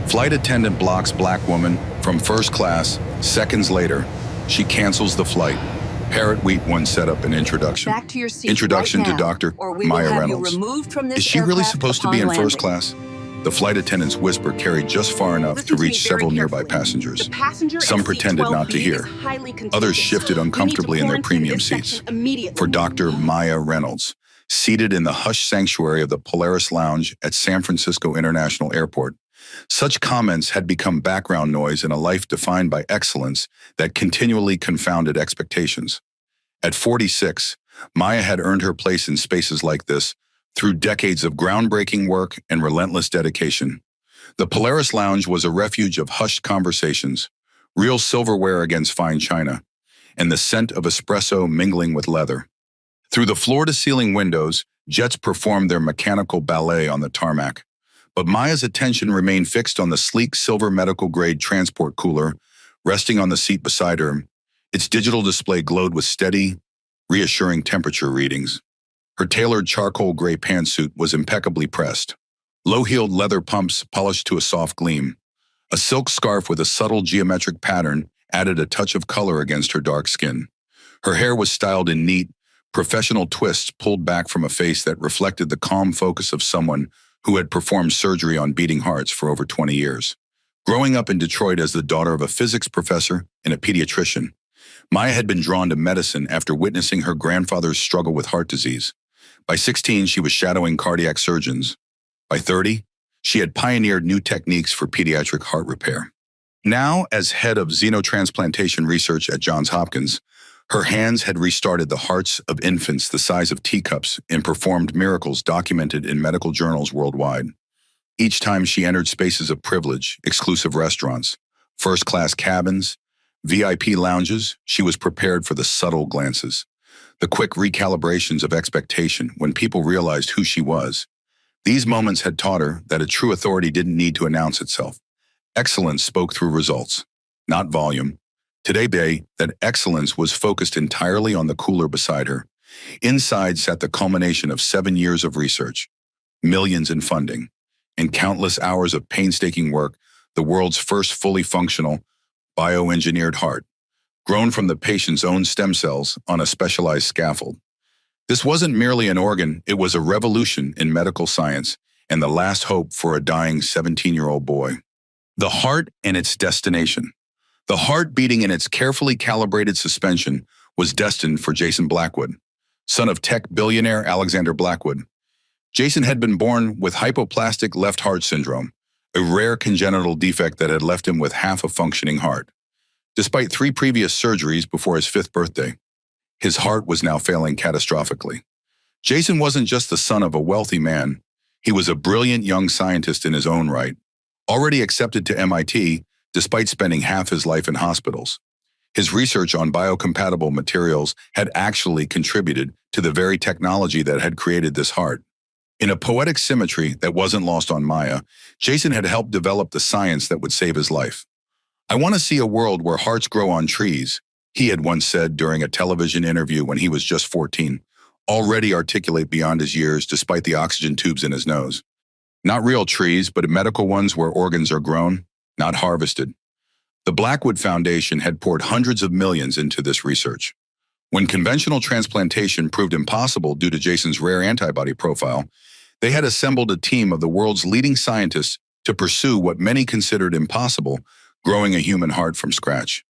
Flight attendant blocks black woman from first class. Seconds later, she cancels the flight. Parrot Wheat once set up an introduction. Back to your seat Introduction right to now, Dr. or we Maya will have Reynolds. You removed from this Is she really aircraft supposed to be in upon first landing. class? The flight attendant's whisper carried just far enough Listen to to me reach very several nearby carefully. passengers. The passenger Some in seat pretended not to 12B hear. is highly contagious. Others shifted We need to uncomfortably in their quarantine premium this seats. section immediately. For Dr. Maya Reynolds, seated in the hushed sanctuary of the Polaris Lounge at San Francisco International Airport, such comments had become background noise in a life defined by excellence that continually confounded expectations. At 46, Maya had earned her place in spaces like this through decades of groundbreaking work and relentless dedication. The Polaris Lounge was a refuge of hushed conversations, real silverware against fine china, and the scent of espresso mingling with leather. Through the floor-to-ceiling windows, jets performed their mechanical ballet on the tarmac. But Maya's attention remained fixed on the sleek silver medical-grade transport cooler resting on the seat beside her. Its digital display glowed with steady, reassuring temperature readings. Her tailored charcoal gray pantsuit was impeccably pressed. Low-heeled leather pumps polished to a soft gleam. A silk scarf with a subtle geometric pattern added a touch of color against her dark skin. Her hair was styled in neat, professional twists pulled back from a face that reflected the calm focus of someone who had performed surgery on beating hearts for over 20 years. Growing up in Detroit as the daughter of a physics professor and a pediatrician, Maya had been drawn to medicine after witnessing her grandfather's struggle with heart disease. By 16, she was shadowing cardiac surgeons. By 30, she had pioneered new techniques for pediatric heart repair. Now, as head of xenotransplantation research at Johns Hopkins, her hands had restarted the hearts of infants the size of teacups and performed miracles documented in medical journals worldwide. Each time she entered spaces of privilege, exclusive restaurants, first-class cabins, VIP lounges, she was prepared for the subtle glances, the quick recalibrations of expectation when people realized who she was. These moments had taught her that a true authority didn't need to announce itself. Excellence spoke through results, not volume. Today, that excellence was focused entirely on the cooler beside her. Inside sat the culmination of 7 years of research, millions in funding, and countless hours of painstaking work, the world's first fully functional, bioengineered heart, grown from the patient's own stem cells on a specialized scaffold. This wasn't merely an organ, it was a revolution in medical science and the last hope for a dying 17-year-old boy. The heart and its destination. The heart beating in its carefully calibrated suspension was destined for Jason Blackwood, son of tech billionaire Alexander Blackwood. Jason had been born with hypoplastic left heart syndrome, a rare congenital defect that had left him with half a functioning heart. Despite 3 previous surgeries before his 5th birthday, his heart was now failing catastrophically. Jason wasn't just the son of a wealthy man. He was a brilliant young scientist in his own right, already accepted to MIT despite spending half his life in hospitals. His research on biocompatible materials had actually contributed to the very technology that had created this heart. In a poetic symmetry that wasn't lost on Maya, Jason had helped develop the science that would save his life. "I want to see a world where hearts grow on trees," he had once said during a television interview when he was just 14, already articulate beyond his years despite the oxygen tubes in his nose. Not real trees, but medical ones where organs are grown, not harvested. The Blackwood Foundation had poured hundreds of millions into this research. When conventional transplantation proved impossible due to Jason's rare antibody profile, they had assembled a team of the world's leading scientists to pursue what many considered impossible, growing a human heart from scratch.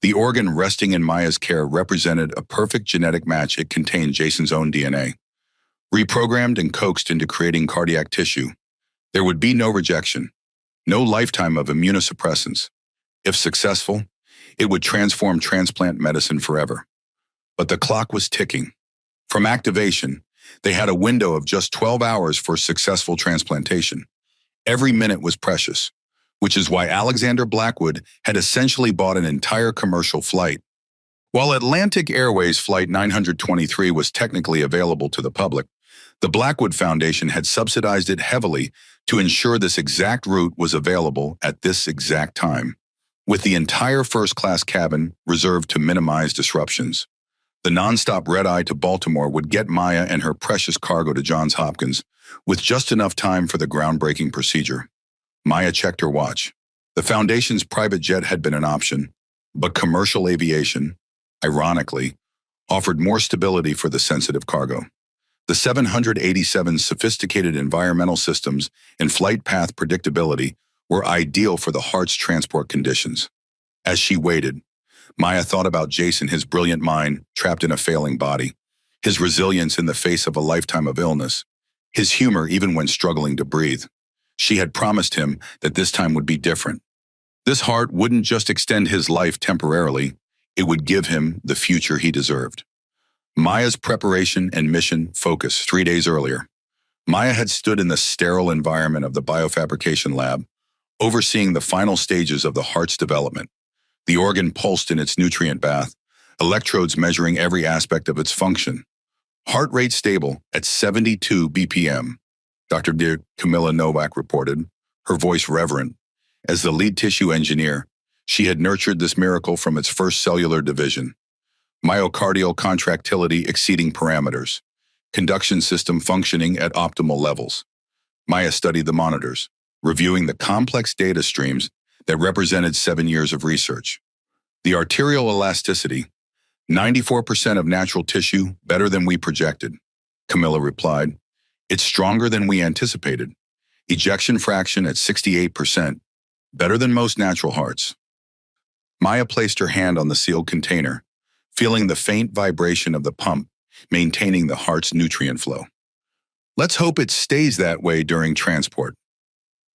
The organ resting in Maya's care represented a perfect genetic match. It contained Jason's own DNA. Reprogrammed and coaxed into creating cardiac tissue, there would be no rejection, no lifetime of immunosuppressants. If successful, it would transform transplant medicine forever. But the clock was ticking. From activation, they had a window of just 12 hours for successful transplantation. Every minute was precious, which is why Alexander Blackwood had essentially bought an entire commercial flight. While Atlantic Airways Flight 923 was technically available to the public, the Blackwood Foundation had subsidized it heavily to ensure this exact route was available at this exact time, with the entire first-class cabin reserved to minimize disruptions. The nonstop red-eye to Baltimore would get Maya and her precious cargo to Johns Hopkins with just enough time for the groundbreaking procedure. Maya checked her watch. The Foundation's private jet had been an option, but commercial aviation, ironically, offered more stability for the sensitive cargo. The 787's sophisticated environmental systems and flight path predictability were ideal for the Heart's transport conditions. As she waited, Maya thought about Jason, his brilliant mind trapped in a failing body, his resilience in the face of a lifetime of illness, his humor even when struggling to breathe. She had promised him that this time would be different. This heart wouldn't just extend his life temporarily, it would give him the future he deserved. Maya's preparation and mission focus 3 days earlier. Maya had stood in the sterile environment of the biofabrication lab, overseeing the final stages of the heart's development. The organ pulsed in its nutrient bath, electrodes measuring every aspect of its function. Heart rate stable at 72 BPM, Dr. Camilla Novak reported, her voice reverent. As the lead tissue engineer, she had nurtured this miracle from its first cellular division. Myocardial contractility exceeding parameters, conduction system functioning at optimal levels. Maya studied the monitors, reviewing the complex data streams that represented 7 years of research. The arterial elasticity, 94% of natural tissue, better than we projected, Camilla replied. It's stronger than we anticipated. Ejection fraction at 68%, better than most natural hearts. Maya placed her hand on the sealed container, feeling the faint vibration of the pump, maintaining the heart's nutrient flow. Let's hope it stays that way during transport.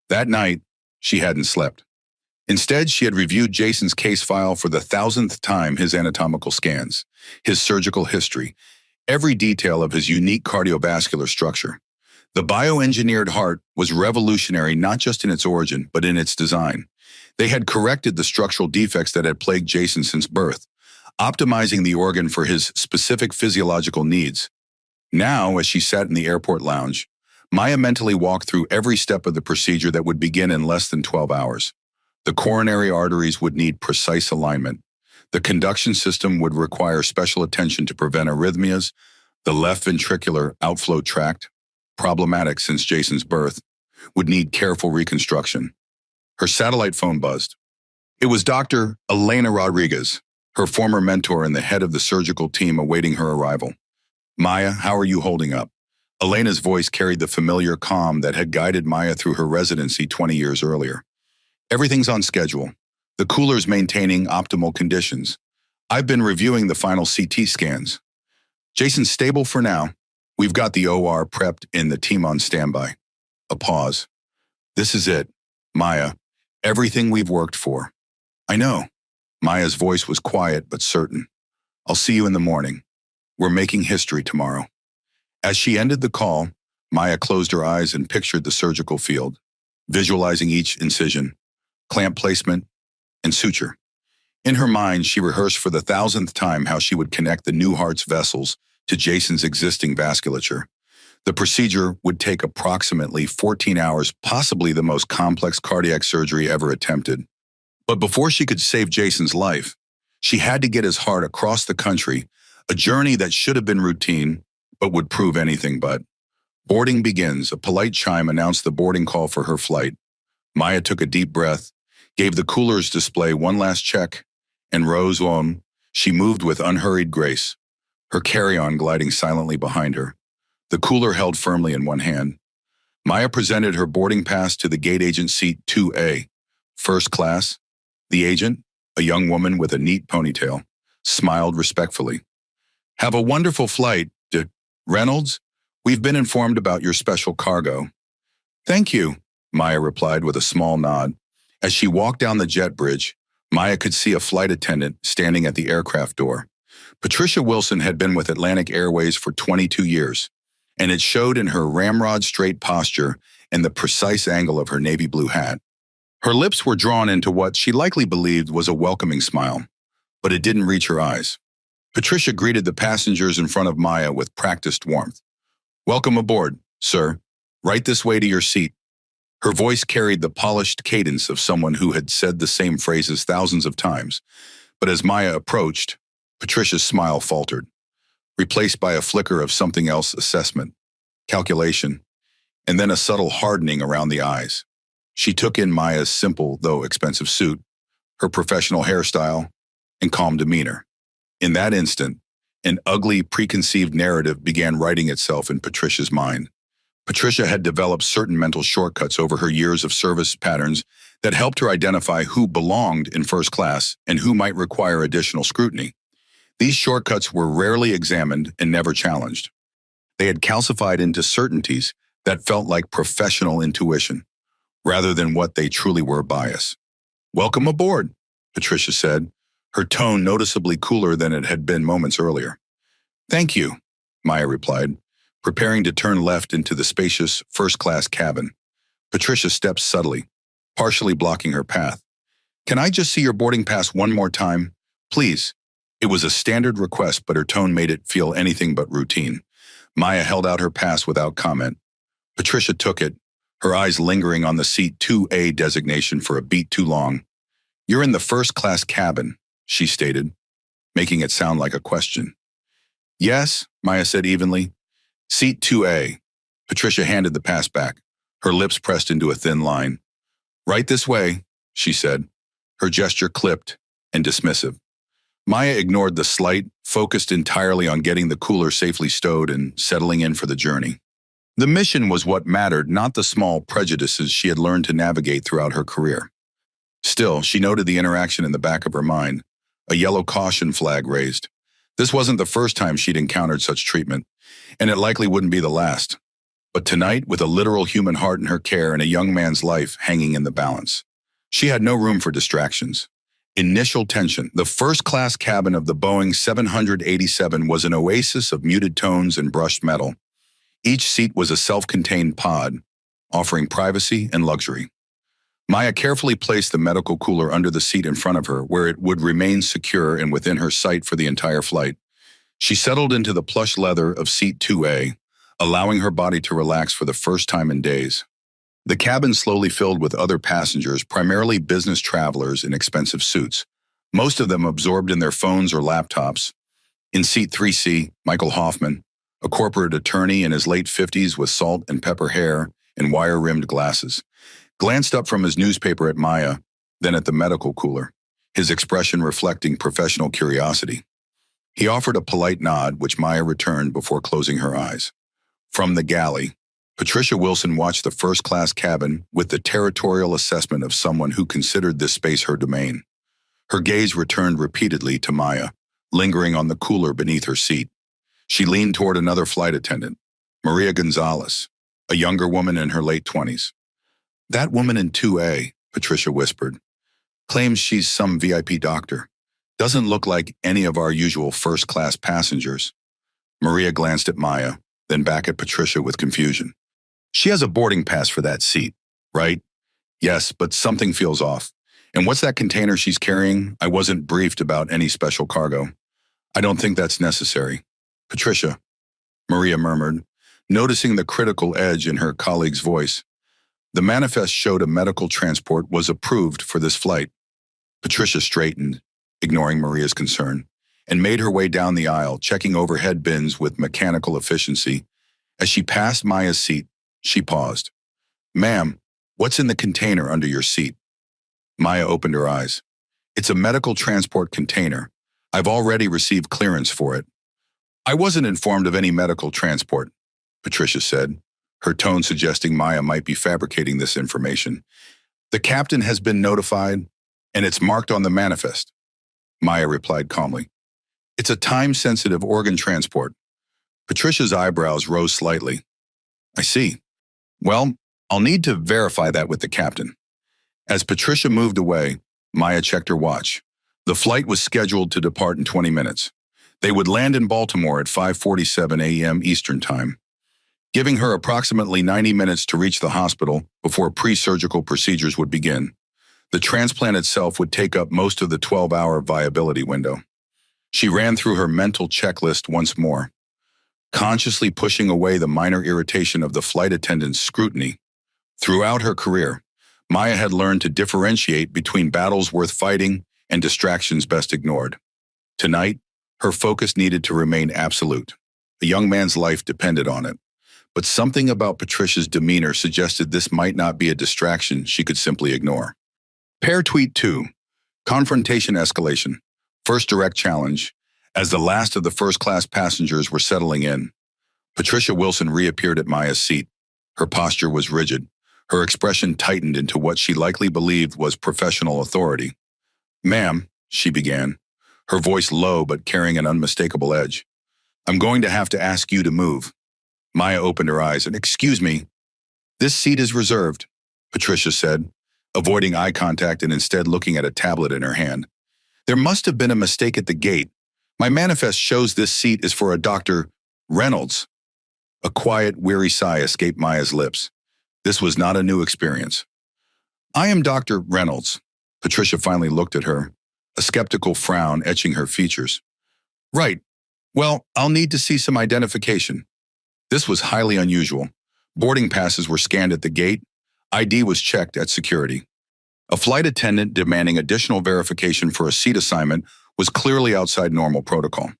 That night, she hadn't slept. Instead, she had reviewed Jason's case file for the 1,000th time, his anatomical scans, his surgical history, every detail of his unique cardiovascular structure. The bioengineered heart was revolutionary not just in its origin, but in its design. They had corrected the structural defects that had plagued Jason since birth, optimizing the organ for his specific physiological needs. Now, as she sat in the airport lounge, Maya mentally walked through every step of the procedure that would begin in less than 12 hours. The coronary arteries would need precise alignment. The conduction system would require special attention to prevent arrhythmias. The left ventricular outflow tract, problematic since Jason's birth, would need careful reconstruction. Her satellite phone buzzed. It was Dr. Elena Rodriguez, her former mentor and the head of the surgical team awaiting her arrival. Maya, how are you holding up? Elena's voice carried the familiar calm that had guided Maya through her residency 20 years earlier. Everything's on schedule. The cooler's maintaining optimal conditions. I've been reviewing the final CT scans. Jason's stable for now. We've got the OR prepped and the team on standby. A pause. This is it, Maya. Everything we've worked for. I know. Maya's voice was quiet but certain. I'll see you in the morning. We're making history tomorrow. As she ended the call, Maya closed her eyes and pictured the surgical field, visualizing each incision, clamp placement, and suture. In her mind, she rehearsed for the 1,000th time how she would connect the new heart's vessels to Jason's existing vasculature. The procedure would take approximately 14 hours, possibly the most complex cardiac surgery ever attempted. But before she could save Jason's life, she had to get his heart across the country, a journey that should have been routine, but would prove anything but. Boarding begins. A polite chime announced the boarding call for her flight. Maya took a deep breath, gave the cooler's display one last check, and rose on. She moved with unhurried grace, her carry-on gliding silently behind her, the cooler held firmly in one hand. Maya presented her boarding pass to the gate agent seat 2A. First class. The agent, a young woman with a neat ponytail, smiled respectfully. Have a wonderful flight, Reynolds. We've been informed about your special cargo. Thank you, Maya replied with a small nod. As she walked down the jet bridge, Maya could see a flight attendant standing at the aircraft door. Patricia Wilson had been with Atlantic Airways for 22 years, and it showed in her ramrod-straight posture and the precise angle of her navy blue hat. Her lips were drawn into what she likely believed was a welcoming smile, but it didn't reach her eyes. Patricia greeted the passengers in front of Maya with practiced warmth. Welcome aboard, sir. Right this way to your seat. Her voice carried the polished cadence of someone who had said the same phrases thousands of times, but as Maya approached, Patricia's smile faltered, replaced by a flicker of something else: assessment, calculation, and then a subtle hardening around the eyes. She took in Maya's simple, though expensive suit, her professional hairstyle, and calm demeanor. In that instant, an ugly, preconceived narrative began writing itself in Patricia's mind. Patricia had developed certain mental shortcuts over her years of service patterns that helped her identify who belonged in first class and who might require additional scrutiny. These shortcuts were rarely examined and never challenged. They had calcified into certainties that felt like professional intuition, rather than what they truly were bias. "Welcome aboard," Patricia said, her tone noticeably cooler than it had been moments earlier. "Thank you," Maya replied, preparing to turn left into the spacious first-class cabin. Patricia stepped subtly, partially blocking her path. "Can I just see your boarding pass one more time? Please." It was a standard request, but her tone made it feel anything but routine. Maya held out her pass without comment. Patricia took it, her eyes lingering on the Seat 2A designation for a beat too long. "You're in the first-class cabin," she stated, making it sound like a question. "Yes," Maya said evenly. "Seat 2A." Patricia handed the pass back, her lips pressed into a thin line. "Right this way," she said, her gesture clipped and dismissive. Maya ignored the slight, focused entirely on getting the cooler safely stowed and settling in for the journey. The mission was what mattered, not the small prejudices she had learned to navigate throughout her career. Still, she noted the interaction in the back of her mind, a yellow caution flag raised. This wasn't the first time she'd encountered such treatment, and it likely wouldn't be the last. But tonight, with a literal human heart in her care and a young man's life hanging in the balance, she had no room for distractions. Initial tension. The first-class cabin of the Boeing 787 was an oasis of muted tones and brushed metal. Each seat was a self-contained pod, offering privacy and luxury. Maya carefully placed the medical cooler under the seat in front of her, where it would remain secure and within her sight for the entire flight. She settled into the plush leather of Seat 2A, allowing her body to relax for the first time in days. The cabin slowly filled with other passengers, primarily business travelers in expensive suits, most of them absorbed in their phones or laptops. In Seat 3C, Michael Hoffman, a corporate attorney in his late 50s with salt and pepper hair and wire-rimmed glasses, glanced up from his newspaper at Maya, then at the medical cooler, his expression reflecting professional curiosity. He offered a polite nod, which Maya returned before closing her eyes. From the galley, Patricia Wilson watched the first-class cabin with the territorial assessment of someone who considered this space her domain. Her gaze returned repeatedly to Maya, lingering on the cooler beneath her seat. She leaned toward another flight attendant, Maria Gonzalez, a younger woman in her late 20s. "That woman in 2A, Patricia whispered, claims she's some VIP doctor. Doesn't look like any of our usual first-class passengers." Maria glanced at Maya, then back at Patricia with confusion. "She has a boarding pass for that seat, right?" "Yes, but something feels off. And what's that container she's carrying? I wasn't briefed about any special cargo." "I don't think that's necessary." "Patricia," Maria murmured, noticing the critical edge in her colleague's voice. "The manifest showed a medical transport was approved for this flight." Patricia straightened, ignoring Maria's concern, and made her way down the aisle, checking overhead bins with mechanical efficiency. As she passed Maya's seat, she paused. "Ma'am, what's in the container under your seat?" Maya opened her eyes. "It's a medical transport container. I've already received clearance for it." "I wasn't informed of any medical transport," Patricia said, her tone suggesting Maya might be fabricating this information. "The captain has been notified, and it's marked on the manifest." Maya replied calmly. "It's a time-sensitive organ transport." Patricia's eyebrows rose slightly. "I see. Well, I'll need to verify that with the captain." As Patricia moved away, Maya checked her watch. The flight was scheduled to depart in 20 minutes. They would land in Baltimore at 5:47 a.m. Eastern Time, giving her approximately 90 minutes to reach the hospital before pre-surgical procedures would begin. The transplant itself would take up most of the 12-hour viability window. She ran through her mental checklist once more, consciously pushing away the minor irritation of the flight attendant's scrutiny. Throughout her career, Maya had learned to differentiate between battles worth fighting and distractions best ignored. Tonight, her focus needed to remain absolute. A young man's life depended on it. but something about Patricia's demeanor suggested this might not be a distraction she could simply ignore. Pair Tweet 2. Confrontation escalation. First direct challenge. As the last of the first-class passengers were settling in, Patricia Wilson reappeared at Maya's seat. Her posture was rigid. Her expression tightened into what she likely believed was professional authority. "Ma'am," she began, her voice low but carrying an unmistakable edge. "I'm going to have to ask you to move." Maya opened her eyes and, "Excuse me." "This seat is reserved," Patricia said, avoiding eye contact and instead looking at a tablet in her hand. "There must have been a mistake at the gate. My manifest shows this seat is for a Dr. Reynolds." A quiet, weary sigh escaped Maya's lips. This was not a new experience. "I am Dr. Reynolds." Patricia finally looked at her, a skeptical frown etching her features. "Right. Well, I'll need to see some identification." This was highly unusual. Boarding passes were scanned at the gate. ID was checked at security. A flight attendant demanding additional verification for a seat assignment was clearly outside normal protocol.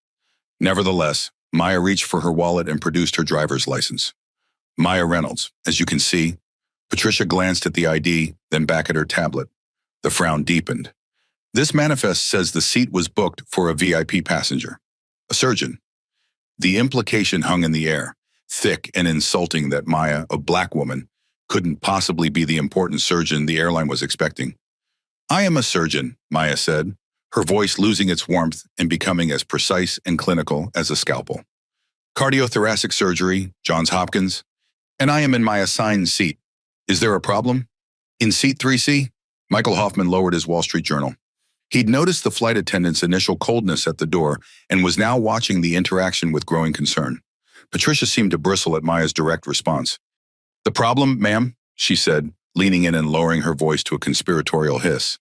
Nevertheless, Maya reached for her wallet and produced her driver's license. Maya Reynolds, as you can see. Patricia glanced at the ID, then back at her tablet. The frown deepened. "This manifest says the seat was booked for a VIP passenger, a surgeon." The implication hung in the air, thick and insulting that Maya, a black woman, couldn't possibly be the important surgeon the airline was expecting. "I am a surgeon," Maya said, her voice losing its warmth and becoming as precise and clinical as a scalpel. "Cardiothoracic surgery, Johns Hopkins, and I am in my assigned seat. Is there a problem?" "In seat 3C?" Michael Hoffman lowered his Wall Street Journal. He'd noticed the flight attendant's initial coldness at the door and was now watching the interaction with growing concern. Patricia seemed to bristle at Maya's direct response. "The problem, ma'am," she said, leaning in and lowering her voice to a conspiratorial hiss,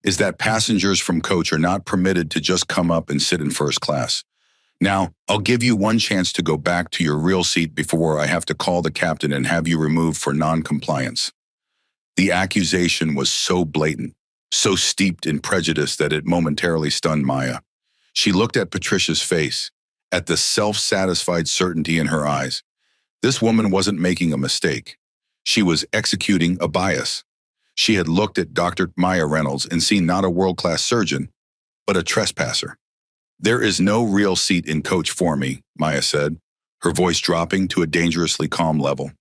"is that passengers from coach are not permitted to just come up and sit in first class. Now, I'll give you one chance to go back to your real seat before I have to call the captain and have you removed for non-compliance." The accusation was so blatant, so steeped in prejudice that it momentarily stunned Maya. She looked at Patricia's face, at the self-satisfied certainty in her eyes. This woman wasn't making a mistake. She was executing a bias. She had looked at Dr. Maya Reynolds and seen not a world-class surgeon, but a trespasser. "There is no real seat in coach for me," Maya said, her voice dropping to a dangerously calm level.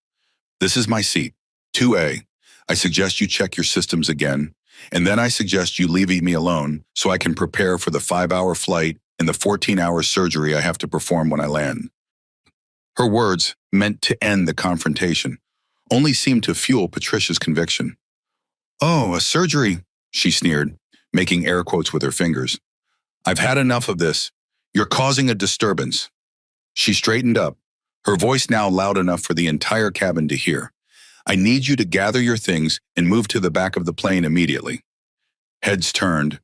"This is my seat, 2A. I suggest you check your systems again, and then I suggest you leave me alone so I can prepare for the 5-hour flight and the 14-hour surgery I have to perform when I land." Her words, meant to end the confrontation, only seemed to fuel Patricia's conviction. "Oh, a surgery," she sneered, making air quotes with her fingers. "I've had enough of this. You're causing a disturbance." She straightened up, her voice now loud enough for the entire cabin to hear. "I need you to gather your things and move to the back of the plane immediately." Heads turned.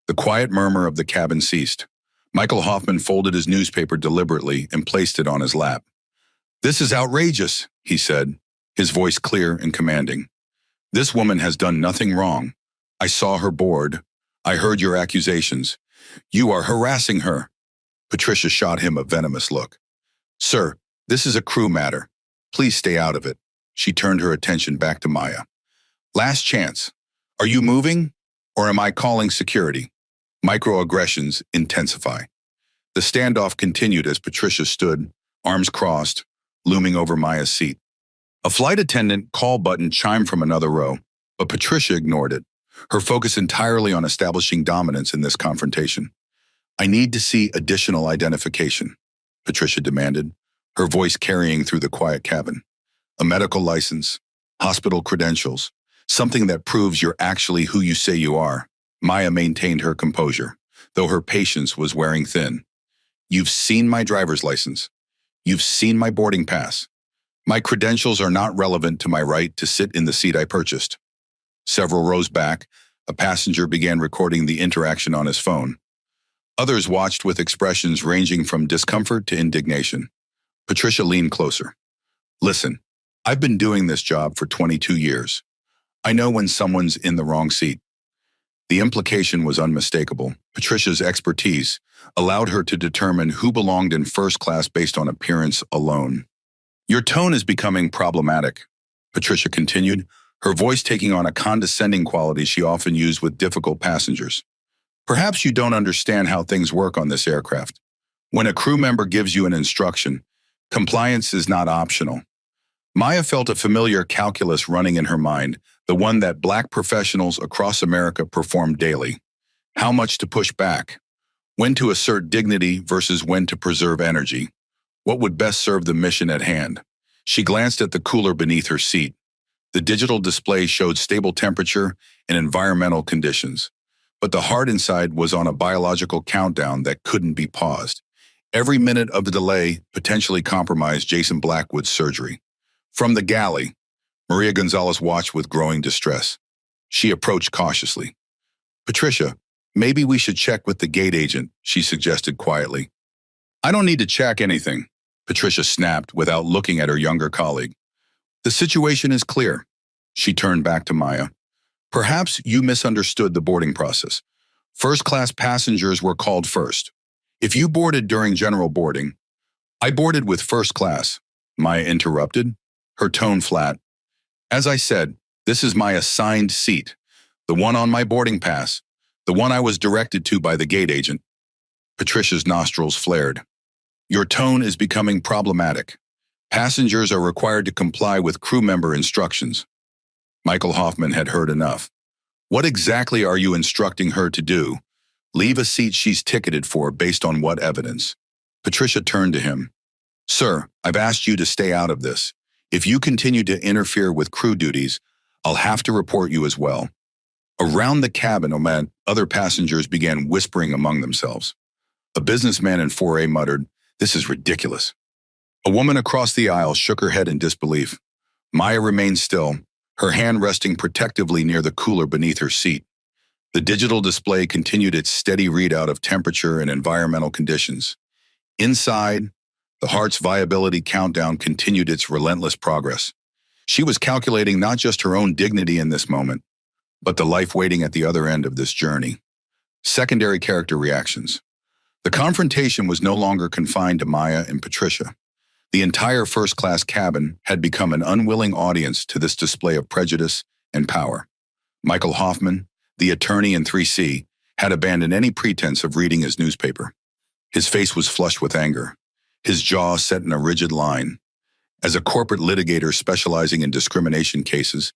The quiet murmur of the cabin ceased. Michael Hoffman folded his newspaper deliberately and placed it on his lap. "This is outrageous," he said, his voice clear and commanding. "This woman has done nothing wrong. I saw her board. I heard your accusations. You are harassing her." Patricia shot him a venomous look. "Sir, this is a crew matter. Please stay out of it." She turned her attention back to Maya. "Last chance. Are you moving, or am I calling security?" Microaggressions intensify. The standoff continued as Patricia stood, arms crossed, looming over Maya's seat. A flight attendant call button chimed from another row, but Patricia ignored it, her focus entirely on establishing dominance in this confrontation. "I need to see additional identification," Patricia demanded, her voice carrying through the quiet cabin. "A medical license, hospital credentials, something that proves you're actually who you say you are." Maya maintained her composure, though her patience was wearing thin. "You've seen my driver's license. You've seen my boarding pass. My credentials are not relevant to my right to sit in the seat I purchased." Several rows back, a passenger began recording the interaction on his phone. Others watched with expressions ranging from discomfort to indignation. Patricia leaned closer. "Listen, I've been doing this job for 22 years. I know when someone's in the wrong seat." The implication was unmistakable. Patricia's expertise allowed her to determine who belonged in first class based on appearance alone. Your tone is becoming problematic, Patricia continued, her voice taking on a condescending quality she often used with difficult passengers. Perhaps you don't understand how things work on this aircraft. When a crew member gives you an instruction, compliance is not optional. Maya felt a familiar calculus running in her mind, the one that Black professionals across America perform daily. How much to push back? When to assert dignity versus when to preserve energy? What would best serve the mission at hand? She glanced at the cooler beneath her seat. The digital display showed stable temperature and environmental conditions, but the heart inside was on a biological countdown that couldn't be paused. Every minute of the delay potentially compromised Jason Blackwood's surgery. From the galley, Maria Gonzalez watched with growing distress. She approached cautiously. Patricia, maybe we should check with the gate agent, she suggested quietly. I don't need to check anything, Patricia snapped without looking at her younger colleague. The situation is clear. She turned back to Maya. Perhaps you misunderstood the boarding process. First-class passengers were called first. If you boarded during general boarding, I boarded with first class, Maya interrupted, her tone flat. As I said, this is my assigned seat, the one on my boarding pass, the one I was directed to by the gate agent. Patricia's nostrils flared. Your tone is becoming problematic. Passengers are required to comply with crew member instructions. Michael Hoffman had heard enough. What exactly are you instructing her to do? Leave a seat she's ticketed for based on what evidence? Patricia turned to him. Sir, I've asked you to stay out of this. If you continue to interfere with crew duties, I'll have to report you as well. Around the cabin, other passengers began whispering among themselves. A businessman in 4A muttered, This is ridiculous. A woman across the aisle shook her head in disbelief. Maya remained still, her hand resting protectively near the cooler beneath her seat. The digital display continued its steady readout of temperature and environmental conditions. Inside, the heart's viability countdown continued its relentless progress. She was calculating not just her own dignity in this moment, but the life waiting at the other end of this journey. Secondary character reactions. The confrontation was no longer confined to Maya and Patricia. The entire first-class cabin had become an unwilling audience to this display of prejudice and power. Michael Hoffman, the attorney in 3C, had abandoned any pretense of reading his newspaper. His face was flushed with anger, his jaw set in a rigid line. As a corporate litigator specializing in discrimination cases,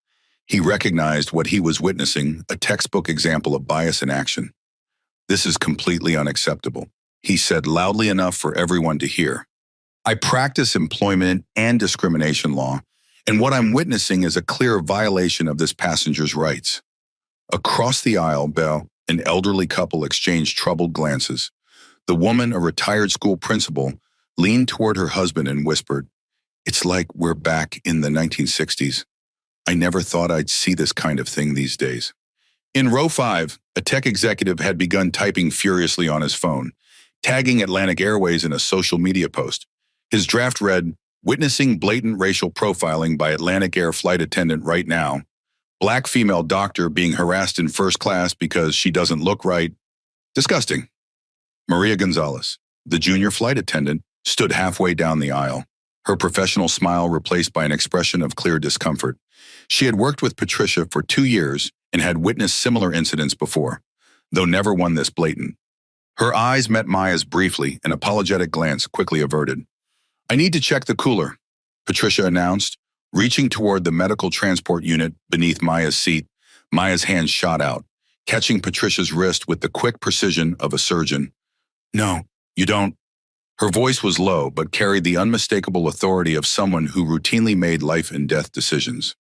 he recognized what he was witnessing, a textbook example of bias in action. This is completely unacceptable, he said loudly enough for everyone to hear. I practice employment and discrimination law, and what I'm witnessing is a clear violation of this passenger's rights. Across the aisle, an elderly couple exchanged troubled glances. The woman, a retired school principal, leaned toward her husband and whispered, It's like we're back in the 1960s. I never thought I'd see this kind of thing these days. In row 5, a tech executive had begun typing furiously on his phone, tagging Atlantic Airways in a social media post. His draft read, Witnessing blatant racial profiling by Atlantic Air flight attendant right now. Black female doctor being harassed in first class because she doesn't look right. Disgusting. Maria Gonzalez, the junior flight attendant, stood halfway down the aisle, her professional smile replaced by an expression of clear discomfort. She had worked with Patricia for 2 years and had witnessed similar incidents before, though never one this blatant. Her eyes met Maya's briefly, an apologetic glance quickly averted. I need to check the cooler, Patricia announced, reaching toward the medical transport unit beneath Maya's seat. Maya's hand shot out, catching Patricia's wrist with the quick precision of a surgeon. No, you don't. Her voice was low, but carried the unmistakable authority of someone who routinely made life and death decisions.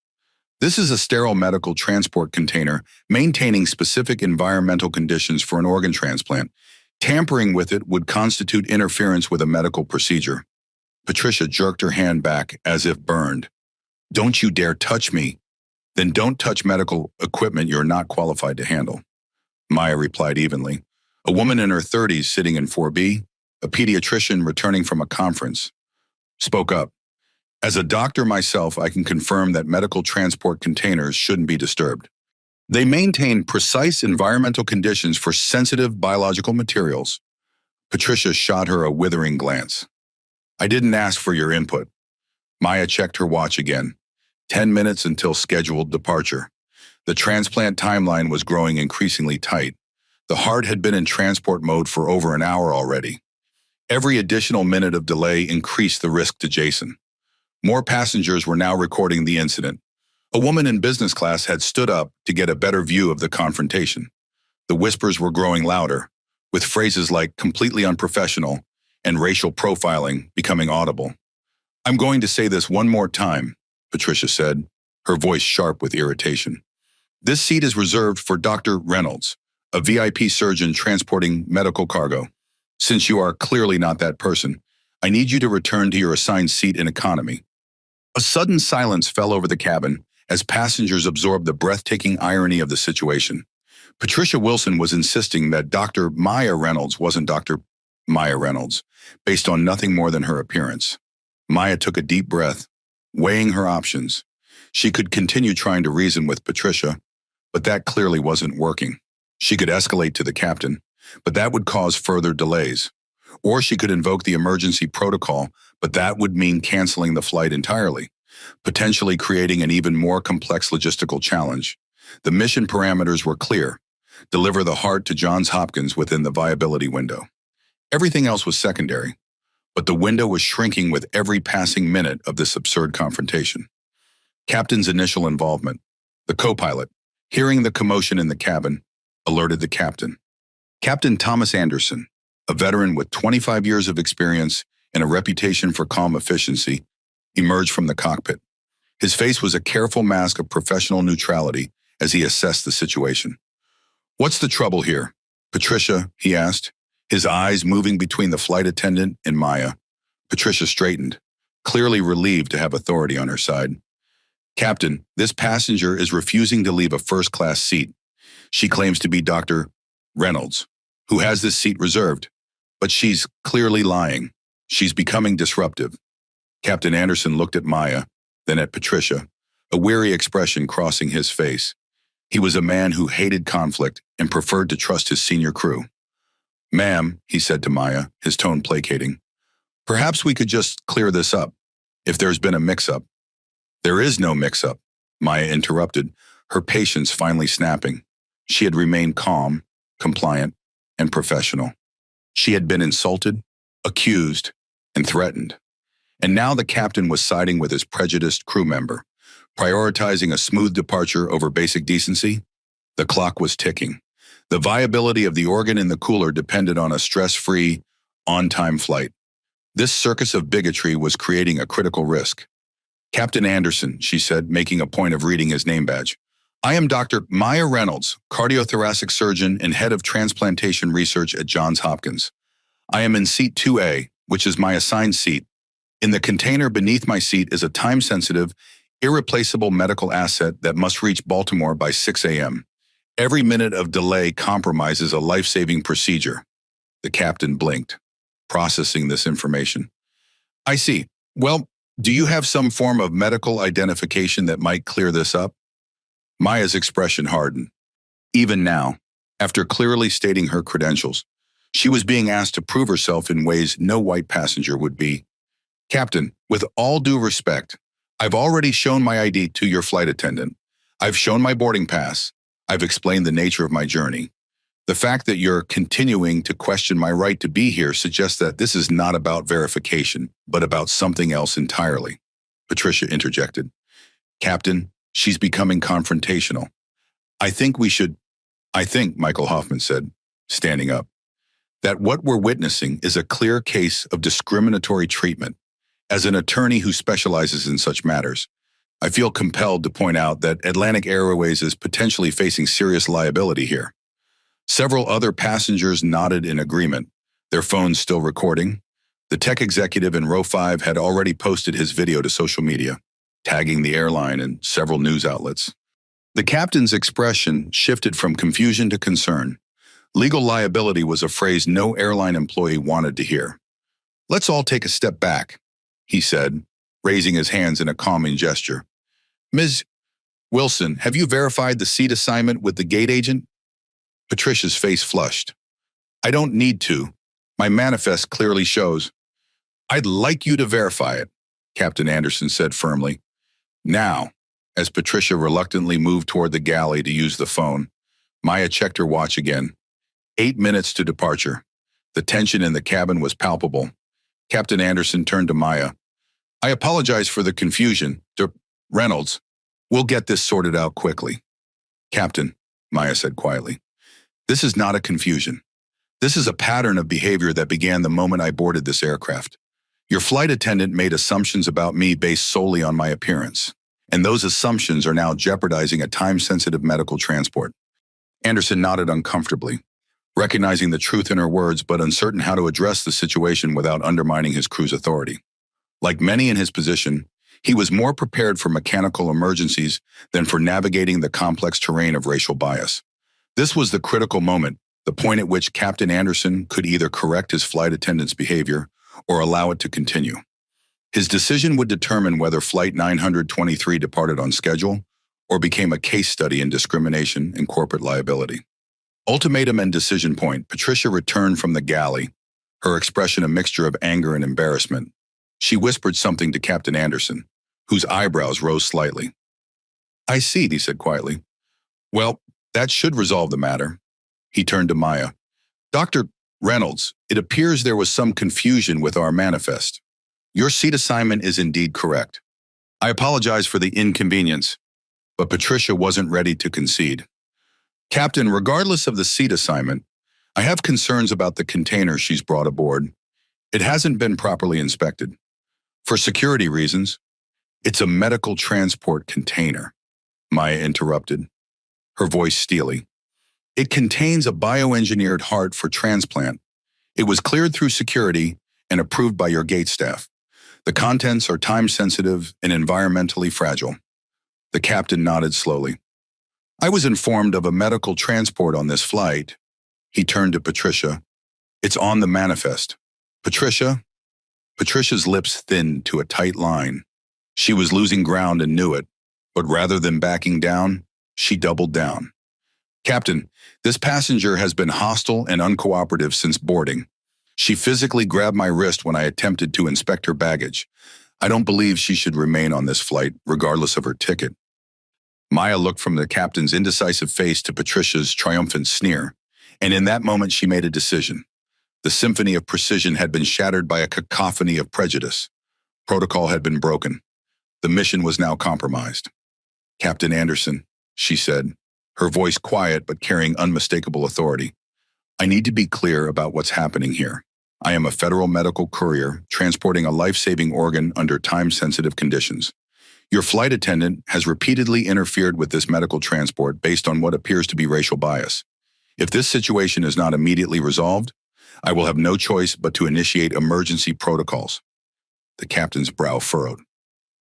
This is a sterile medical transport container maintaining specific environmental conditions for an organ transplant. Tampering with it would constitute interference with a medical procedure. Patricia jerked her hand back as if burned. Don't you dare touch me. Then don't touch medical equipment you're not qualified to handle. Maya replied evenly. A woman in her 30s sitting in 4B, a pediatrician returning from a conference, spoke up. As a doctor myself, I can confirm that medical transport containers shouldn't be disturbed. They maintain precise environmental conditions for sensitive biological materials. Patricia shot her a withering glance. I didn't ask for your input. Maya checked her watch again. 10 minutes until scheduled departure. The transplant timeline was growing increasingly tight. The heart had been in transport mode for over an hour already. Every additional minute of delay increased the risk to Jason. More passengers were now recording the incident. A woman in business class had stood up to get a better view of the confrontation. The whispers were growing louder, with phrases like completely unprofessional and racial profiling becoming audible. "I'm going to say this one more time," Patricia said, her voice sharp with irritation. "This seat is reserved for Dr. Reynolds, a VIP surgeon transporting medical cargo. Since you are clearly not that person, I need you to return to your assigned seat in economy." A sudden silence fell over the cabin as passengers absorbed the breathtaking irony of the situation. Patricia Wilson was insisting that Dr. Maya Reynolds wasn't Dr. Maya Reynolds, based on nothing more than her appearance. Maya took a deep breath, weighing her options. She could continue trying to reason with Patricia, but that clearly wasn't working. She could escalate to the captain, but that would cause further delays. Or she could invoke the emergency protocol, but that would mean canceling the flight entirely, potentially creating an even more complex logistical challenge. The mission parameters were clear: deliver the heart to Johns Hopkins within the viability window. Everything else was secondary, but the window was shrinking with every passing minute of this absurd confrontation. Captain's initial involvement. The co-pilot, hearing the commotion in the cabin, alerted the captain. Captain Thomas Anderson, a veteran with 25 years of experience and a reputation for calm efficiency, emerged from the cockpit. His face was a careful mask of professional neutrality as he assessed the situation. "What's the trouble here, Patricia?" he asked, his eyes moving between the flight attendant and Maya. Patricia straightened, clearly relieved to have authority on her side. "Captain, this passenger is refusing to leave a first-class seat. She claims to be Dr. Reynolds, who has this seat reserved, but she's clearly lying. She's becoming disruptive." Captain Anderson looked at Maya, then at Patricia, a weary expression crossing his face. He was a man who hated conflict and preferred to trust his senior crew. "Ma'am," he said to Maya, his tone placating, "perhaps we could just clear this up, if there's been a mix-up." "There is no mix-up," Maya interrupted, her patience finally snapping. She had remained calm, compliant, and professional. She had been insulted, accused, and threatened. And now the captain was siding with his prejudiced crew member, prioritizing a smooth departure over basic decency. The clock was ticking. The viability of the organ in the cooler depended on a stress-free, on-time flight. This circus of bigotry was creating a critical risk. "Captain Anderson," she said, making a point of reading his name badge. "I am Dr. Maya Reynolds, cardiothoracic surgeon and head of transplantation research at Johns Hopkins. I am in seat 2A, which is my assigned seat. In the container beneath my seat is a time-sensitive, irreplaceable medical asset that must reach Baltimore by 6 a.m. Every minute of delay compromises a life-saving procedure." The captain blinked, processing this information. "I see. Well, do you have some form of medical identification that might clear this up?" Maya's expression hardened. Even now, after clearly stating her credentials, she was being asked to prove herself in ways no white passenger would be. "Captain, with all due respect, I've already shown my ID to your flight attendant. I've shown my boarding pass. I've explained the nature of my journey. The fact that you're continuing to question my right to be here suggests that this is not about verification, but about something else entirely." Patricia interjected. "Captain, she's becoming confrontational. I think, Michael Hoffman said, standing up, "that what we're witnessing is a clear case of discriminatory treatment. As an attorney who specializes in such matters, I feel compelled to point out that Atlantic Airways is potentially facing serious liability here." Several other passengers nodded in agreement, their phones still recording. The tech executive in row 5 had already posted his video to social media, tagging the airline and several news outlets. The captain's expression shifted from confusion to concern. Legal liability was a phrase no airline employee wanted to hear. "Let's all take a step back," he said, raising his hands in a calming gesture. "Ms. Wilson, have you verified the seat assignment with the gate agent?" Patricia's face flushed. "I don't need to. My manifest clearly shows." "I'd like you to verify it." Captain Anderson said firmly. Now, as Patricia reluctantly moved toward the galley to use the phone, Maya checked her watch again. 8 minutes to departure. The tension in the cabin was palpable. Captain Anderson turned to Maya. I apologize for the confusion. Reynolds, we'll get this sorted out quickly. Captain, Maya said quietly, this is not a confusion. This is a pattern of behavior that began the moment I boarded this aircraft. Your flight attendant made assumptions about me based solely on my appearance, and those assumptions are now jeopardizing a time-sensitive medical transport. Anderson nodded uncomfortably, recognizing the truth in her words but uncertain how to address the situation without undermining his crew's authority. Like many in his position, he was more prepared for mechanical emergencies than for navigating the complex terrain of racial bias. This was the critical moment, the point at which Captain Anderson could either correct his flight attendant's behavior or allow it to continue. His decision would determine whether Flight 923 departed on schedule or became a case study in discrimination and corporate liability. Ultimatum and decision point, Patricia returned from the galley, her expression a mixture of anger and embarrassment. She whispered something to Captain Anderson, whose eyebrows rose slightly. I see, he said quietly. Well, that should resolve the matter. He turned to Maya. Dr. Reynolds, it appears there was some confusion with our manifest. Your seat assignment is indeed correct. I apologize for the inconvenience, but Patricia wasn't ready to concede. Captain, regardless of the seat assignment, I have concerns about the container she's brought aboard. It hasn't been properly inspected. For security reasons, it's a medical transport container, Maya interrupted, her voice steely. It contains a bioengineered heart for transplant. It was cleared through security and approved by your gate staff. The contents are time-sensitive and environmentally fragile. The captain nodded slowly. I was informed of a medical transport on this flight. He turned to Patricia. It's on the manifest. Patricia's lips thinned to a tight line. She was losing ground and knew it, but rather than backing down, she doubled down. Captain, this passenger has been hostile and uncooperative since boarding. She physically grabbed my wrist when I attempted to inspect her baggage. I don't believe she should remain on this flight, regardless of her ticket. Maya looked from the captain's indecisive face to Patricia's triumphant sneer, and in that moment she made a decision. The symphony of precision had been shattered by a cacophony of prejudice. Protocol had been broken. The mission was now compromised. Captain Anderson, she said, her voice quiet but carrying unmistakable authority. I need to be clear about what's happening here. I am a federal medical courier transporting a life-saving organ under time-sensitive conditions. Your flight attendant has repeatedly interfered with this medical transport based on what appears to be racial bias. If this situation is not immediately resolved, I will have no choice but to initiate emergency protocols. The captain's brow furrowed.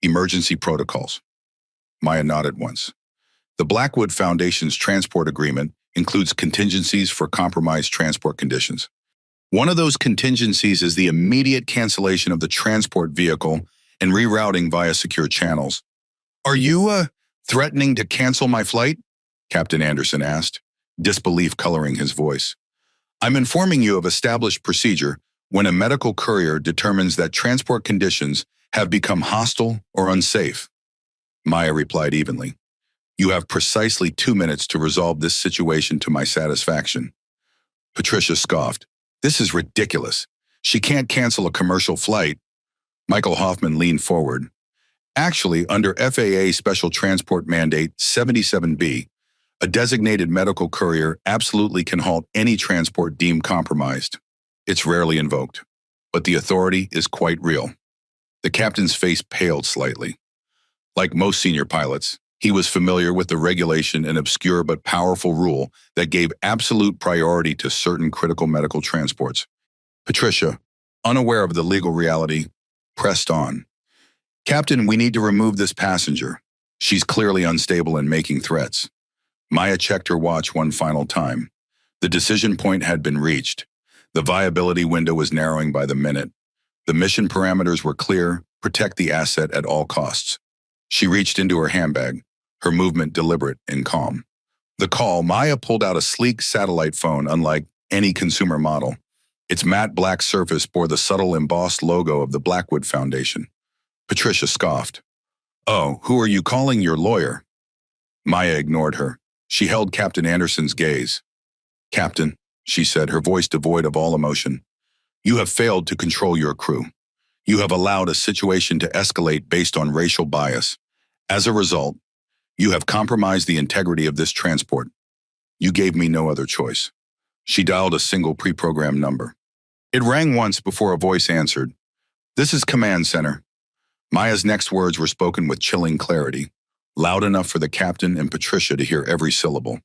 Emergency protocols. Maya nodded once. The Blackwood Foundation's transport agreement includes contingencies for compromised transport conditions. One of those contingencies is the immediate cancellation of the transport vehicle and rerouting via secure channels. Are you, threatening to cancel my flight? Captain Anderson asked, disbelief coloring his voice. I'm informing you of established procedure when a medical courier determines that transport conditions have become hostile or unsafe. Maya replied evenly. You have precisely 2 minutes to resolve this situation to my satisfaction. Patricia scoffed. This is ridiculous. She can't cancel a commercial flight. Michael Hoffman leaned forward. Actually, under FAA Special Transport Mandate 77B, a designated medical courier absolutely can halt any transport deemed compromised. It's rarely invoked, but the authority is quite real. The captain's face paled slightly. Like most senior pilots, he was familiar with the regulation and obscure but powerful rule that gave absolute priority to certain critical medical transports. Patricia, unaware of the legal reality, pressed on. Captain, we need to remove this passenger. She's clearly unstable and making threats. Maya checked her watch one final time. The decision point had been reached. The viability window was narrowing by the minute. The mission parameters were clear: protect the asset at all costs. She reached into her handbag, her movement deliberate and calm. The call, Maya pulled out a sleek satellite phone unlike any consumer model. Its matte black surface bore the subtle embossed logo of the Blackwood Foundation. Patricia scoffed. Oh, who are you calling your lawyer? Maya ignored her. She held Captain Anderson's gaze. Captain, she said, her voice devoid of all emotion, you have failed to control your crew. You have allowed a situation to escalate based on racial bias. As a result, you have compromised the integrity of this transport. You gave me no other choice. She dialed a single pre-programmed number. It rang once before a voice answered. This is Command Center. Maya's next words were spoken with chilling clarity, loud enough for the captain and Patricia to hear every syllable.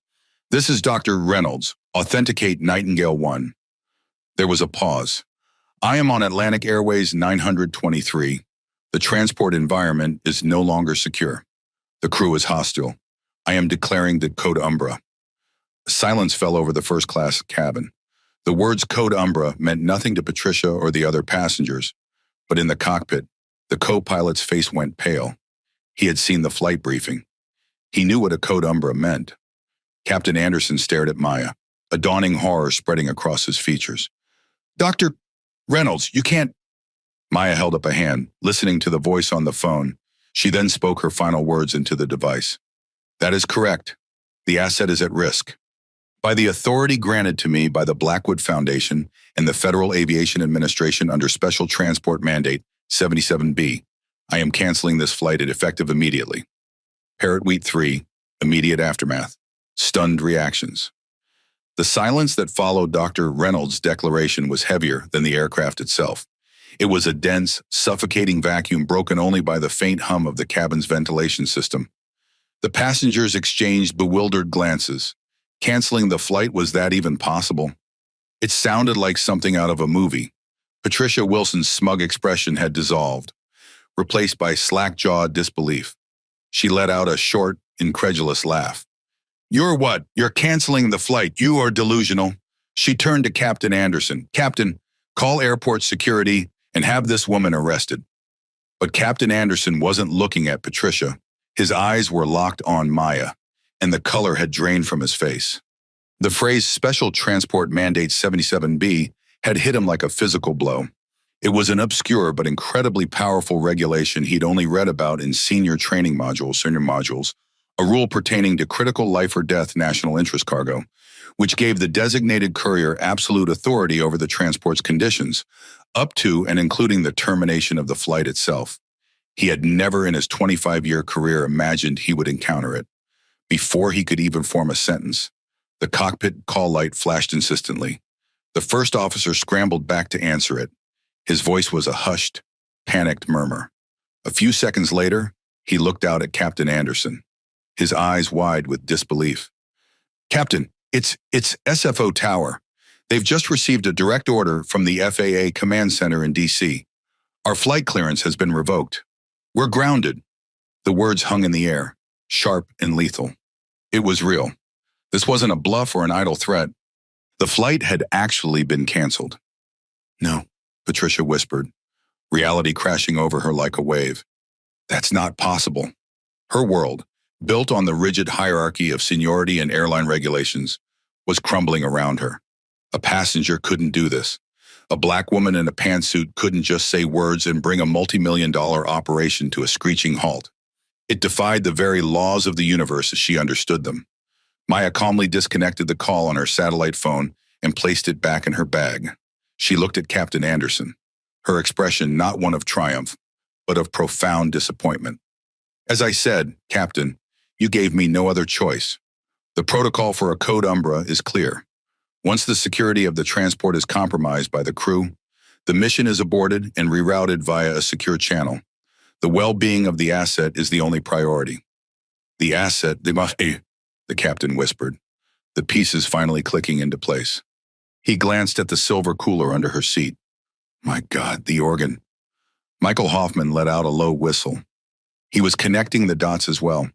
This is Dr. Reynolds. Authenticate Nightingale 1. There was a pause. I am on Atlantic Airways 923. The transport environment is no longer secure. The crew is hostile. I am declaring the code Umbra. Silence fell over the first-class cabin. The words code Umbra meant nothing to Patricia or the other passengers, but in the cockpit, the co-pilot's face went pale. He had seen the flight briefing. He knew what a code Umbra meant. Captain Anderson stared at Maya, a dawning horror spreading across his features. Dr. Reynolds, you can't... Maya held up a hand, listening to the voice on the phone. She then spoke her final words into the device. That is correct. The asset is at risk. By the authority granted to me by the Blackwood Foundation and the Federal Aviation Administration under Special Transport Mandate 77B, I am canceling this flight effective immediately. Parrotweet 3, immediate aftermath. Stunned reactions. The silence that followed Dr. Reynolds' declaration was heavier than the aircraft itself. It was a dense, suffocating vacuum broken only by the faint hum of the cabin's ventilation system. The passengers exchanged bewildered glances. Canceling the flight, was that even possible? It sounded like something out of a movie. Patricia Wilson's smug expression had dissolved, replaced by slack-jawed disbelief. She let out a short, incredulous laugh. You're what? You're canceling the flight. You are delusional. She turned to Captain Anderson. Captain, call airport security and have this woman arrested. But Captain Anderson wasn't looking at Patricia. His eyes were locked on Maya, and the color had drained from his face. The phrase Special Transport Mandate 77B had hit him like a physical blow. It was an obscure but incredibly powerful regulation he'd only read about in senior modules, a rule pertaining to critical life or death national interest cargo, which gave the designated courier absolute authority over the transport's conditions, up to and including the termination of the flight itself. He had never in his 25-year career imagined he would encounter it. Before he could even form a sentence, the cockpit call light flashed insistently. The first officer scrambled back to answer it. His voice was a hushed, panicked murmur. A few seconds later, he looked out at Captain Anderson, his eyes wide with disbelief. Captain, it's SFO Tower. They've just received a direct order from the FAA Command Center in D.C. Our flight clearance has been revoked. We're grounded. The words hung in the air, sharp and lethal. It was real. This wasn't a bluff or an idle threat. The flight had actually been canceled. No, Patricia whispered, reality crashing over her like a wave. That's not possible. Her world, built on the rigid hierarchy of seniority and airline regulations, was crumbling around her. A passenger couldn't do this. A black woman in a pantsuit couldn't just say words and bring a multi-million-dollar operation to a screeching halt. It defied the very laws of the universe as she understood them. Maya calmly disconnected the call on her satellite phone and placed it back in her bag. She looked at Captain Anderson, her expression not one of triumph, but of profound disappointment. As I said, Captain, you gave me no other choice. The protocol for a code Umbra is clear. Once the security of the transport is compromised by the crew, the mission is aborted and rerouted via a secure channel. The well-being of the asset is the only priority. The asset, the captain whispered, the pieces finally clicking into place. He glanced at the silver cooler under her seat. My God, the organ. Michael Hoffman let out a low whistle. He was connecting the dots as well.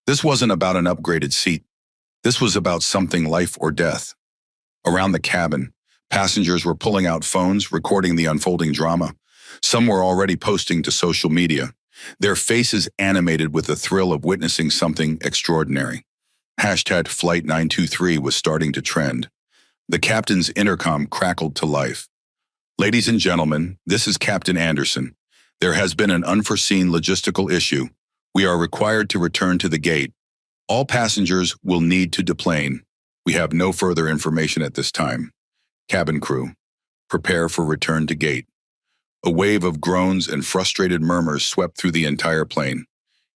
This wasn't about an upgraded seat. This was about something life or death. Around the cabin, passengers were pulling out phones, recording the unfolding drama. Some were already posting to social media, their faces animated with the thrill of witnessing something extraordinary. Hashtag Flight 923 was starting to trend. The captain's intercom crackled to life. Ladies and gentlemen, this is Captain Anderson. There has been an unforeseen logistical issue. We are required to return to the gate. All passengers will need to deplane. We have no further information at this time. Cabin crew, prepare for return to gate. A wave of groans and frustrated murmurs swept through the entire plane.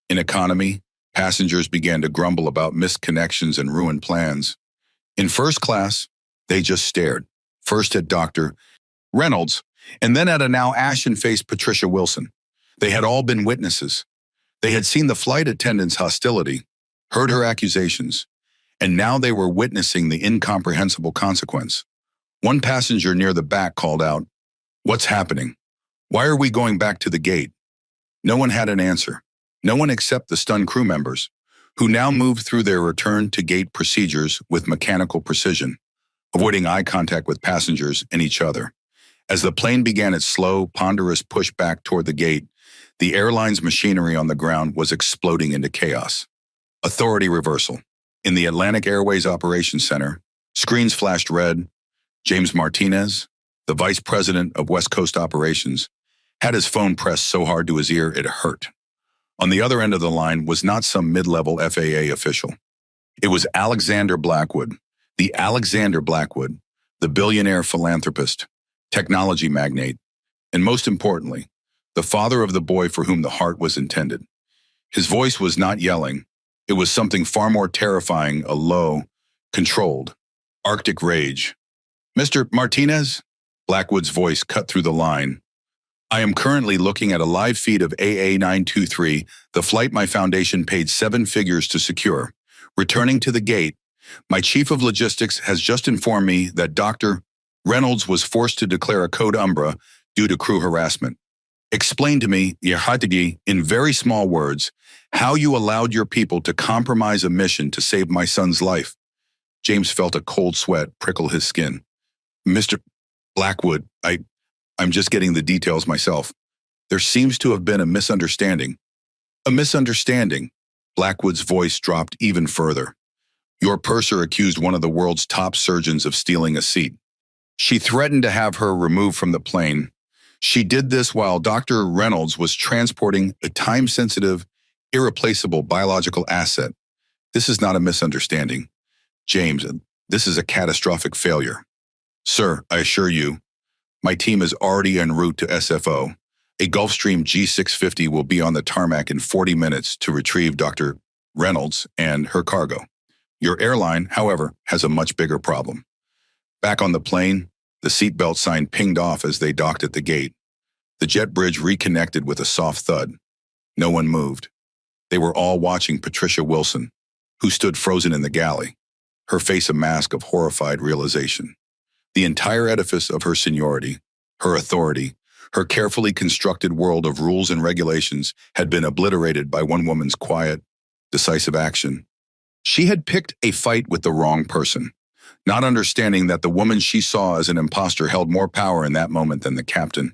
In economy, passengers began to grumble about missed connections and ruined plans. In first class, they just stared, first at Dr. Reynolds, and then at a now ashen-faced Patricia Wilson. They had all been witnesses. They had seen the flight attendant's hostility, heard her accusations, and now they were witnessing the incomprehensible consequence. One passenger near the back called out, "What's happening? Why are we going back to the gate?" No one had an answer. No one except the stunned crew members, who now moved through their return to gate procedures with mechanical precision, avoiding eye contact with passengers and each other. As the plane began its slow, ponderous push back toward the gate, the airline's machinery on the ground was exploding into chaos. Authority reversal. In the Atlantic Airways Operations Center, screens flashed red. James Martinez, the vice president of West Coast Operations, had his phone pressed so hard to his ear it hurt. On the other end of the line was not some mid-level FAA official. It was Alexander Blackwood, the billionaire philanthropist, technology magnate, and most importantly, the father of the boy for whom the heart was intended. His voice was not yelling. It was something far more terrifying, a low, controlled, Arctic rage. "Mr. Martinez?" Blackwood's voice cut through the line. "I am currently looking at a live feed of AA923, the flight my foundation paid 7 figures to secure. Returning to the gate, my chief of logistics has just informed me that Dr. Reynolds was forced to declare a code Umbra due to crew harassment. Explain to me, Yahadigi, in very small words, how you allowed your people to compromise a mission to save my son's life." James felt a cold sweat prickle his skin. "Mr. Blackwood, I'm just getting the details myself. There seems to have been a misunderstanding." "A misunderstanding?" Blackwood's voice dropped even further. "Your purser accused one of the world's top surgeons of stealing a seat. She threatened to have her removed from the plane. She did this while Dr. Reynolds was transporting a time-sensitive, irreplaceable biological asset. This is not a misunderstanding. James, this is a catastrophic failure. Sir, I assure you, my team is already en route to SFO. A Gulfstream G650 will be on the tarmac in 40 minutes to retrieve Dr. Reynolds and her cargo. Your airline, however, has a much bigger problem." Back on the plane, the seatbelt sign pinged off as they docked at the gate. The jet bridge reconnected with a soft thud. No one moved. They were all watching Patricia Wilson, who stood frozen in the galley, her face a mask of horrified realization. The entire edifice of her seniority, her authority, her carefully constructed world of rules and regulations had been obliterated by one woman's quiet, decisive action. She had picked a fight with the wrong person, not understanding that the woman she saw as an imposter held more power in that moment than the captain,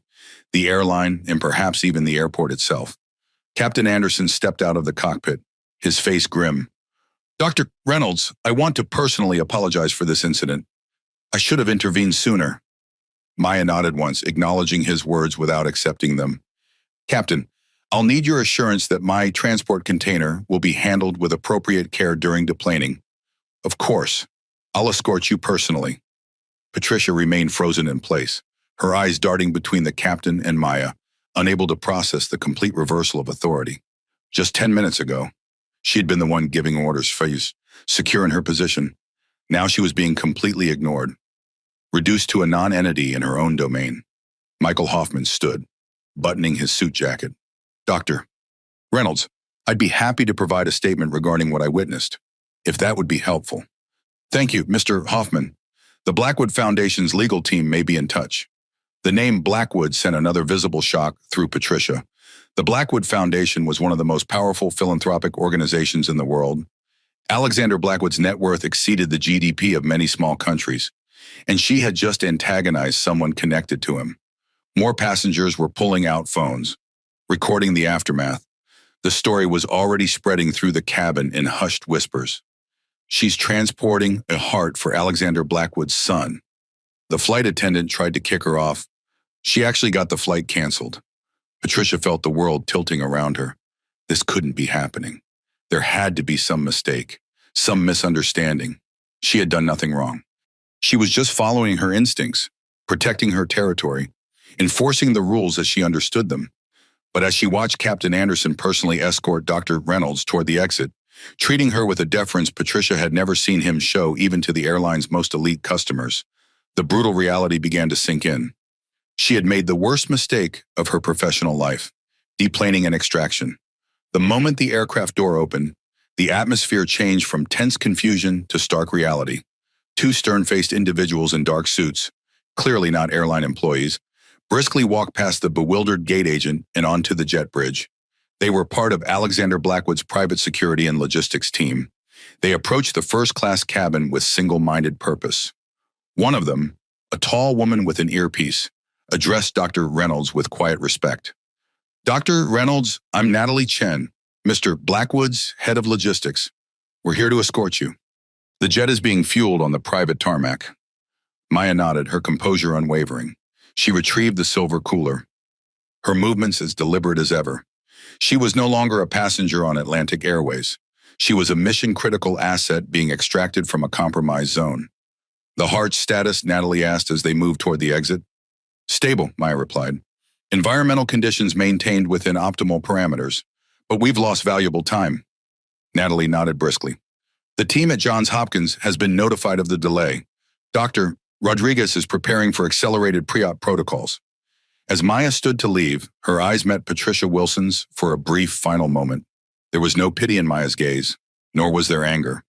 the airline, and perhaps even the airport itself. Captain Anderson stepped out of the cockpit, his face grim. "Dr. Reynolds, I want to personally apologize for this incident. I should have intervened sooner." Maya nodded once, acknowledging his words without accepting them. "Captain, I'll need your assurance that my transport container will be handled with appropriate care during deplaning." "Of course. I'll escort you personally." Patricia remained frozen in place, her eyes darting between the captain and Maya, unable to process the complete reversal of authority. Just 10 minutes ago, she had been the one giving orders, secure in her position. Now she was being completely ignored, reduced to a non-entity in her own domain. Michael Hoffman stood, buttoning his suit jacket. "Dr. Reynolds, I'd be happy to provide a statement regarding what I witnessed, if that would be helpful." "Thank you, Mr. Hoffman. The Blackwood Foundation's legal team may be in touch." The name Blackwood sent another visible shock through Patricia. The Blackwood Foundation was one of the most powerful philanthropic organizations in the world. Alexander Blackwood's net worth exceeded the GDP of many small countries, and she had just antagonized someone connected to him. More passengers were pulling out phones, recording the aftermath. The story was already spreading through the cabin in hushed whispers. "She's transporting a heart for Alexander Blackwood's son." The flight attendant tried to kick her off. She actually got the flight canceled. Patricia felt the world tilting around her. This couldn't be happening. There had to be some mistake, some misunderstanding. She had done nothing wrong. She was just following her instincts, protecting her territory, enforcing the rules as she understood them. But as she watched Captain Anderson personally escort Dr. Reynolds toward the exit, treating her with a deference Patricia had never seen him show even to the airline's most elite customers, the brutal reality began to sink in. She had made the worst mistake of her professional life, deplaning and extraction. The moment the aircraft door opened, the atmosphere changed from tense confusion to stark reality. Two stern-faced individuals in dark suits, clearly not airline employees, briskly walked past the bewildered gate agent and onto the jet bridge. They were part of Alexander Blackwood's private security and logistics team. They approached the first-class cabin with single-minded purpose. One of them, a tall woman with an earpiece, addressed Dr. Reynolds with quiet respect. "Dr. Reynolds, I'm Natalie Chen, Mr. Blackwood's head of logistics. We're here to escort you." The jet is being fueled on the private tarmac. Maya nodded, her composure unwavering. She retrieved the silver cooler, her movements as deliberate as ever. She was no longer a passenger on Atlantic Airways. She was a mission-critical asset being extracted from a compromised zone. "The heart status?" Natalie asked as they moved toward the exit. "Stable," Maya replied. "Environmental conditions maintained within optimal parameters, but we've lost valuable time." Natalie nodded briskly. "The team at Johns Hopkins has been notified of the delay. Dr. Rodriguez is preparing for accelerated pre-op protocols." As Maya stood to leave, her eyes met Patricia Wilson's for a brief final moment. There was no pity in Maya's gaze, nor was there anger.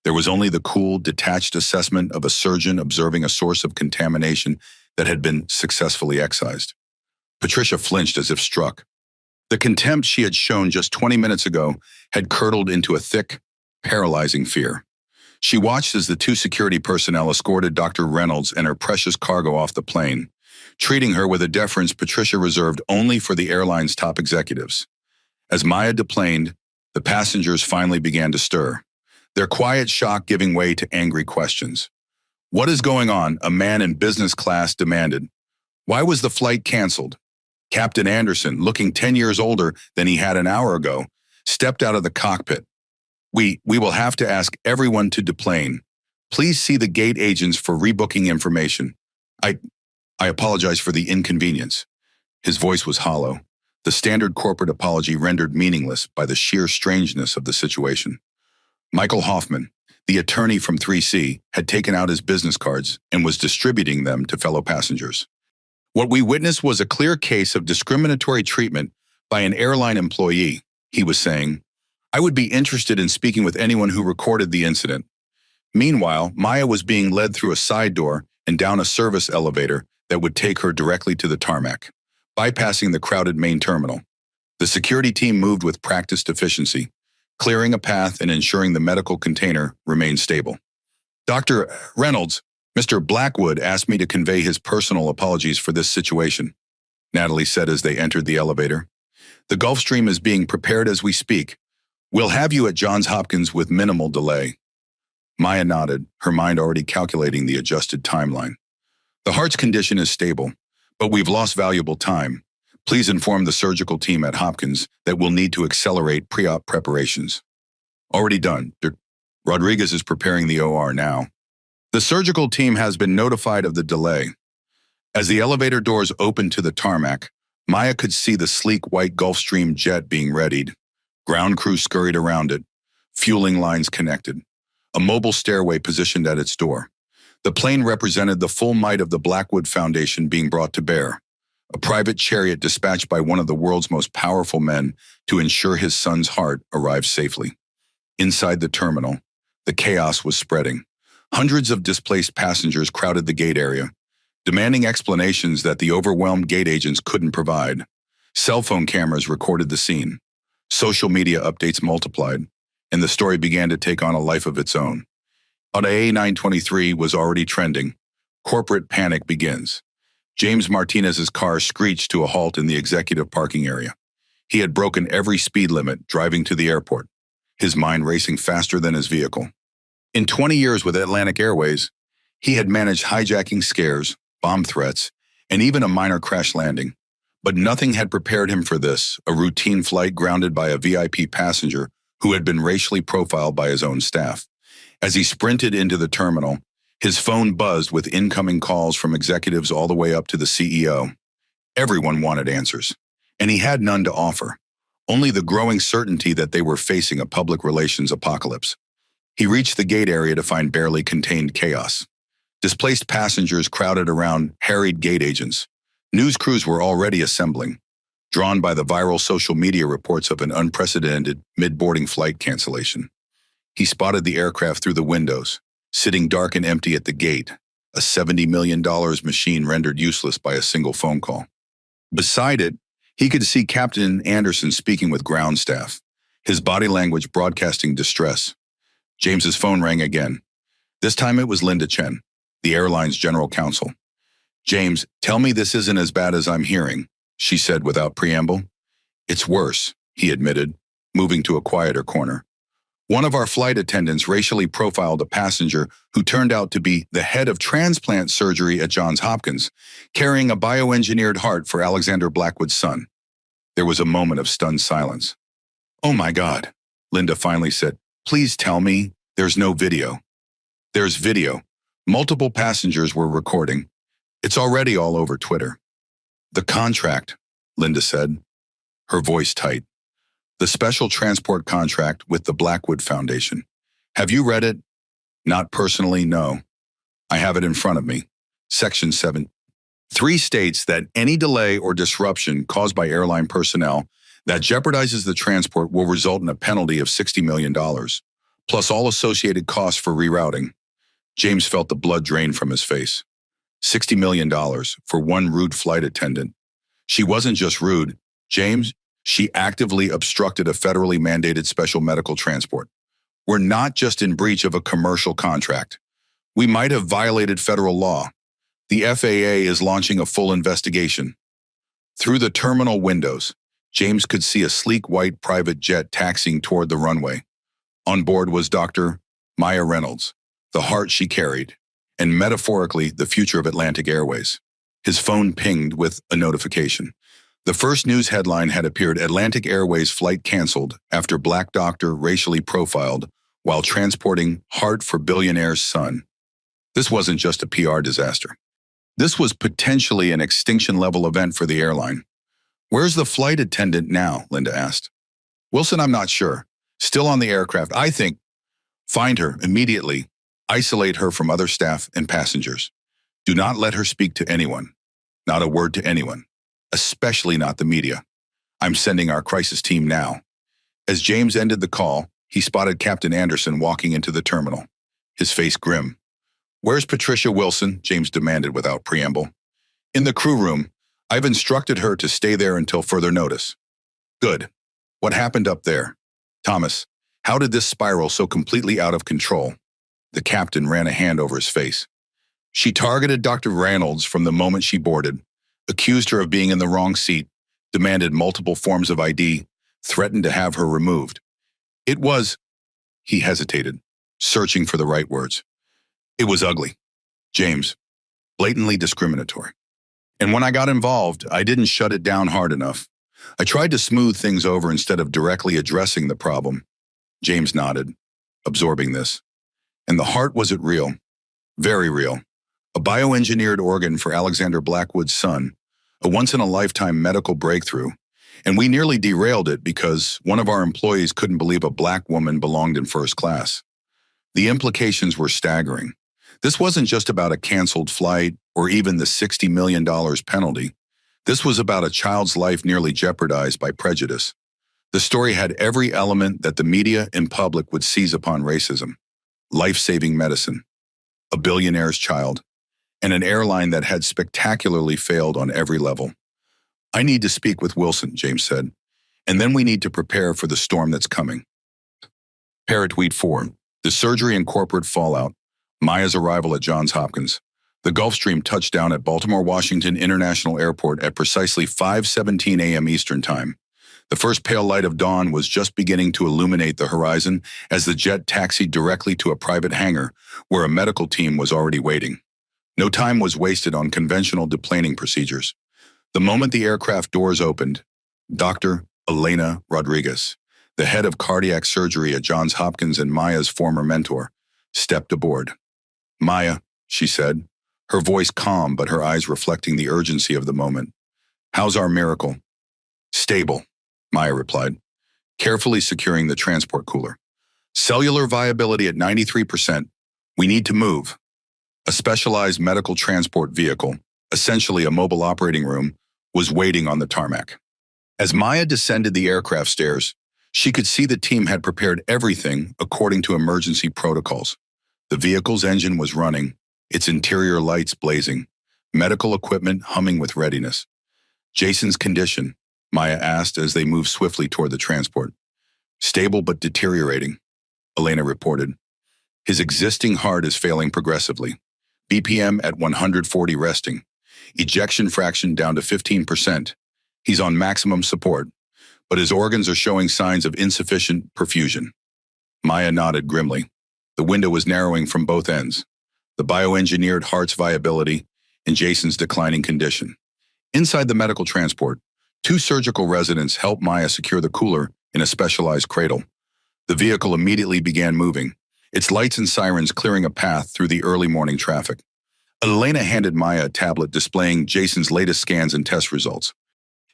There was only the cool, detached assessment of a surgeon observing a source of contamination that had been successfully excised. Patricia flinched as if struck. The contempt she had shown just 20 minutes ago had curdled into a thick, paralyzing fear. She watched as the two security personnel escorted Dr. Reynolds and her precious cargo off the plane, treating her with a deference Patricia reserved only for the airline's top executives. As Maya deplaned, the passengers finally began to stir, their quiet shock giving way to angry questions. "What is going on?" a man in business class demanded. "Why was the flight canceled?" Captain Anderson, looking 10 years older than he had an hour ago, stepped out of the cockpit. We will have to ask everyone to deplane. Please see the gate agents for rebooking information. I apologize for the inconvenience." His voice was hollow, the standard corporate apology rendered meaningless by the sheer strangeness of the situation. Michael Hoffman, the attorney from 3C, had taken out his business cards and was distributing them to fellow passengers. "What we witnessed was a clear case of discriminatory treatment by an airline employee," he was saying. "I would be interested in speaking with anyone who recorded the incident." Meanwhile, Maya was being led through a side door and down a service elevator that would take her directly to the tarmac, bypassing the crowded main terminal. The security team moved with practiced efficiency, clearing a path and ensuring the medical container remained stable. "Dr. Reynolds, Mr. Blackwood asked me to convey his personal apologies for this situation," Natalie said as they entered the elevator. "The Gulfstream is being prepared as we speak. We'll have you at Johns Hopkins with minimal delay." Maya nodded, her mind already calculating the adjusted timeline. "The heart's condition is stable, but we've lost valuable time. Please inform the surgical team at Hopkins that we'll need to accelerate pre-op preparations." "Already done. Rodriguez is preparing the OR now." The surgical team has been notified of the delay. As the elevator doors opened to the tarmac, Maya could see the sleek white Gulfstream jet being readied. Ground crew scurried around it, fueling lines connected. A mobile stairway positioned at its door. The plane represented the full might of the Blackwood Foundation being brought to bear. A private chariot dispatched by one of the world's most powerful men to ensure his son's heart arrived safely. Inside the terminal, the chaos was spreading. Hundreds of displaced passengers crowded the gate area, demanding explanations that the overwhelmed gate agents couldn't provide. Cell phone cameras recorded the scene. Social media updates multiplied, and the story began to take on a life of its own. On A923 was already trending. Corporate panic begins. James Martinez's car screeched to a halt in the executive parking area. He had broken every speed limit driving to the airport, his mind racing faster than his vehicle. In 20 years with Atlantic Airways, he had managed hijacking scares, bomb threats, and even a minor crash landing. But nothing had prepared him for this, a routine flight grounded by a VIP passenger who had been racially profiled by his own staff. As he sprinted into the terminal, his phone buzzed with incoming calls from executives all the way up to the CEO. Everyone wanted answers, and he had none to offer, only the growing certainty that they were facing a public relations apocalypse. He reached the gate area to find barely contained chaos. Displaced passengers crowded around harried gate agents. News crews were already assembling, drawn by the viral social media reports of an unprecedented mid-boarding flight cancellation. He spotted the aircraft through the windows, sitting dark and empty at the gate, a $70 million machine rendered useless by a single phone call. Beside it, he could see Captain Anderson speaking with ground staff, his body language broadcasting distress. James's phone rang again. This time it was Linda Chen, the airline's general counsel. "James, tell me this isn't as bad as I'm hearing," she said without preamble. "It's worse," he admitted, moving to a quieter corner. "One of our flight attendants racially profiled a passenger who turned out to be the head of transplant surgery at Johns Hopkins, carrying a bioengineered heart for Alexander Blackwood's son." There was a moment of stunned silence. "Oh my God," Linda finally said. "Please tell me there's no video." "There's video. Multiple passengers were recording. It's already all over Twitter." "The contract," Linda said, her voice tight. "The special transport contract with the Blackwood Foundation. Have you read it?" "Not personally, no. I have it in front of me. Section 7.3 states that any delay or disruption caused by airline personnel that jeopardizes the transport will result in a penalty of $60 million, plus all associated costs for rerouting. James felt the blood drain from his face. $60 million for one rude flight attendant. She wasn't just rude, James, she actively obstructed a federally mandated special medical transport. We're not just in breach of a commercial contract. We might have violated federal law. The FAA is launching a full investigation. Through the terminal windows, James could see a sleek white private jet taxiing toward the runway. On board was Dr. Maya Reynolds, the heart she carried, and metaphorically the future of Atlantic Airways. His phone pinged with a notification. The first news headline had appeared: Atlantic Airways flight canceled after Black doctor racially profiled while transporting heart for billionaire's son. This wasn't just a PR disaster. This was potentially an extinction-level event for the airline. "Where's the flight attendant now?" Linda asked. "Wilson, I'm not sure. Still on the aircraft. I think. Find her immediately. Isolate her from other staff and passengers. Do not let her speak to anyone. Not a word to anyone. Especially not the media. I'm sending our crisis team now." As James ended the call, he spotted Captain Anderson walking into the terminal, his face grim. "Where's Patricia Wilson?" James demanded without preamble. "In the crew room. I've instructed her to stay there until further notice." "Good. What happened up there?" "Thomas, how did this spiral so completely out of control?" The captain ran a hand over his face. "She targeted Dr. Reynolds from the moment she boarded, accused her of being in the wrong seat, demanded multiple forms of ID, threatened to have her removed. It was," he hesitated, searching for the right words. "It was ugly, James, blatantly discriminatory. And when I got involved, I didn't shut it down hard enough. I tried to smooth things over instead of directly addressing the problem." James nodded, absorbing this. "And the heart, was it real?" "Very real. A bioengineered organ for Alexander Blackwood's son, a once-in-a-lifetime medical breakthrough, and we nearly derailed it because one of our employees couldn't believe a Black woman belonged in first class. The implications were staggering. This wasn't just about a canceled flight or even the $60 million penalty. This was about a child's life nearly jeopardized by prejudice. The story had every element that the media and public would seize upon racism: life-saving medicine, a billionaire's child, and an airline that had spectacularly failed on every level. "I need to speak with Wilson," James said, "and then we need to prepare for the storm that's coming." Tweet 4. The surgery and corporate fallout. Maya's arrival at Johns Hopkins. The Gulfstream touched down at Baltimore Washington International Airport at precisely 5:17 a.m. Eastern Time. The first pale light of dawn was just beginning to illuminate the horizon as the jet taxied directly to a private hangar where a medical team was already waiting. No time was wasted on conventional deplaning procedures. The moment the aircraft doors opened, Dr. Elena Rodriguez, the head of cardiac surgery at Johns Hopkins and Maya's former mentor, stepped aboard. "Maya," she said, her voice calm but her eyes reflecting the urgency of the moment. "How's our miracle?" "Stable," Maya replied, carefully securing the transport cooler. "Cellular viability at 93%. We need to move." A specialized medical transport vehicle, essentially a mobile operating room, was waiting on the tarmac. As Maya descended the aircraft stairs, she could see the team had prepared everything according to emergency protocols. The vehicle's engine was running, its interior lights blazing, medical equipment humming with readiness. "Jason's condition?" Maya asked as they moved swiftly toward the transport. "Stable but deteriorating," Elena reported. "His existing heart is failing progressively. BPM at 140 resting. Ejection fraction down to 15%. He's on maximum support, but his organs are showing signs of insufficient perfusion." Maya nodded grimly. The window was narrowing from both ends. The bioengineered heart's viability and Jason's declining condition. Inside the medical transport, 2 surgical residents helped Maya secure the cooler in a specialized cradle. The vehicle immediately began moving, its lights and sirens clearing a path through the early morning traffic. Elena handed Maya a tablet displaying Jason's latest scans and test results.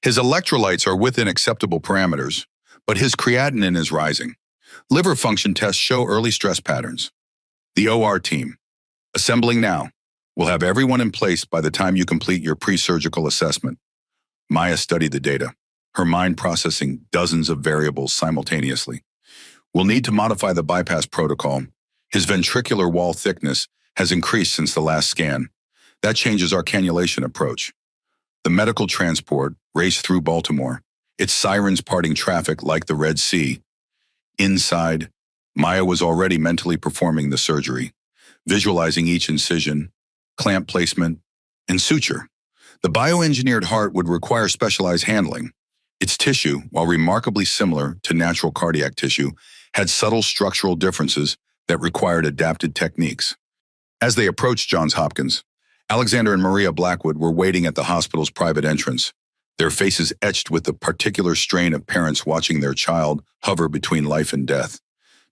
"His electrolytes are within acceptable parameters, but his creatinine is rising. Liver function tests show early stress patterns. The OR team, assembling now. We'll have everyone in place by the time you complete your pre-surgical assessment." Maya studied the data, her mind processing dozens of variables simultaneously. "We'll need to modify the bypass protocol. His ventricular wall thickness has increased since the last scan. That changes our cannulation approach." The medical transport raced through Baltimore, its sirens parting traffic like the Red Sea. Inside, Maya was already mentally performing the surgery, visualizing each incision, clamp placement, and suture. The bioengineered heart would require specialized handling. Its tissue, while remarkably similar to natural cardiac tissue, had subtle structural differences that required adapted techniques. As they approached Johns Hopkins, Alexander and Maria Blackwood were waiting at the hospital's private entrance, their faces etched with the particular strain of parents watching their child hover between life and death.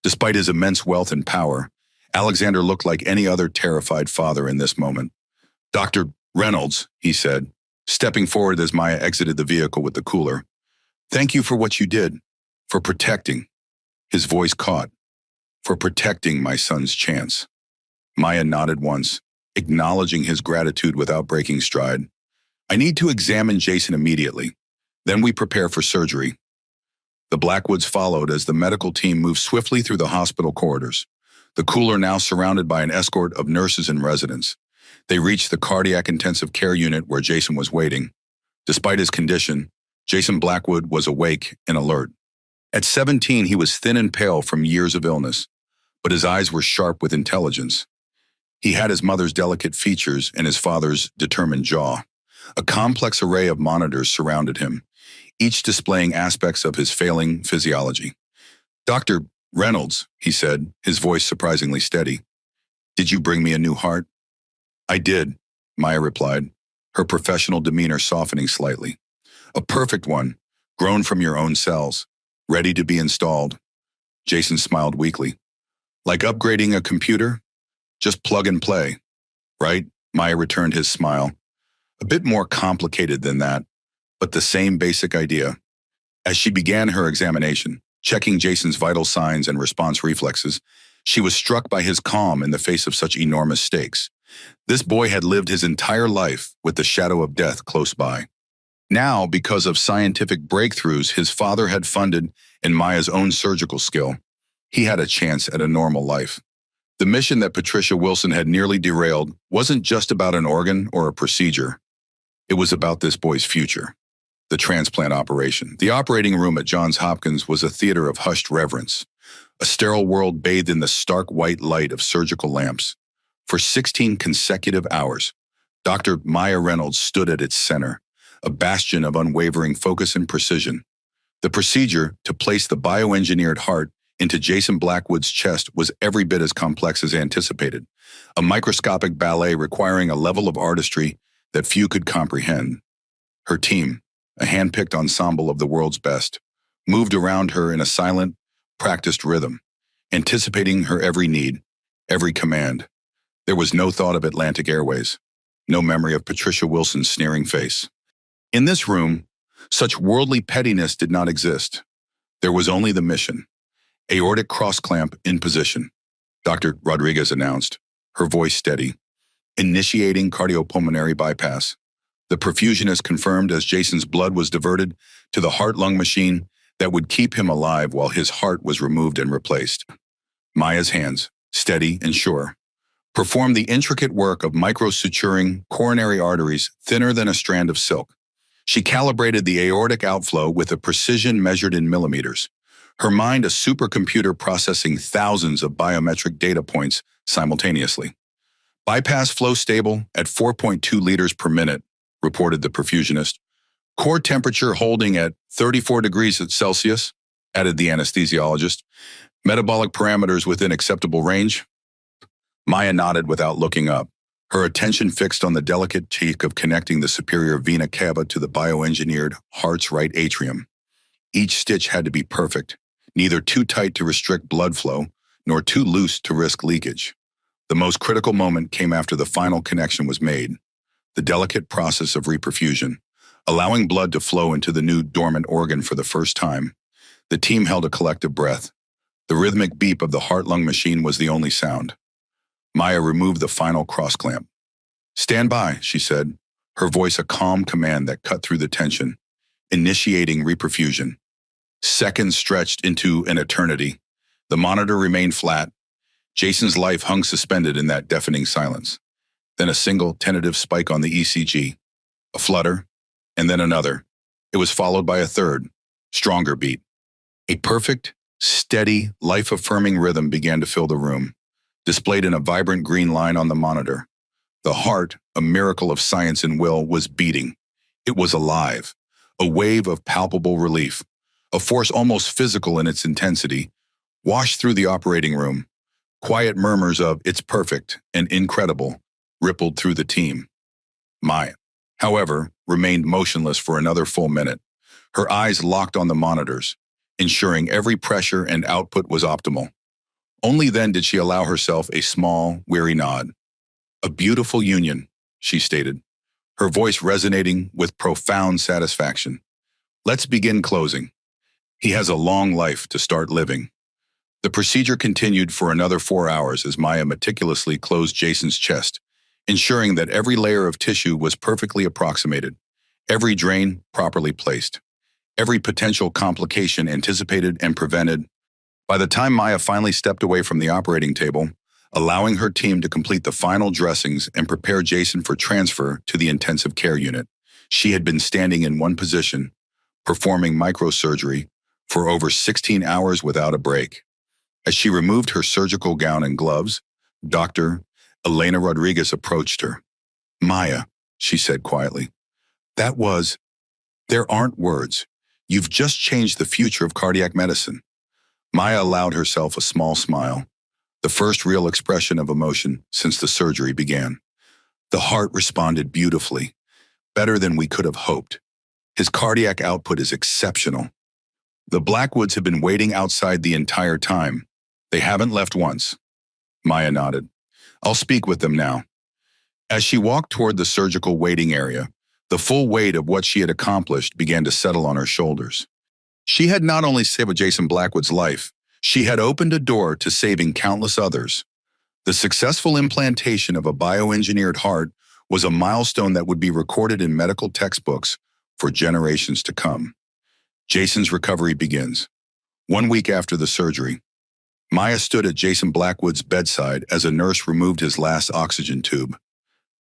Despite his immense wealth and power, Alexander looked like any other terrified father in this moment. "Dr. Reynolds," he said, stepping forward as Maya exited the vehicle with the cooler. "Thank you for what you did, for protecting," his voice caught, "for protecting my son's chance." Maya nodded once, acknowledging his gratitude without breaking stride. "I need to examine Jason immediately. Then we prepare for surgery." The Blackwoods followed as the medical team moved swiftly through the hospital corridors, the cooler now surrounded by an escort of nurses and residents. They reached the cardiac intensive care unit where Jason was waiting. Despite his condition, Jason Blackwood was awake and alert. At 17, he was thin and pale from years of illness, but his eyes were sharp with intelligence. He had his mother's delicate features and his father's determined jaw. A complex array of monitors surrounded him, each displaying aspects of his failing physiology. "Dr. Reynolds," he said, his voice surprisingly steady. "Did you bring me a new heart?" "I did," Maya replied, her professional demeanor softening slightly. "A perfect one, grown from your own cells, ready to be installed." Jason smiled weakly. "Like upgrading a computer? Just plug and play, right?" Maya returned his smile. "A bit more complicated than that, but the same basic idea." As she began her examination, checking Jason's vital signs and response reflexes, she was struck by his calm in the face of such enormous stakes. This boy had lived his entire life with the shadow of death close by. Now, because of scientific breakthroughs his father had funded and Maya's own surgical skill, he had a chance at a normal life. The mission that Patricia Wilson had nearly derailed wasn't just about an organ or a procedure. It was about this boy's future. The transplant operation. The operating room at Johns Hopkins was a theater of hushed reverence, a sterile world bathed in the stark white light of surgical lamps. For 16 consecutive hours, Dr. Maya Reynolds stood at its center, a bastion of unwavering focus and precision. The procedure to place the bioengineered heart into Jason Blackwood's chest was every bit as complex as anticipated, a microscopic ballet requiring a level of artistry that few could comprehend. Her team, a hand-picked ensemble of the world's best, moved around her in a silent, practiced rhythm, anticipating her every need, every command. There was no thought of Atlantic Airways, no memory of Patricia Wilson's sneering face. In this room, such worldly pettiness did not exist. There was only the mission. Aortic cross-clamp in position, Dr. Rodriguez announced, her voice steady. Initiating cardiopulmonary bypass. The perfusionist confirmed as Jason's blood was diverted to the heart-lung machine that would keep him alive while his heart was removed and replaced. Maya's hands, steady and sure, performed the intricate work of microsuturing coronary arteries thinner than a strand of silk. She calibrated the aortic outflow with a precision measured in millimeters, her mind a supercomputer processing thousands of biometric data points simultaneously. Bypass flow stable at 4.2 liters per minute, reported the perfusionist. Core temperature holding at 34 degrees Celsius, added the anesthesiologist. Metabolic parameters within acceptable range. Maya nodded without looking up, her attention fixed on the delicate cheek of connecting the superior vena cava to the bioengineered heart's right atrium. Each stitch had to be perfect, neither too tight to restrict blood flow, nor too loose to risk leakage. The most critical moment came after the final connection was made, the delicate process of reperfusion, allowing blood to flow into the new dormant organ for the first time. The team held a collective breath. The rhythmic beep of the heart-lung machine was the only sound. Maya removed the final cross-clamp. "Stand by," she said, her voice a calm command that cut through the tension. Initiating reperfusion. Seconds stretched into an eternity. The monitor remained flat. Jason's life hung suspended in that deafening silence. Then a single tentative spike on the ECG. A flutter, and then another. It was followed by a third, stronger beat. A perfect, steady, life-affirming rhythm began to fill the room, displayed in a vibrant green line on the monitor. The heart, a miracle of science and will, was beating. It was alive, a wave of palpable relief, a force almost physical in its intensity, washed through the operating room. Quiet murmurs of "it's perfect" and "incredible" rippled through the team. Maya, however, remained motionless for another full minute, her eyes locked on the monitors, ensuring every pressure and output was optimal. Only then did she allow herself a small, weary nod. "A beautiful union," she stated, her voice resonating with profound satisfaction. "Let's begin closing. He has a long life to start living." The procedure continued for another 4 hours as Maya meticulously closed Jason's chest, ensuring that every layer of tissue was perfectly approximated, every drain properly placed, every potential complication anticipated and prevented. By the time Maya finally stepped away from the operating table, allowing her team to complete the final dressings and prepare Jason for transfer to the intensive care unit, she had been standing in one position, performing microsurgery for over 16 hours without a break. As she removed her surgical gown and gloves, Dr. Elena Rodriguez approached her. "Maya," she said quietly, there aren't words. You've just changed the future of cardiac medicine." Maya allowed herself a small smile, the first real expression of emotion since the surgery began. "The heart responded beautifully, better than we could have hoped. His cardiac output is exceptional. The Blackwoods have been waiting outside the entire time. They haven't left once." Maya nodded. "I'll speak with them now." As she walked toward the surgical waiting area, the full weight of what she had accomplished began to settle on her shoulders. She had not only saved Jason Blackwood's life, she had opened a door to saving countless others. The successful implantation of a bioengineered heart was a milestone that would be recorded in medical textbooks for generations to come. Jason's recovery begins. 1 week after the surgery, Maya stood at Jason Blackwood's bedside as a nurse removed his last oxygen tube.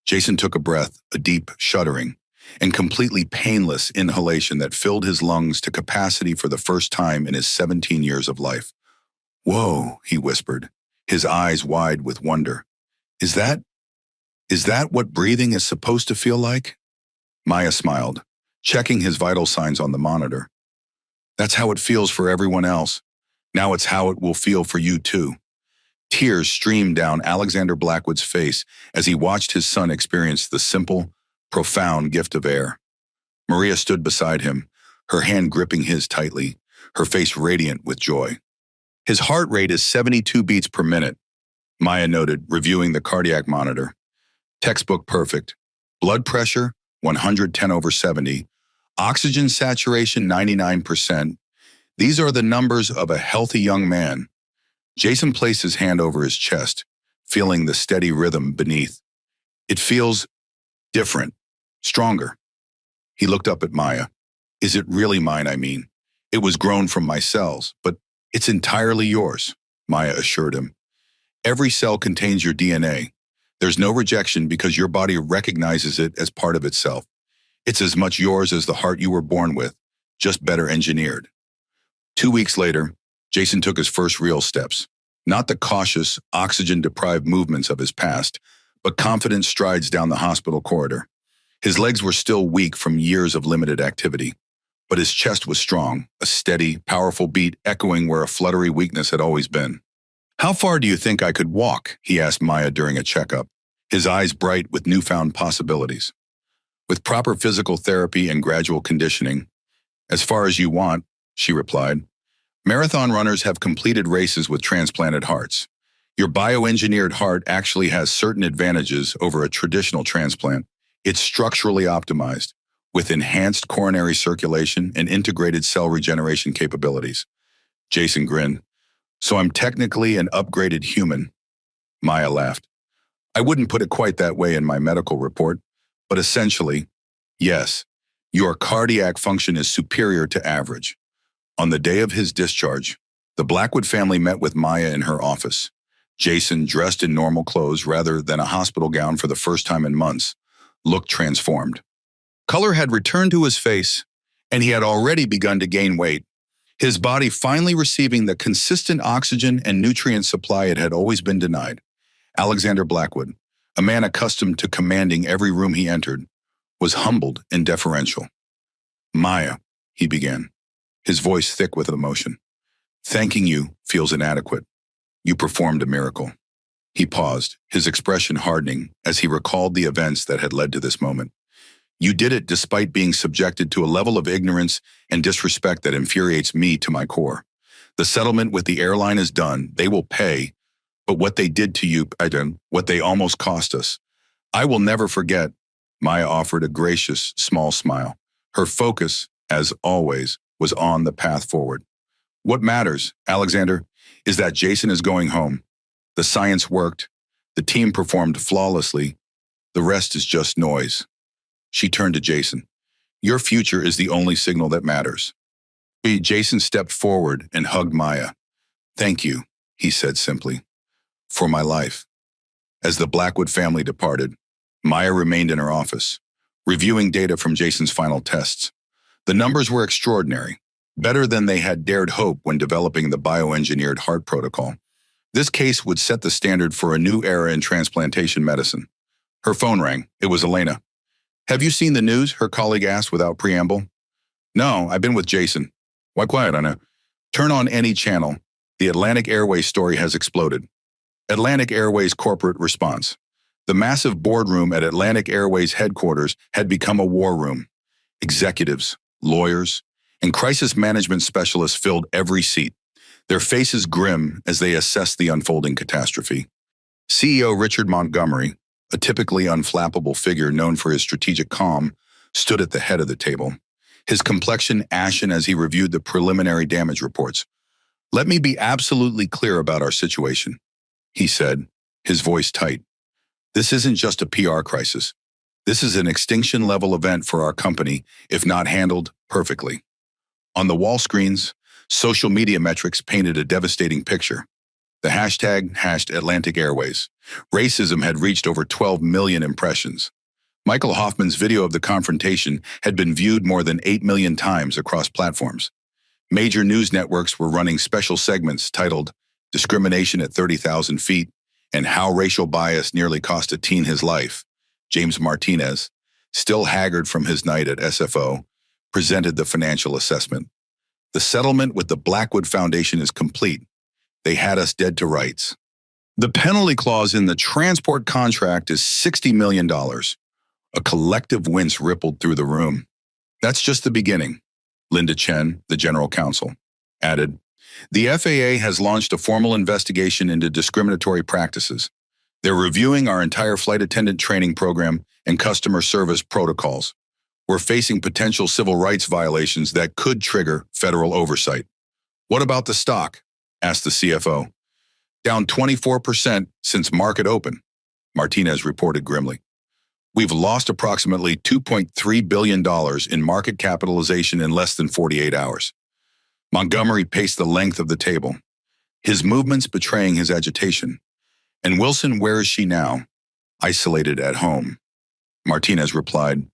Jason took a breath, a deep, shuddering, and completely painless inhalation that filled his lungs to capacity for the first time in his 17 years of life. "Whoa," he whispered, his eyes wide with wonder. Is that what breathing is supposed to feel like?" Maya smiled, checking his vital signs on the monitor. "That's how it feels for everyone else. Now it's how it will feel for you too." Tears streamed down Alexander Blackwood's face as he watched his son experience the simple, profound gift of air. Maria stood beside him, her hand gripping his tightly, her face radiant with joy. His heart rate is 72 beats per minute, Maya noted, reviewing the cardiac monitor. Textbook perfect. Blood pressure, 110/70. Oxygen saturation, 99%. These are the numbers of a healthy young man. Jason placed his hand over his chest, feeling the steady rhythm beneath. It feels different, stronger. He looked up at Maya. Is it really mine, I mean? It was grown from my cells, but it's entirely yours, Maya assured him. Every cell contains your DNA. There's no rejection because your body recognizes it as part of itself. It's as much yours as the heart you were born with, just better engineered. 2 weeks later, Jason took his first real steps. Not the cautious, oxygen-deprived movements of his past, but confident strides down the hospital corridor. His legs were still weak from years of limited activity, but his chest was strong, a steady, powerful beat echoing where a fluttery weakness had always been. How far do you think I could walk? He asked Maya during a checkup, his eyes bright with newfound possibilities. With proper physical therapy and gradual conditioning, as far as you want, she replied. Marathon runners have completed races with transplanted hearts. Your bioengineered heart actually has certain advantages over a traditional transplant. It's structurally optimized, with enhanced coronary circulation and integrated cell regeneration capabilities. Jason grinned. So I'm technically an upgraded human. Maya laughed. I wouldn't put it quite that way in my medical report, but essentially, yes, your cardiac function is superior to average. On the day of his discharge, the Blackwood family met with Maya in her office. Jason, dressed in normal clothes rather than a hospital gown for the first time in months, looked transformed. Color had returned to his face, and he had already begun to gain weight, his body finally receiving the consistent oxygen and nutrient supply it had always been denied. Alexander Blackwood, a man accustomed to commanding every room he entered, was humbled and deferential. Maya, he began, his voice thick with emotion. Thanking you feels inadequate. You performed a miracle. He paused, his expression hardening as he recalled the events that had led to this moment. You did it despite being subjected to a level of ignorance and disrespect that infuriates me to my core. The settlement with the airline is done. They will pay. But what they did to you, what they almost cost us, I will never forget. Maya offered a gracious, small smile. Her focus, as always, was on the path forward. What matters, Alexander, is that Jason is going home. The science worked. The team performed flawlessly. The rest is just noise. She turned to Jason. Your future is the only signal that matters. Jason stepped forward and hugged Maya. Thank you, he said simply, for my life. As the Blackwood family departed, Maya remained in her office, reviewing data from Jason's final tests. The numbers were extraordinary, better than they had dared hope when developing the bioengineered heart protocol. This case would set the standard for a new era in transplantation medicine. Her phone rang. It was Elena. Have you seen the news? Her colleague asked without preamble. No, I've been with Jason. Why quiet on it? Turn on any channel. The Atlantic Airways story has exploded. Atlantic Airways corporate response. The massive boardroom at Atlantic Airways headquarters had become a war room. Executives, lawyers, and crisis management specialists filled every seat, their faces grim as they assessed the unfolding catastrophe. CEO Richard Montgomery, a typically unflappable figure known for his strategic calm, stood at the head of the table, his complexion ashen as he reviewed the preliminary damage reports. Let me be absolutely clear about our situation, he said, his voice tight. This isn't just a PR crisis. This is an extinction-level event for our company, if not handled perfectly. On the wall screens, social media metrics painted a devastating picture. The hashtag #Atlantic Airways. Racism had reached over 12 million impressions. Michael Hoffman's video of the confrontation had been viewed more than 8 million times across platforms. Major news networks were running special segments titled Discrimination at 30,000 Feet and How Racial Bias Nearly Cost a Teen His Life. James Martinez, still haggard from his night at SFO, presented the financial assessment. The settlement with the Blackwood Foundation is complete. They had us dead to rights. The penalty clause in the transport contract is $60 million. A collective wince rippled through the room. That's just the beginning, Linda Chen, the general counsel, added. The FAA has launched a formal investigation into discriminatory practices. They're reviewing our entire flight attendant training program and customer service protocols. We're facing potential civil rights violations that could trigger federal oversight. What about the stock? Asked the CFO. Down 24% since market open, Martinez reported grimly. We've lost approximately $2.3 billion in market capitalization in less than 48 hours. Montgomery paced the length of the table, his movements betraying his agitation. And Wilson, where is she now? Isolated at home. Martinez replied,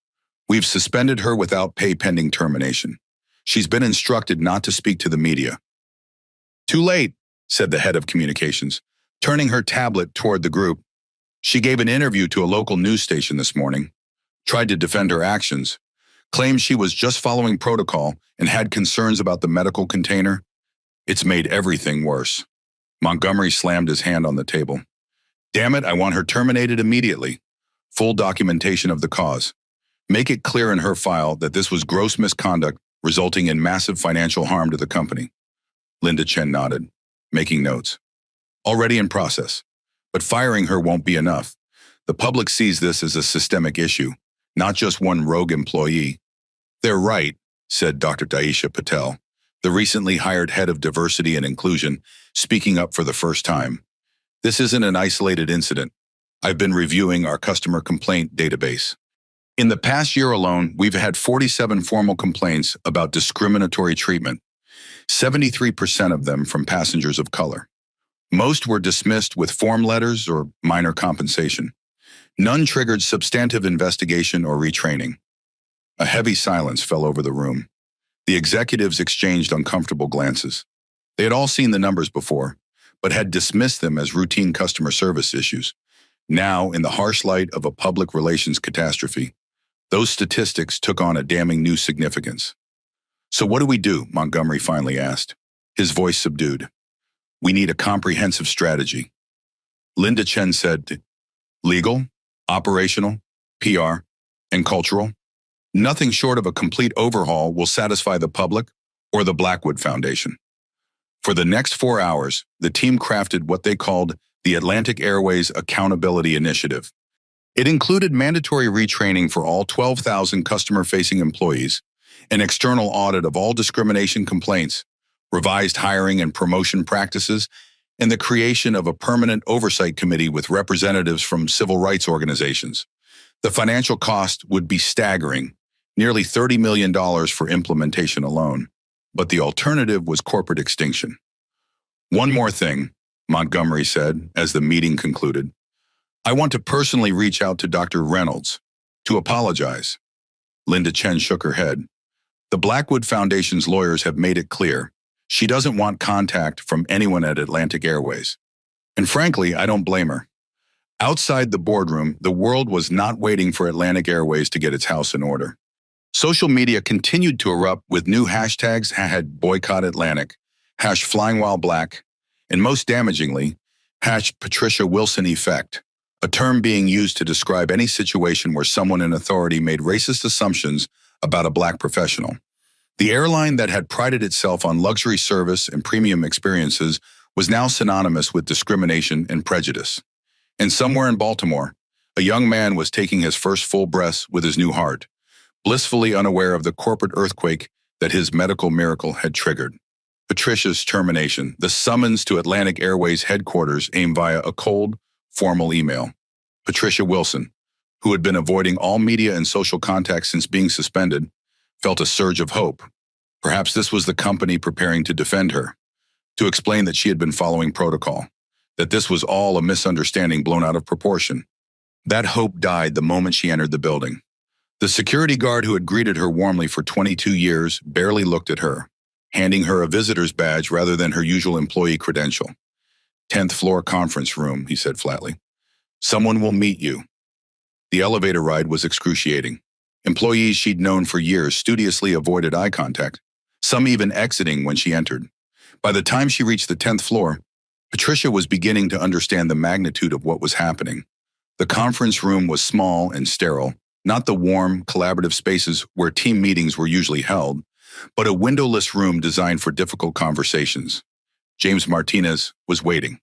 We've suspended her without pay pending termination. She's been instructed not to speak to the media. Too late, said the head of communications, turning her tablet toward the group. She gave an interview to a local news station this morning, tried to defend her actions, claimed she was just following protocol and had concerns about the medical container. It's made everything worse. Montgomery slammed his hand on the table. Damn it, I want her terminated immediately. Full documentation of the cause. Make it clear in her file that this was gross misconduct resulting in massive financial harm to the company. Linda Chen nodded, making notes. Already in process. But firing her won't be enough. The public sees this as a systemic issue, not just one rogue employee. They're right, said Dr. Daisha Patel, the recently hired head of diversity and inclusion, speaking up for the first time. This isn't an isolated incident. I've been reviewing our customer complaint database. In the past year alone, we've had 47 formal complaints about discriminatory treatment, 73% of them from passengers of color. Most were dismissed with form letters or minor compensation. None triggered substantive investigation or retraining. A heavy silence fell over the room. The executives exchanged uncomfortable glances. They had all seen the numbers before, but had dismissed them as routine customer service issues. Now, in the harsh light of a public relations catastrophe, those statistics took on a damning new significance. So what do we do? Montgomery finally asked, his voice subdued. We need a comprehensive strategy. Linda Chen said, legal, operational, PR, and cultural. Nothing short of a complete overhaul will satisfy the public or the Blackwood Foundation. For the next 4 hours, the team crafted what they called the Atlantic Airways Accountability Initiative. It included mandatory retraining for all 12,000 customer-facing employees, an external audit of all discrimination complaints, revised hiring and promotion practices, and the creation of a permanent oversight committee with representatives from civil rights organizations. The financial cost would be staggering, nearly $30 million for implementation alone. But the alternative was corporate extinction. One more thing, Montgomery said as the meeting concluded. I want to personally reach out to Dr. Reynolds to apologize. Linda Chen shook her head. The Blackwood Foundation's lawyers have made it clear she doesn't want contact from anyone at Atlantic Airways. And frankly, I don't blame her. Outside the boardroom, the world was not waiting for Atlantic Airways to get its house in order. Social media continued to erupt with new hashtags had boycott Atlantic, #FlyingWhileBlack, and most damagingly, #Patricia Wilson effect, a term being used to describe any situation where someone in authority made racist assumptions about a black professional. The airline that had prided itself on luxury service and premium experiences was now synonymous with discrimination and prejudice. And somewhere in Baltimore, a young man was taking his first full breaths with his new heart, blissfully unaware of the corporate earthquake that his medical miracle had triggered. Patricia's termination, the summons to Atlantic Airways headquarters aimed via a cold, formal email. Patricia Wilson, who had been avoiding all media and social contact since being suspended, felt a surge of hope. Perhaps this was the company preparing to defend her, to explain that she had been following protocol, that this was all a misunderstanding blown out of proportion. That hope died the moment she entered the building. The security guard who had greeted her warmly for 22 years barely looked at her, handing her a visitor's badge rather than her usual employee credential. 10th floor conference room, he said flatly. Someone will meet you. The elevator ride was excruciating. Employees she'd known for years studiously avoided eye contact, some even exiting when she entered. By the time she reached the 10th floor, Patricia was beginning to understand the magnitude of what was happening. The conference room was small and sterile, not the warm, collaborative spaces where team meetings were usually held, but a windowless room designed for difficult conversations. James Martinez was waiting.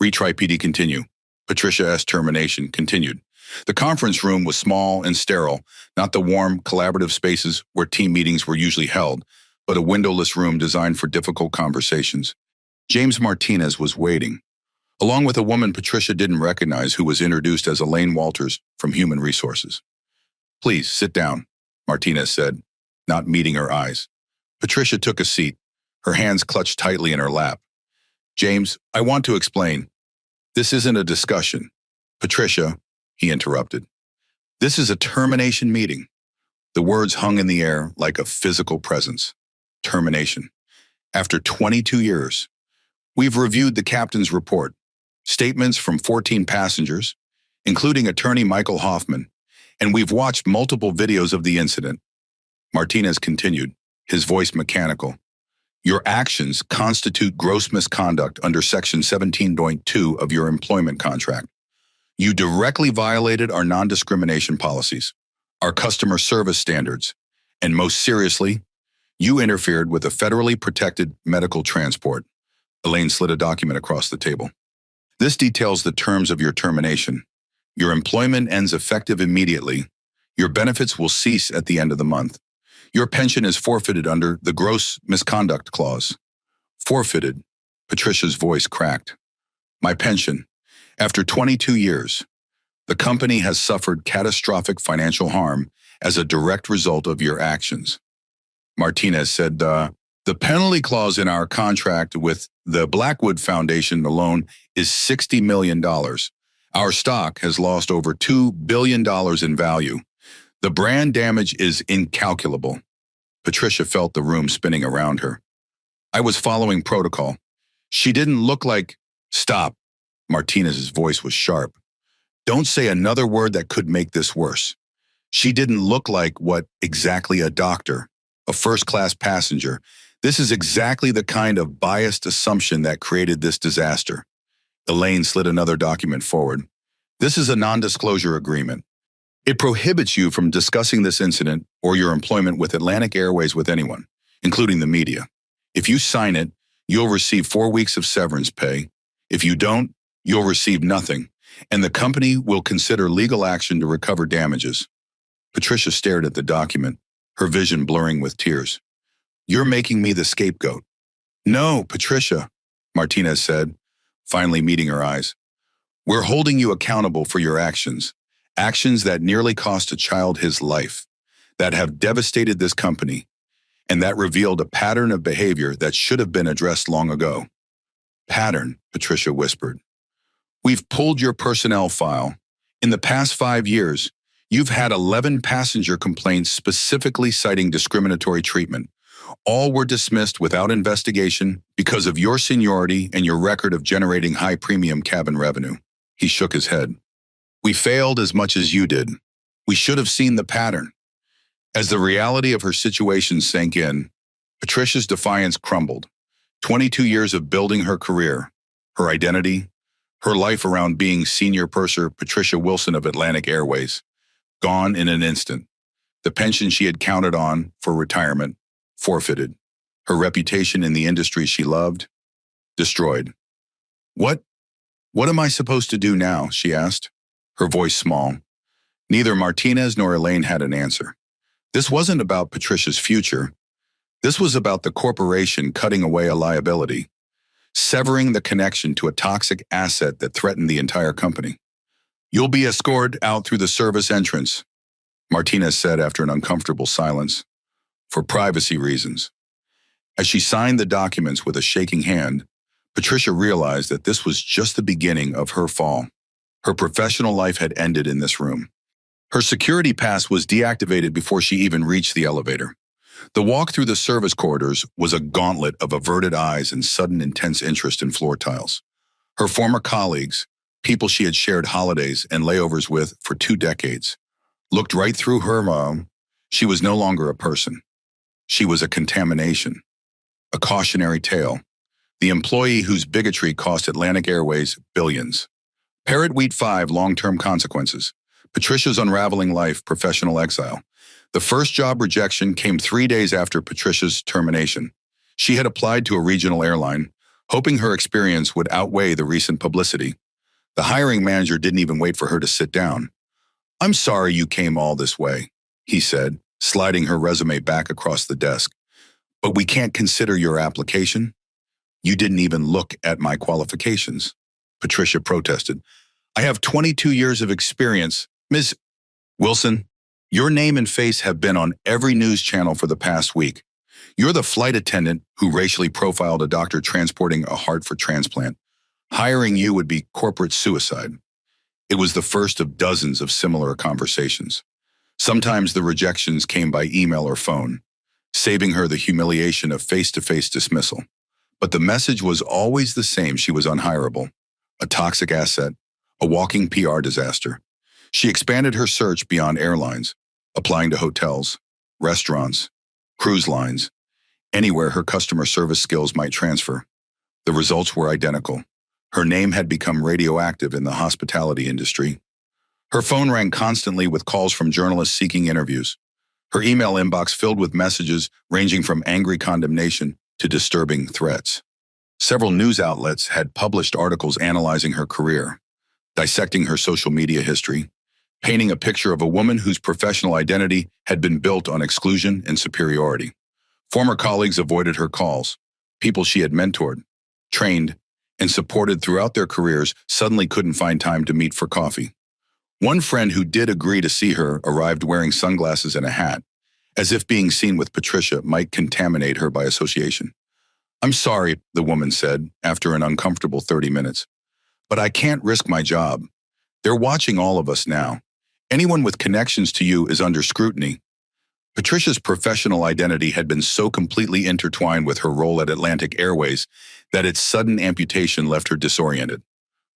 Retry PD continue. Patricia S. termination continued. The conference room was small and sterile, not the warm, collaborative spaces where team meetings were usually held, but a windowless room designed for difficult conversations. James Martinez was waiting, along with a woman Patricia didn't recognize who was introduced as Elaine Walters from Human Resources. "Please, sit down," Martinez said, not meeting her eyes. Patricia took a seat, her hands clutched tightly in her lap. "James, I want to explain. This isn't a discussion." "Patricia," he interrupted. "This is a termination meeting." The words hung in the air like a physical presence. Termination. After 22 years, we've reviewed the captain's report, statements from 14 passengers, including attorney Michael Hoffman, and we've watched multiple videos of the incident. Martinez continued, his voice mechanical. "Your actions constitute gross misconduct under Section 17.2 of your employment contract. You directly violated our non-discrimination policies, our customer service standards, and most seriously, you interfered with a federally protected medical transport." Elaine slid a document across the table. "This details the terms of your termination. Your employment ends effective immediately. Your benefits will cease at the end of the month. Your pension is forfeited under the gross misconduct clause." "Forfeited?" Patricia's voice cracked. "My pension. After 22 years, the company has suffered catastrophic financial harm as a direct result of your actions." Martinez said, "The penalty clause in our contract with the Blackwood Foundation alone is $60 million. Our stock has lost over $2 billion in value. The brand damage is incalculable." Patricia felt the room spinning around her. "I was following protocol. She didn't look like—" "Stop." Martinez's voice was sharp. "Don't say another word that could make this worse. She didn't look like what exactly? A doctor, a first-class passenger. This is exactly the kind of biased assumption that created this disaster." Elaine slid another document forward. "This is a non-disclosure agreement. It prohibits you from discussing this incident or your employment with Atlantic Airways with anyone, including the media. If you sign it, you'll receive 4 weeks of severance pay. If you don't, you'll receive nothing, and the company will consider legal action to recover damages." Patricia stared at the document, her vision blurring with tears. "You're making me the scapegoat." "No, Patricia," Martinez said, finally meeting her eyes. "We're holding you accountable for your actions, actions that nearly cost a child his life, that have devastated this company, and that revealed a pattern of behavior that should have been addressed long ago." "Pattern," Patricia whispered. "We've pulled your personnel file. In the past 5 years, you've had 11 passenger complaints specifically citing discriminatory treatment. All were dismissed without investigation because of your seniority and your record of generating high-premium cabin revenue." He shook his head. "We failed as much as you did. We should have seen the pattern." As the reality of her situation sank in, Patricia's defiance crumbled. 22 years of building her career, her identity, her life around being senior purser Patricia Wilson of Atlantic Airways, gone in an instant. The pension she had counted on for retirement, forfeited. Her reputation in the industry she loved, destroyed. What am I supposed to do now?" she asked, her voice small. Neither Martinez nor Elaine had an answer. This wasn't about Patricia's future. This was about the corporation cutting away a liability, severing the connection to a toxic asset that threatened the entire company. "You'll be escorted out through the service entrance," Martinez said after an uncomfortable silence, "for privacy reasons." As she signed the documents with a shaking hand, Patricia realized that this was just the beginning of her fall. Her professional life had ended in this room. Her security pass was deactivated before she even reached the elevator. The walk through the service corridors was a gauntlet of averted eyes and sudden intense interest in floor tiles. Her former colleagues, people she had shared holidays and layovers with for 2 decades, looked right through her. She was no longer a person. She was a contamination, a cautionary tale, the employee whose bigotry cost Atlantic Airways billions. Parrot Wheat 5 long-term consequences. Patricia's unraveling life, professional exile. The first job rejection came 3 days after Patricia's termination. She had applied to a regional airline, hoping her experience would outweigh the recent publicity. The hiring manager didn't even wait for her to sit down. "I'm sorry you came all this way," he said, sliding her resume back across the desk. "But we can't consider your application. You didn't even look at my qualifications." Patricia protested. "I have 22 years of experience. Ms. Wilson, your name and face have been on every news channel for the past week. You're the flight attendant who racially profiled a doctor transporting a heart for transplant. Hiring you would be corporate suicide." It was the first of dozens of similar conversations. Sometimes the rejections came by email or phone, saving her the humiliation of face-to-face dismissal. But the message was always the same: she was unhireable, a toxic asset, a walking PR disaster. She expanded her search beyond airlines, applying to hotels, restaurants, cruise lines, anywhere her customer service skills might transfer. The results were identical. Her name had become radioactive in the hospitality industry. Her phone rang constantly with calls from journalists seeking interviews. Her email inbox filled with messages ranging from angry condemnation to disturbing threats. Several news outlets had published articles analyzing her career, dissecting her social media history, painting a picture of a woman whose professional identity had been built on exclusion and superiority. Former colleagues avoided her calls. People she had mentored, trained, and supported throughout their careers suddenly couldn't find time to meet for coffee. One friend who did agree to see her arrived wearing sunglasses and a hat, as if being seen with Patricia might contaminate her by association. "I'm sorry," the woman said after an uncomfortable 30 minutes, "but I can't risk my job. They're watching all of us now. Anyone with connections to you is under scrutiny." Patricia's professional identity had been so completely intertwined with her role at Atlantic Airways that its sudden amputation left her disoriented.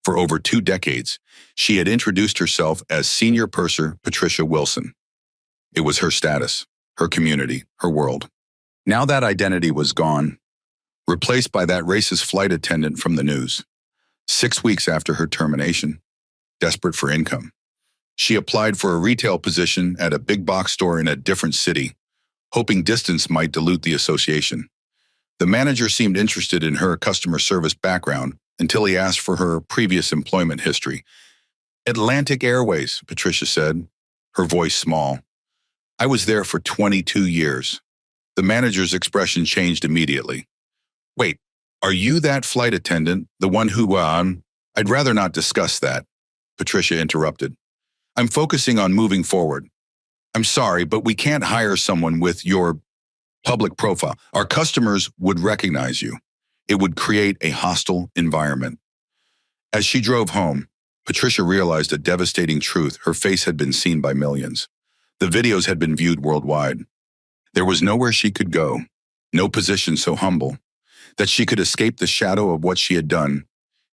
For over 2 decades, she had introduced herself as Senior Purser Patricia Wilson. It was her status, her community, her world. Now that identity was gone, replaced by that racist flight attendant from the news. 6 weeks after her termination, desperate for income, she applied for a retail position at a big box store in a different city, hoping distance might dilute the association. The manager seemed interested in her customer service background until he asked for her previous employment history. "Atlantic Airways," Patricia said, her voice small. "I was there for 22 years. The manager's expression changed immediately. "Wait, are you that flight attendant, the one who, I'd rather not discuss that," Patricia interrupted. "I'm focusing on moving forward. I'm sorry, but we can't hire someone with your public profile. Our customers would recognize you. It would create a hostile environment." As she drove home, Patricia realized a devastating truth: her face had been seen by millions. The videos had been viewed worldwide. There was nowhere she could go, no position so humble, that she could escape the shadow of what she had done,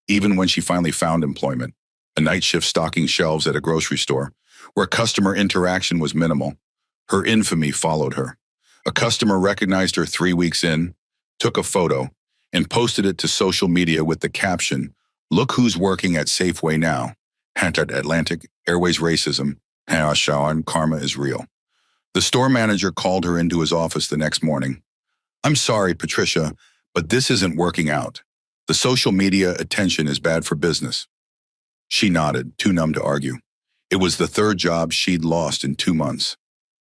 even when she finally found employment. A night shift stocking shelves at a grocery store, where customer interaction was minimal. Her infamy followed her. A customer recognized her 3 weeks in, took a photo, and posted it to social media with the caption, "Look who's working at Safeway now. Atlantic Airways racism, and karma is real." The store manager called her into his office the next morning. "I'm sorry, Patricia, but this isn't working out. The social media attention is bad for business." She nodded, too numb to argue. It was the 3rd job she'd lost in 2 months.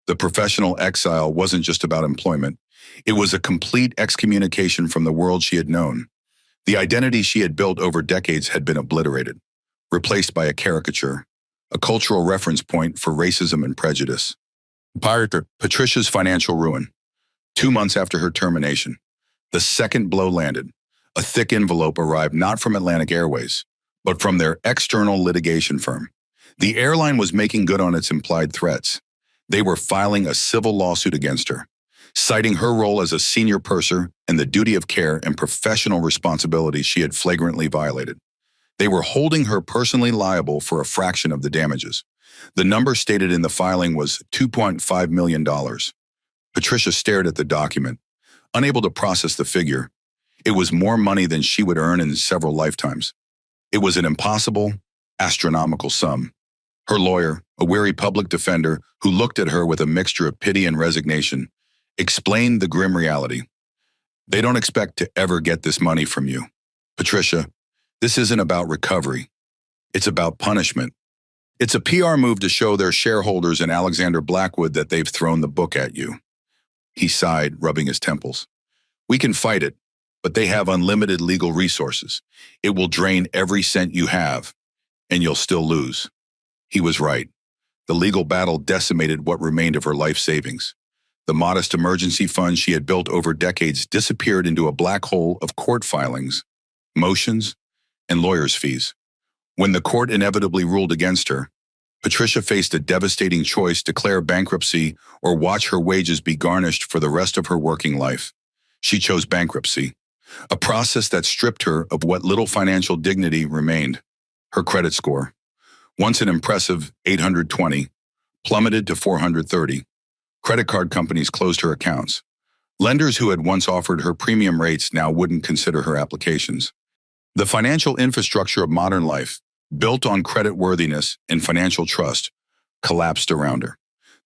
The professional exile wasn't just about employment. It was a complete excommunication from the world she had known. The identity she had built over decades had been obliterated, replaced by a caricature, a cultural reference point for racism and prejudice. Patricia's financial ruin. 2 months after her termination, the second blow landed. A thick envelope arrived not from Atlantic Airways, but from their external litigation firm. The airline was making good on its implied threats. They were filing a civil lawsuit against her, citing her role as a senior purser and the duty of care and professional responsibility she had flagrantly violated. They were holding her personally liable for a fraction of the damages. The number stated in the filing was $2.5 million. Patricia stared at the document, unable to process the figure. It was more money than she would earn in several lifetimes. It was an impossible, astronomical sum. Her lawyer, a wary public defender who looked at her with a mixture of pity and resignation, explained the grim reality. They don't expect to ever get this money from you. Patricia, this isn't about recovery. It's about punishment. It's a PR move to show their shareholders in Alexander Blackwood that they've thrown the book at you. He sighed, rubbing his temples. We can fight it, but they have unlimited legal resources. It will drain every cent you have, and you'll still lose. He was right. The legal battle decimated what remained of her life savings. The modest emergency fund she had built over decades disappeared into a black hole of court filings, motions, and lawyers' fees. When the court inevitably ruled against her, Patricia faced a devastating choice: declare bankruptcy or watch her wages be garnished for the rest of her working life. She chose bankruptcy, a process that stripped her of what little financial dignity remained. Her credit score, once an impressive 820, plummeted to 430. Credit card companies closed her accounts. Lenders who had once offered her premium rates now wouldn't consider her applications. The financial infrastructure of modern life, built on creditworthiness and financial trust, collapsed around her.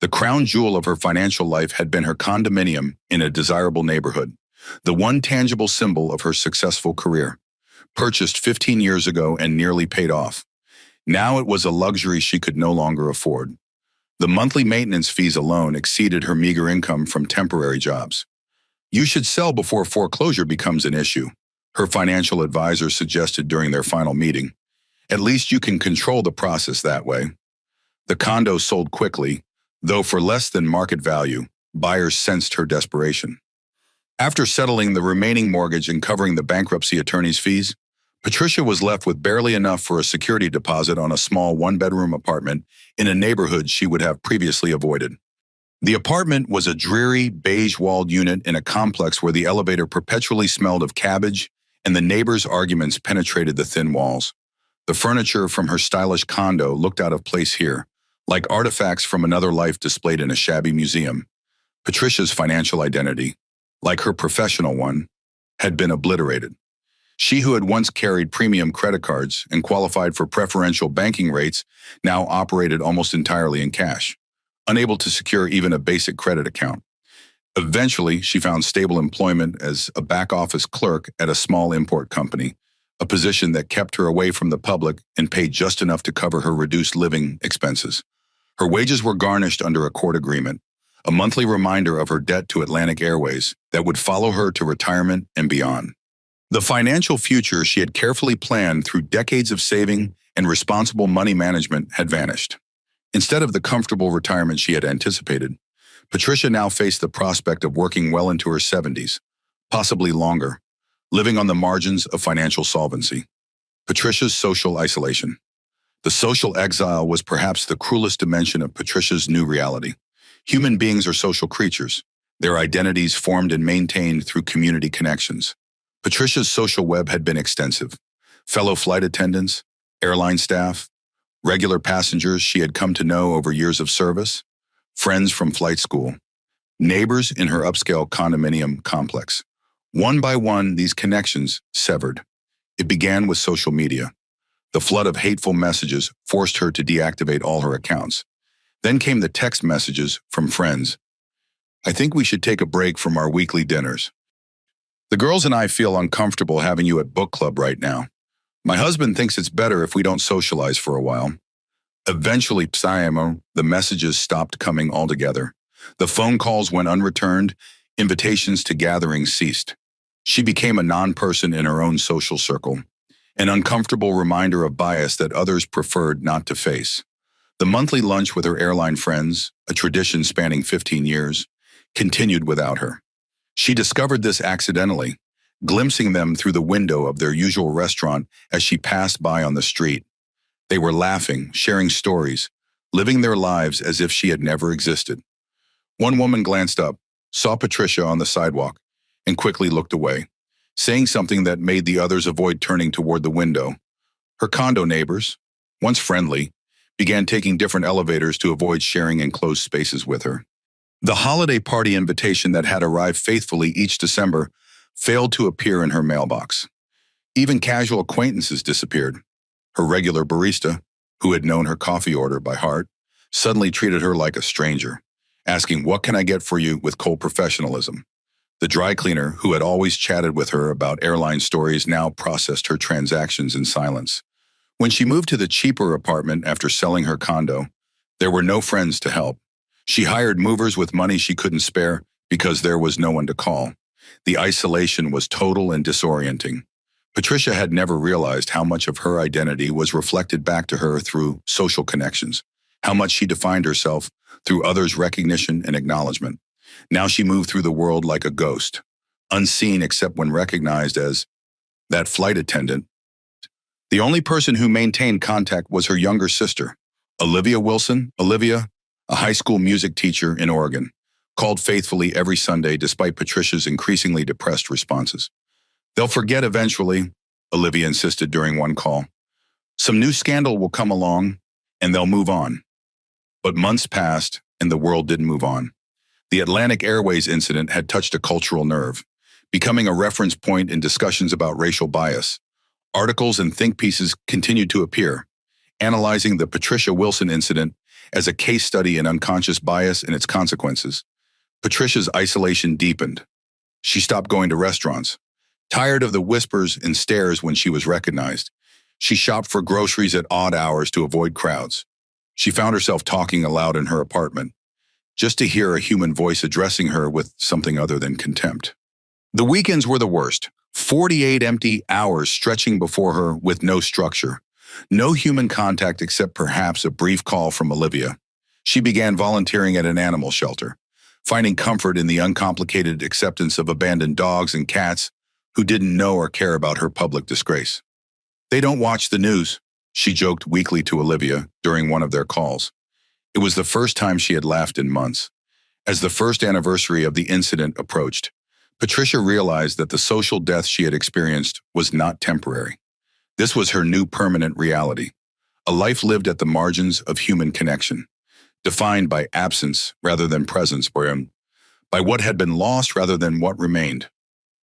The crown jewel of her financial life had been her condominium in a desirable neighborhood, the one tangible symbol of her successful career. Purchased 15 years ago and nearly paid off. Now it was a luxury she could no longer afford. The monthly maintenance fees alone exceeded her meager income from temporary jobs. You should sell before foreclosure becomes an issue, her financial advisor suggested during their final meeting. At least you can control the process that way. The condo sold quickly, though for less than market value. Buyers sensed her desperation. After settling the remaining mortgage and covering the bankruptcy attorney's fees, Patricia was left with barely enough for a security deposit on a small one-bedroom apartment in a neighborhood she would have previously avoided. The apartment was a dreary, beige-walled unit in a complex where the elevator perpetually smelled of cabbage and the neighbors' arguments penetrated the thin walls. The furniture from her stylish condo looked out of place here, like artifacts from another life displayed in a shabby museum. Patricia's financial identity, like her professional one, had been obliterated. She who had once carried premium credit cards and qualified for preferential banking rates now operated almost entirely in cash, unable to secure even a basic credit account. Eventually, she found stable employment as a back-office clerk at a small import company, a position that kept her away from the public and paid just enough to cover her reduced living expenses. Her wages were garnished under a court agreement, a monthly reminder of her debt to Atlantic Airways that would follow her to retirement and beyond. The financial future she had carefully planned through decades of saving and responsible money management had vanished. Instead of the comfortable retirement she had anticipated, Patricia now faced the prospect of working well into her 70s, possibly longer, living on the margins of financial solvency. Patricia's social isolation. The social exile was perhaps the cruelest dimension of Patricia's new reality. Human beings are social creatures, their identities formed and maintained through community connections. Patricia's social web had been extensive. Fellow flight attendants, airline staff, regular passengers she had come to know over years of service, friends from flight school, neighbors in her upscale condominium complex. One by one, these connections severed. It began with social media. The flood of hateful messages forced her to deactivate all her accounts. Then came the text messages from friends. I think we should take a break from our weekly dinners. The girls and I feel uncomfortable having you at book club right now. My husband thinks it's better if we don't socialize for a while. Eventually, the messages stopped coming altogether. The phone calls went unreturned. Invitations to gatherings ceased. She became a non-person in her own social circle, an uncomfortable reminder of bias that others preferred not to face. The monthly lunch with her airline friends, a tradition spanning 15 years, continued without her. She discovered this accidentally, glimpsing them through the window of their usual restaurant as she passed by on the street. They were laughing, sharing stories, living their lives as if she had never existed. One woman glanced up, saw Patricia on the sidewalk, and quickly looked away, saying something that made the others avoid turning toward the window. Her condo neighbors, once friendly, began taking different elevators to avoid sharing enclosed spaces with her. The holiday party invitation that had arrived faithfully each December failed to appear in her mailbox. Even casual acquaintances disappeared. Her regular barista, who had known her coffee order by heart, suddenly treated her like a stranger, asking, "What can I get for you?" with cold professionalism. The dry cleaner, who had always chatted with her about airline stories, now processed her transactions in silence. When she moved to the cheaper apartment after selling her condo, there were no friends to help. She hired movers with money she couldn't spare because there was no one to call. The isolation was total and disorienting. Patricia had never realized how much of her identity was reflected back to her through social connections, how much she defined herself through others' recognition and acknowledgement. Now she moved through the world like a ghost, unseen except when recognized as that flight attendant. The only person who maintained contact was her younger sister, Olivia Wilson. Olivia, a high school music teacher in Oregon, called faithfully every Sunday despite Patricia's increasingly depressed responses. "They'll forget eventually," Olivia insisted during one call. "Some new scandal will come along, and they'll move on." But months passed, and the world didn't move on. The Atlantic Airways incident had touched a cultural nerve, becoming a reference point in discussions about racial bias. Articles and think pieces continued to appear, analyzing the Patricia Wilson incident as a case study in unconscious bias and its consequences. Patricia's isolation deepened. She stopped going to restaurants. Tired of the whispers and stares when she was recognized, she shopped for groceries at odd hours to avoid crowds. She found herself talking aloud in her apartment, just to hear a human voice addressing her with something other than contempt. The weekends were the worst. 48 empty hours stretching before her with no structure. No human contact except perhaps a brief call from Olivia. She began volunteering at an animal shelter, finding comfort in the uncomplicated acceptance of abandoned dogs and cats who didn't know or care about her public disgrace. "They don't watch the news," she joked weakly to Olivia during one of their calls. It was the first time she had laughed in months. As the first anniversary of the incident approached, Patricia realized that the social death she had experienced was not temporary. This was her new permanent reality, a life lived at the margins of human connection, defined by absence rather than presence, by what had been lost rather than what remained.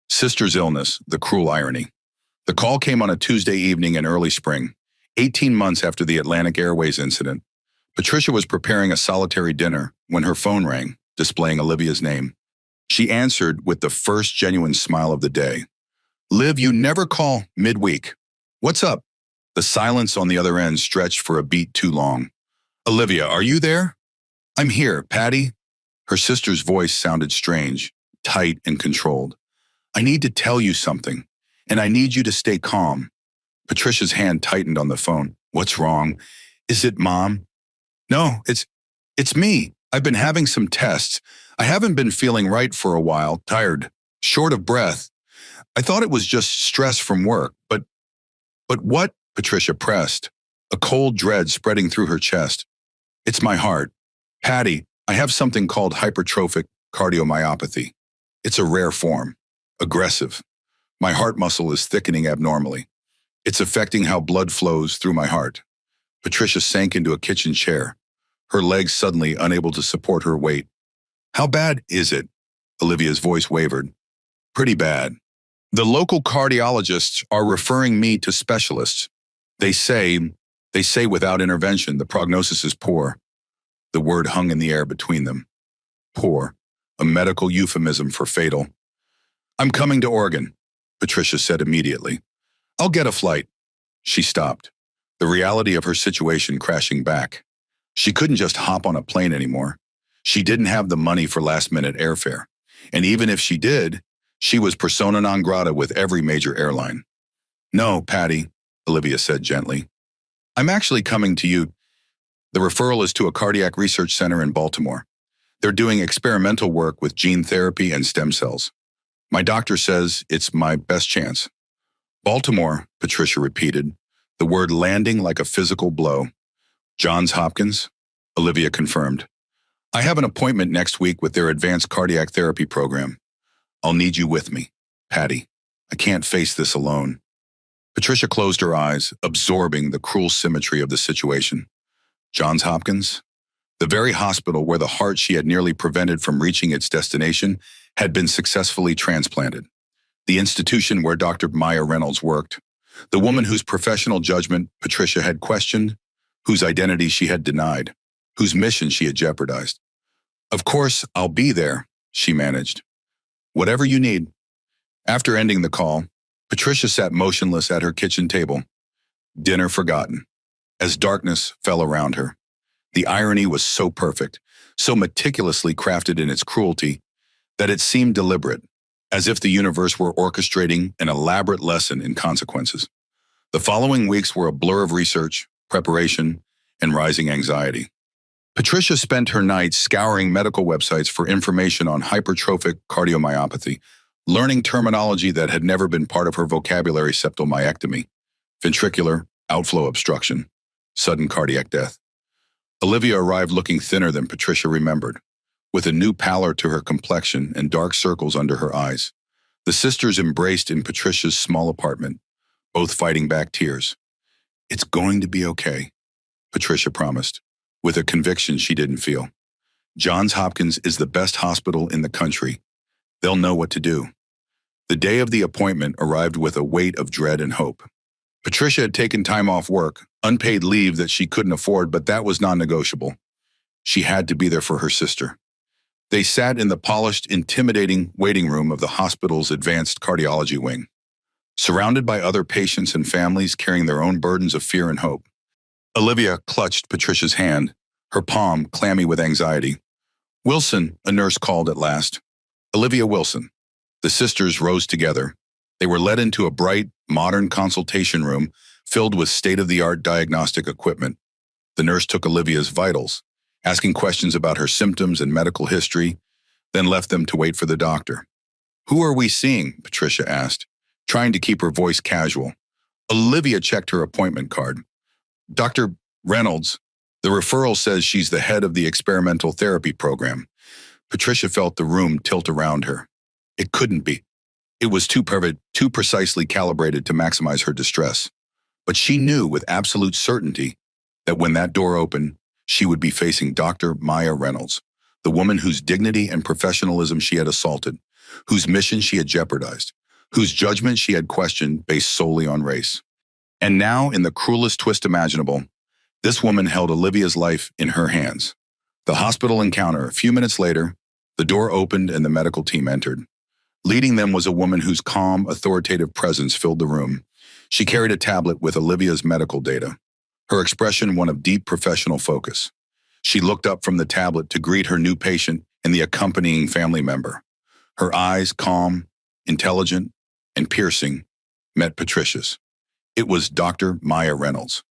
Sister's illness, the cruel irony. The call came on a Tuesday evening in early spring, 18 months after the Atlantic Airways incident. Patricia was preparing a solitary dinner when her phone rang, displaying Olivia's name. She answered with the first genuine smile of the day. "Liv, you never call midweek. What's up?" The silence on the other end stretched for a beat too long. "Olivia, are you there?" "I'm here, Patty." Her sister's voice sounded strange, tight and controlled. "I need to tell you something, and I need you to stay calm." Patricia's hand tightened on the phone. "What's wrong? Is it Mom?" "No, it's me. I've been having some tests. I haven't been feeling right for a while, tired, short of breath. I thought it was just stress from work, but what?" Patricia pressed, a cold dread spreading through her chest. "It's my heart. Patty, I have something called hypertrophic cardiomyopathy. It's a rare form, aggressive. My heart muscle is thickening abnormally. It's affecting how blood flows through my heart." Patricia sank into a kitchen chair, her legs suddenly unable to support her weight. "How bad is it?" Olivia's voice wavered. "Pretty bad. The local cardiologists are referring me to specialists. They say without intervention, the prognosis is poor." The word hung in the air between them. Poor, a medical euphemism for fatal. "I'm coming to Oregon," Patricia said immediately. "I'll get a flight." She stopped, the reality of her situation crashing back. She couldn't just hop on a plane anymore. She didn't have the money for last-minute airfare. And even if she did, she was persona non grata with every major airline. "No, Patty," Olivia said gently. "I'm actually coming to you. The referral is to a cardiac research center in Baltimore. They're doing experimental work with gene therapy and stem cells. My doctor says it's my best chance." "Baltimore," Patricia repeated, the word landing like a physical blow. "Johns Hopkins?" Olivia confirmed. "I have an appointment next week with their advanced cardiac therapy program. I'll need you with me, Patty. I can't face this alone." Patricia closed her eyes, absorbing the cruel symmetry of the situation. Johns Hopkins? The very hospital where the heart she had nearly prevented from reaching its destination had been successfully transplanted. The institution where Dr. Maya Reynolds worked. The woman whose professional judgment Patricia had questioned, whose identity she had denied. whose mission she had jeopardized. "Of course, I'll be there," she managed. "Whatever you need." After ending the call, Patricia sat motionless at her kitchen table, dinner forgotten, as darkness fell around her. The irony was so perfect, so meticulously crafted in its cruelty, that it seemed deliberate, as if the universe were orchestrating an elaborate lesson in consequences. The following weeks were a blur of research, preparation, and rising anxiety. Patricia spent her nights scouring medical websites for information on hypertrophic cardiomyopathy, learning terminology that had never been part of her vocabulary: septalmyectomy, ventricular outflow obstruction, sudden cardiac death. Olivia arrived looking thinner than Patricia remembered, with a new pallor to her complexion and dark circles under her eyes. The sisters embraced in Patricia's small apartment, both fighting back tears. "It's going to be okay," Patricia promised, with a conviction she didn't feel. "Johns Hopkins is the best hospital in the country. They'll know what to do." The day of the appointment arrived with a weight of dread and hope. Patricia had taken time off work, unpaid leave that she couldn't afford, but that was non-negotiable. She had to be there for her sister. They sat in the polished, intimidating waiting room of the hospital's advanced cardiology wing, surrounded by other patients and families carrying their own burdens of fear and hope. Olivia clutched Patricia's hand, her palm clammy with anxiety. "Wilson," a nurse called at last. "Olivia Wilson." The sisters rose together. They were led into a bright, modern consultation room filled with state-of-the-art diagnostic equipment. The nurse took Olivia's vitals, asking questions about her symptoms and medical history, then left them to wait for the doctor. "Who are we seeing?" Patricia asked, trying to keep her voice casual. Olivia checked her appointment card. "Dr. Reynolds. The referral says she's the head of the experimental therapy program." Patricia felt the room tilt around her. It couldn't be. It was too precisely calibrated to maximize her distress. But she knew with absolute certainty that when that door opened, she would be facing Dr. Maya Reynolds, the woman whose dignity and professionalism she had assaulted, whose mission she had jeopardized, whose judgment she had questioned based solely on race. And now, in the cruelest twist imaginable, this woman held Olivia's life in her hands. The hospital encounter. A few minutes later, the door opened and the medical team entered. Leading them was a woman whose calm, authoritative presence filled the room. She carried a tablet with Olivia's medical data, her expression one of deep professional focus. She looked up from the tablet to greet her new patient and the accompanying family member. Her eyes, calm, intelligent, and piercing, met Patricia's. It was Dr. Maya Reynolds.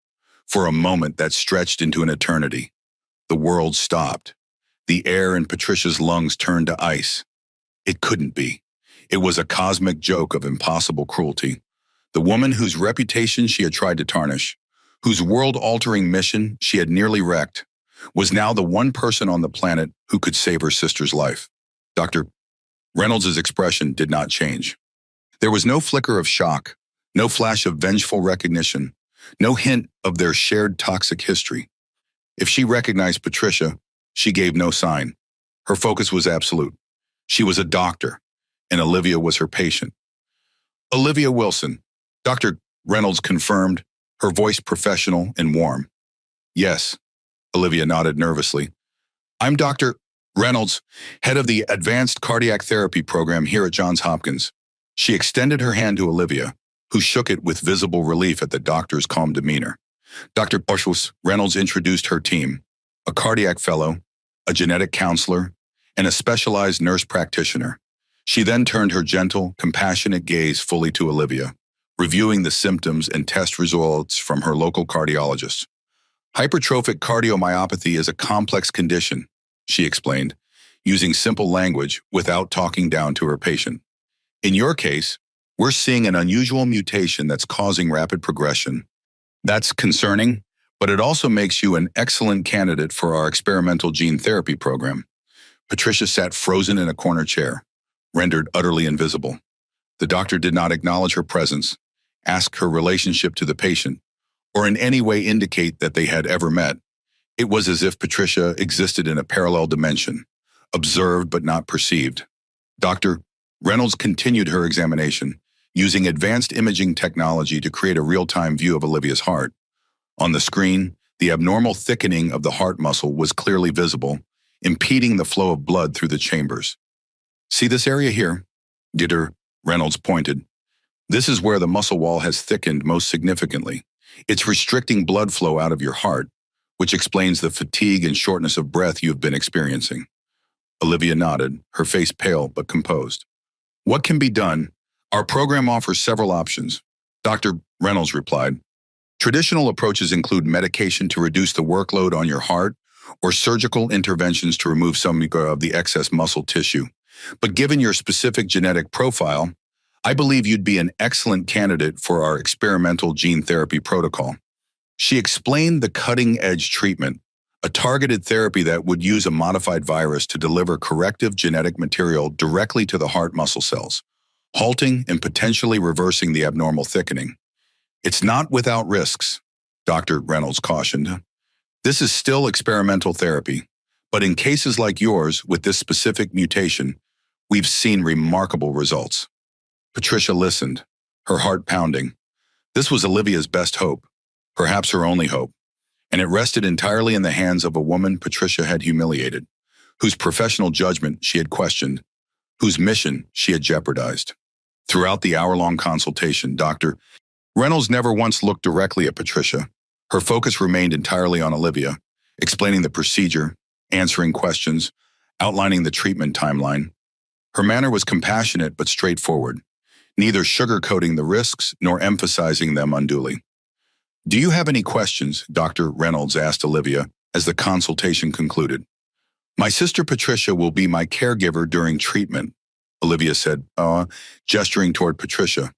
For a moment that stretched into an eternity, the world stopped. The air in Patricia's lungs turned to ice. It couldn't be. It was a cosmic joke of impossible cruelty. The woman whose reputation she had tried to tarnish, whose world-altering mission she had nearly wrecked, was now the one person on the planet who could save her sister's life. Dr. Reynolds' expression did not change. There was no flicker of shock, no flash of vengeful recognition, no hint of their shared toxic history. If she recognized Patricia, she gave no sign. Her focus was absolute. She was a doctor, and Olivia was her patient. "Olivia Wilson," Dr. Reynolds confirmed, her voice professional and warm. "Yes," Olivia nodded nervously. "I'm Dr. Reynolds, head of the Advanced Cardiac Therapy program here at Johns Hopkins." She extended her hand to Olivia, who shook it with visible relief at the doctor's calm demeanor. Dr. Reynolds introduced her team, a cardiac fellow, a genetic counselor, and a specialized nurse practitioner. She then turned her gentle, compassionate gaze fully to Olivia, reviewing the symptoms and test results from her local cardiologist. "Hypertrophic cardiomyopathy is a complex condition," she explained, using simple language without talking down to her patient. "In your case, we're seeing an unusual mutation that's causing rapid progression. That's concerning, but it also makes you an excellent candidate for our experimental gene therapy program." Patricia sat frozen in a corner chair, rendered utterly invisible. The doctor did not acknowledge her presence, ask her relationship to the patient, or in any way indicate that they had ever met. It was as if Patricia existed in a parallel dimension, observed but not perceived. Dr. Reynolds continued her examination, using advanced imaging technology to create a real-time view of Olivia's heart. On the screen, The abnormal thickening of the heart muscle was clearly visible, impeding the flow of blood through the chambers. "See this area here?" Dr. Reynolds pointed. "This is where the muscle wall has thickened most significantly. It's restricting blood flow out of your heart, which explains the fatigue and shortness of breath you have been experiencing." Olivia nodded, her face pale but composed. "What can be done? Our program offers several options," Dr. Reynolds replied. "Traditional approaches include medication to reduce the workload on your heart or surgical interventions to remove some of the excess muscle tissue. But given your specific genetic profile, I believe you'd be an excellent candidate for our experimental gene therapy protocol." She explained the cutting-edge treatment, a targeted therapy that would use a modified virus to deliver corrective genetic material directly to the heart muscle cells, halting and potentially reversing the abnormal thickening. "It's not without risks," Dr. Reynolds cautioned. "This is still experimental therapy, but in cases like yours with this specific mutation, we've seen remarkable results." Patricia listened, her heart pounding. This was Olivia's best hope, perhaps her only hope, and it rested entirely in the hands of a woman Patricia had humiliated, whose professional judgment she had questioned, whose mission she had jeopardized. Throughout the hour-long consultation, Dr. Reynolds never once looked directly at Patricia. Her focus remained entirely on Olivia, explaining the procedure, answering questions, outlining the treatment timeline. Her manner was compassionate but straightforward, neither sugarcoating the risks nor emphasizing them unduly. "Do you have any questions?" Dr. Reynolds asked Olivia as the consultation concluded. "My sister Patricia will be my caregiver during treatment," Olivia said, gesturing toward Patricia.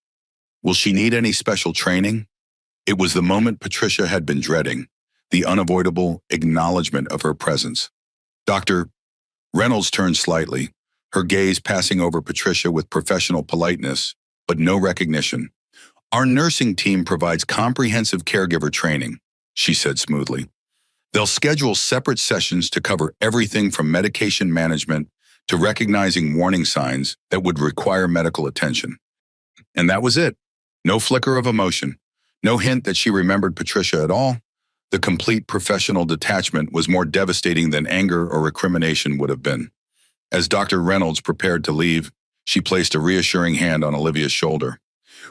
"Will she need any special training?" It was the moment Patricia had been dreading, the unavoidable acknowledgement of her presence. Dr. Reynolds turned slightly, her gaze passing over Patricia with professional politeness, but no recognition. "Our nursing team provides comprehensive caregiver training," she said smoothly. "They'll schedule separate sessions to cover everything from medication management to recognizing warning signs that would require medical attention." And that was it. No flicker of emotion, no hint that she remembered Patricia at all. The complete professional detachment was more devastating than anger or recrimination would have been. As Dr. Reynolds prepared to leave, she placed a reassuring hand on Olivia's shoulder.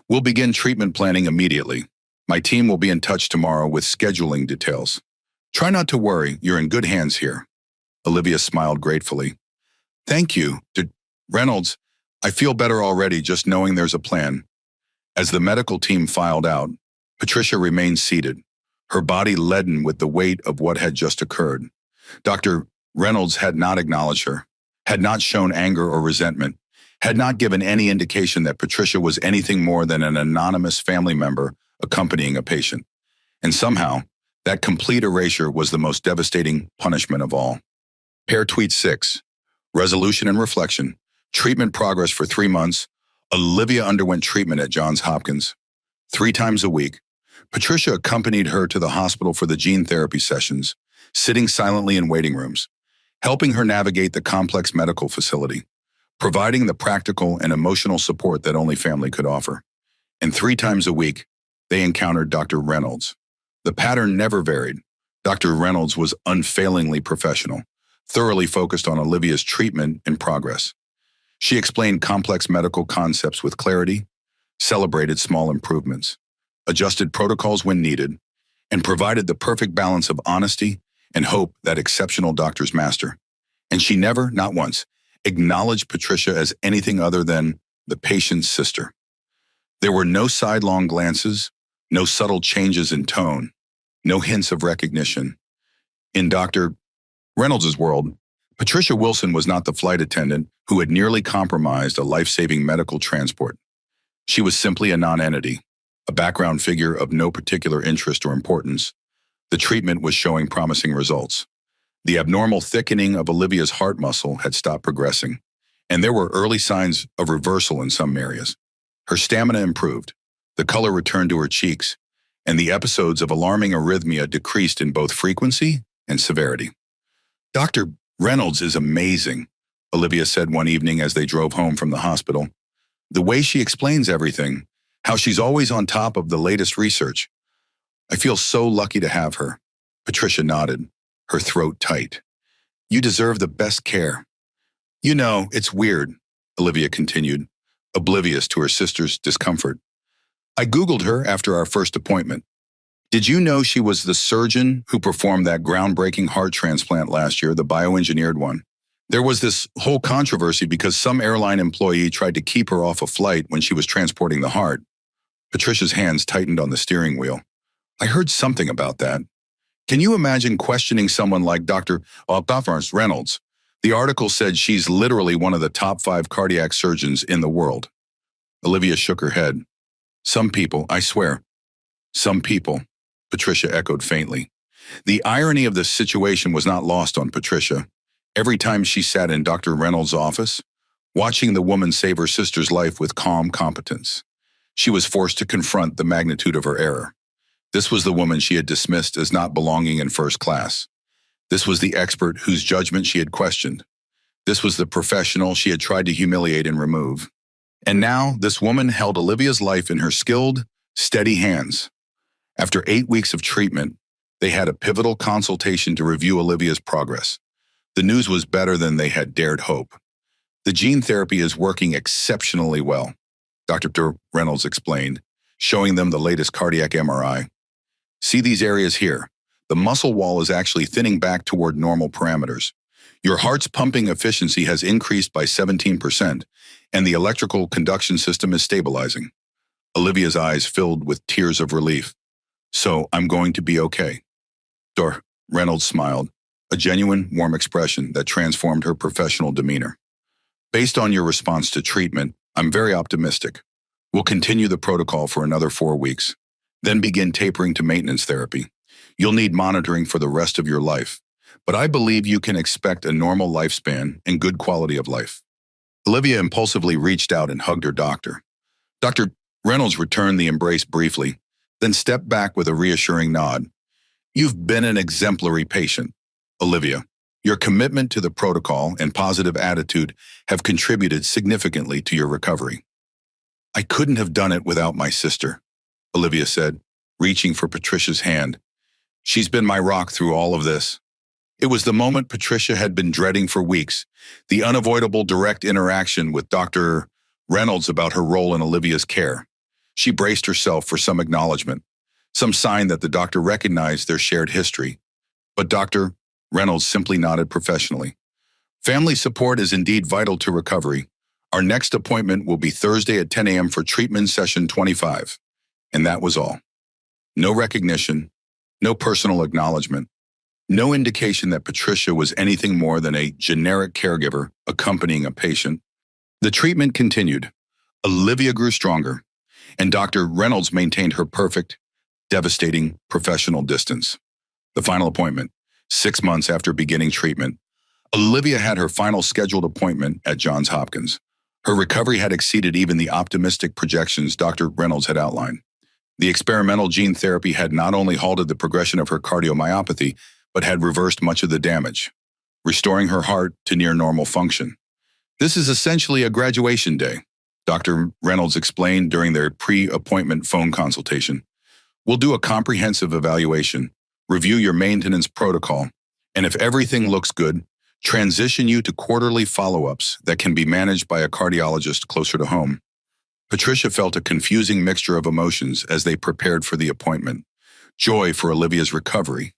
"We'll begin treatment planning immediately. My team will be in touch tomorrow with scheduling details. Try not to worry, you're in good hands here." Olivia smiled gratefully. "Thank you, Dr. Reynolds. I feel better already just knowing there's a plan." As the medical team filed out, Patricia remained seated, her body leaden with the weight of what had just occurred. Dr. Reynolds had not acknowledged her, had not shown anger or resentment, had not given any indication that Patricia was anything more than an anonymous family member accompanying a patient. And somehow, that complete erasure was the most devastating punishment of all. Pair Tweet 6. Resolution and reflection. Treatment progress for 3 months. Olivia underwent treatment at Johns Hopkins. 3 times a week, Patricia accompanied her to the hospital for the gene therapy sessions, sitting silently in waiting rooms, helping her navigate the complex medical facility, providing the practical and emotional support that only family could offer. And 3 times a week, they encountered Dr. Reynolds. The pattern never varied. Dr. Reynolds was unfailingly professional, thoroughly focused on Olivia's treatment and progress. She explained complex medical concepts with clarity, celebrated small improvements, adjusted protocols when needed, and provided the perfect balance of honesty and hope that exceptional doctors master. And she never, not once, acknowledged Patricia as anything other than the patient's sister. There were no sidelong glances, no subtle changes in tone, no hints of recognition. In Dr. Reynolds' world, Patricia Wilson was not the flight attendant who had nearly compromised a life-saving medical transport. She was simply a non-entity, a background figure of no particular interest or importance. The treatment was showing promising results. The abnormal thickening of Olivia's heart muscle had stopped progressing, and there were early signs of reversal in some areas. Her stamina improved, the color returned to her cheeks, and the episodes of alarming arrhythmia decreased in both frequency and severity. "Dr. Reynolds is amazing," Olivia said one evening as they drove home from the hospital. "The way she explains everything, how she's always on top of the latest research. I feel so lucky to have her." Patricia nodded, her throat tight. You deserve the best care. You know, it's weird, Olivia continued, oblivious to her sister's discomfort. I Googled her after our first appointment. Did you know she was the surgeon who performed that groundbreaking heart transplant last year, the bioengineered one? There was this whole controversy because some airline employee tried to keep her off a flight when she was transporting the heart. Patricia's hands tightened on the steering wheel. I heard something about that. Can you imagine questioning someone like Dr. Reynolds? The article said she's literally one of the top 5 cardiac surgeons in the world. Olivia shook her head. Some people, I swear. Some people, Patricia echoed faintly. The irony of the situation was not lost on Patricia. Every time she sat in Dr. Reynolds' office, watching the woman save her sister's life with calm competence, she was forced to confront the magnitude of her error. This was the woman she had dismissed as not belonging in first class. This was the expert whose judgment she had questioned. This was the professional she had tried to humiliate and remove. And now, this woman held Olivia's life in her skilled, steady hands. After 8 weeks of treatment, they had a pivotal consultation to review Olivia's progress. The news was better than they had dared hope. The gene therapy is working exceptionally well, Dr. Reynolds explained, showing them the latest cardiac MRI. See these areas here. The muscle wall is actually thinning back toward normal parameters. Your heart's pumping efficiency has increased by 17%, and the electrical conduction system is stabilizing. Olivia's eyes filled with tears of relief. So, I'm going to be okay. Dr. Reynolds smiled, a genuine, warm expression that transformed her professional demeanor. Based on your response to treatment, I'm very optimistic. We'll continue the protocol for another 4 weeks, then begin tapering to maintenance therapy. You'll need monitoring for the rest of your life, but I believe you can expect a normal lifespan and good quality of life. Olivia impulsively reached out and hugged her doctor. Dr. Reynolds returned the embrace briefly, then stepped back with a reassuring nod. You've been an exemplary patient, Olivia. Your commitment to the protocol and positive attitude have contributed significantly to your recovery. I couldn't have done it without my sister, Olivia said, reaching for Patricia's hand. She's been my rock through all of this. It was the moment Patricia had been dreading for weeks, the unavoidable direct interaction with Dr. Reynolds about her role in Olivia's care. She braced herself for some acknowledgement, some sign that the doctor recognized their shared history. But Dr. Reynolds simply nodded professionally. Family support is indeed vital to recovery. Our next appointment will be Thursday at 10 a.m. for treatment session 25. And that was all. No recognition, no personal acknowledgement, no indication that Patricia was anything more than a generic caregiver accompanying a patient. The treatment continued. Olivia grew stronger, and Dr. Reynolds maintained her perfect, devastating professional distance. The final appointment, 6 months after beginning treatment, Olivia had her final scheduled appointment at Johns Hopkins. Her recovery had exceeded even the optimistic projections Dr. Reynolds had outlined. The experimental gene therapy had not only halted the progression of her cardiomyopathy, but had reversed much of the damage, restoring her heart to near normal function. This is essentially a graduation day, Dr. Reynolds explained during their pre-appointment phone consultation. We'll do a comprehensive evaluation, review your maintenance protocol, and if everything looks good, transition you to quarterly follow-ups that can be managed by a cardiologist closer to home. Patricia felt a confusing mixture of emotions as they prepared for the appointment. Joy for Olivia's recovery.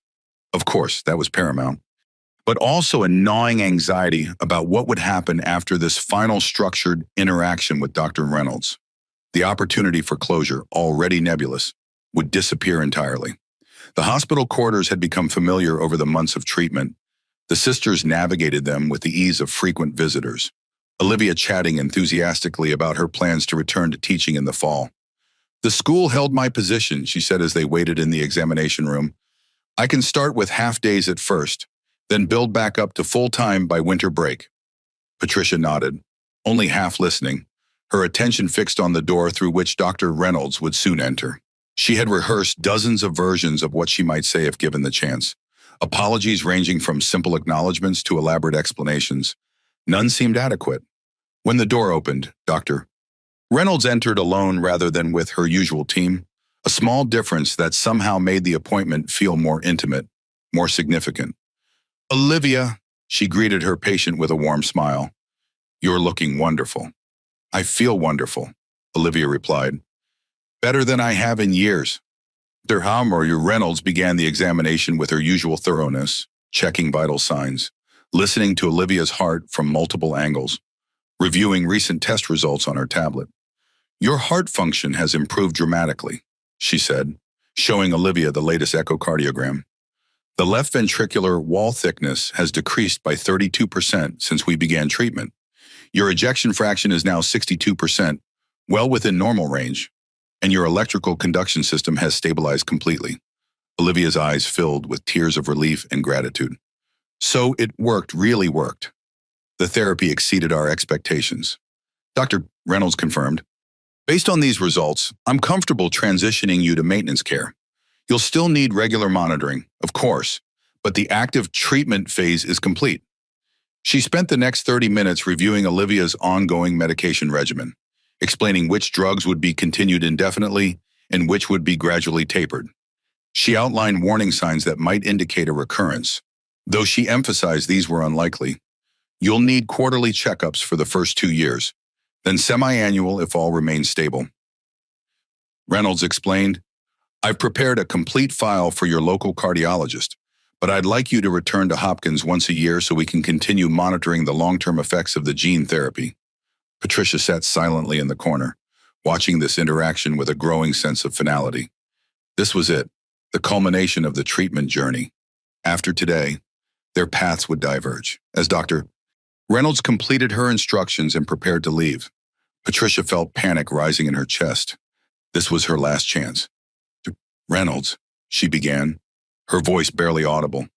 Of course, that was paramount. But also a gnawing anxiety about what would happen after this final structured interaction with Dr. Reynolds. The opportunity for closure, already nebulous, would disappear entirely. The hospital quarters had become familiar over the months of treatment. The sisters navigated them with the ease of frequent visitors, Olivia chatting enthusiastically about her plans to return to teaching in the fall. The school held my position, she said as they waited in the examination room. I can start with half days at first, then build back up to full-time by winter break. Patricia nodded, only half listening, her attention fixed on the door through which Dr. Reynolds would soon enter. She had rehearsed dozens of versions of what she might say if given the chance. Apologies ranging from simple acknowledgments to elaborate explanations. None seemed adequate. When the door opened, Dr. Reynolds entered alone rather than with her usual team, a small difference that somehow made the appointment feel more intimate. more significant. "Olivia," she greeted her patient with a warm smile. "You're looking wonderful." "I feel wonderful," Olivia replied. "Better than I have in years." Dr. Reynolds began the examination with her usual thoroughness, checking vital signs, listening to Olivia's heart from multiple angles, reviewing recent test results on her tablet. "Your heart function has improved dramatically," she said, showing Olivia the latest echocardiogram. "The left ventricular wall thickness has decreased by 32% since we began treatment. Your ejection fraction is now 62%, well within normal range, and your electrical conduction system has stabilized completely." Olivia's eyes filled with tears of relief and gratitude. "So it worked, really worked. The therapy exceeded our expectations," Dr. Reynolds confirmed. "Based on these results, I'm comfortable transitioning you to maintenance care. You'll still need regular monitoring, of course, but the active treatment phase is complete." She spent the next 30 minutes reviewing Olivia's ongoing medication regimen, explaining which drugs would be continued indefinitely and which would be gradually tapered. She outlined warning signs that might indicate a recurrence, though she emphasized these were unlikely. "You'll need quarterly checkups for the first 2 years, then semi-annual if all remains stable." Reynolds explained, "I've prepared a complete file for your local cardiologist, but I'd like you to return to Hopkins once a year so we can continue monitoring the long-term effects of the gene therapy." Patricia sat silently in the corner, watching this interaction with a growing sense of finality. This was it, the culmination of the treatment journey. After today, their paths would diverge. As Dr. Reynolds completed her instructions and prepared to leave, Patricia felt panic rising in her chest. This was her last chance. "Reynolds," she began, her voice barely audible.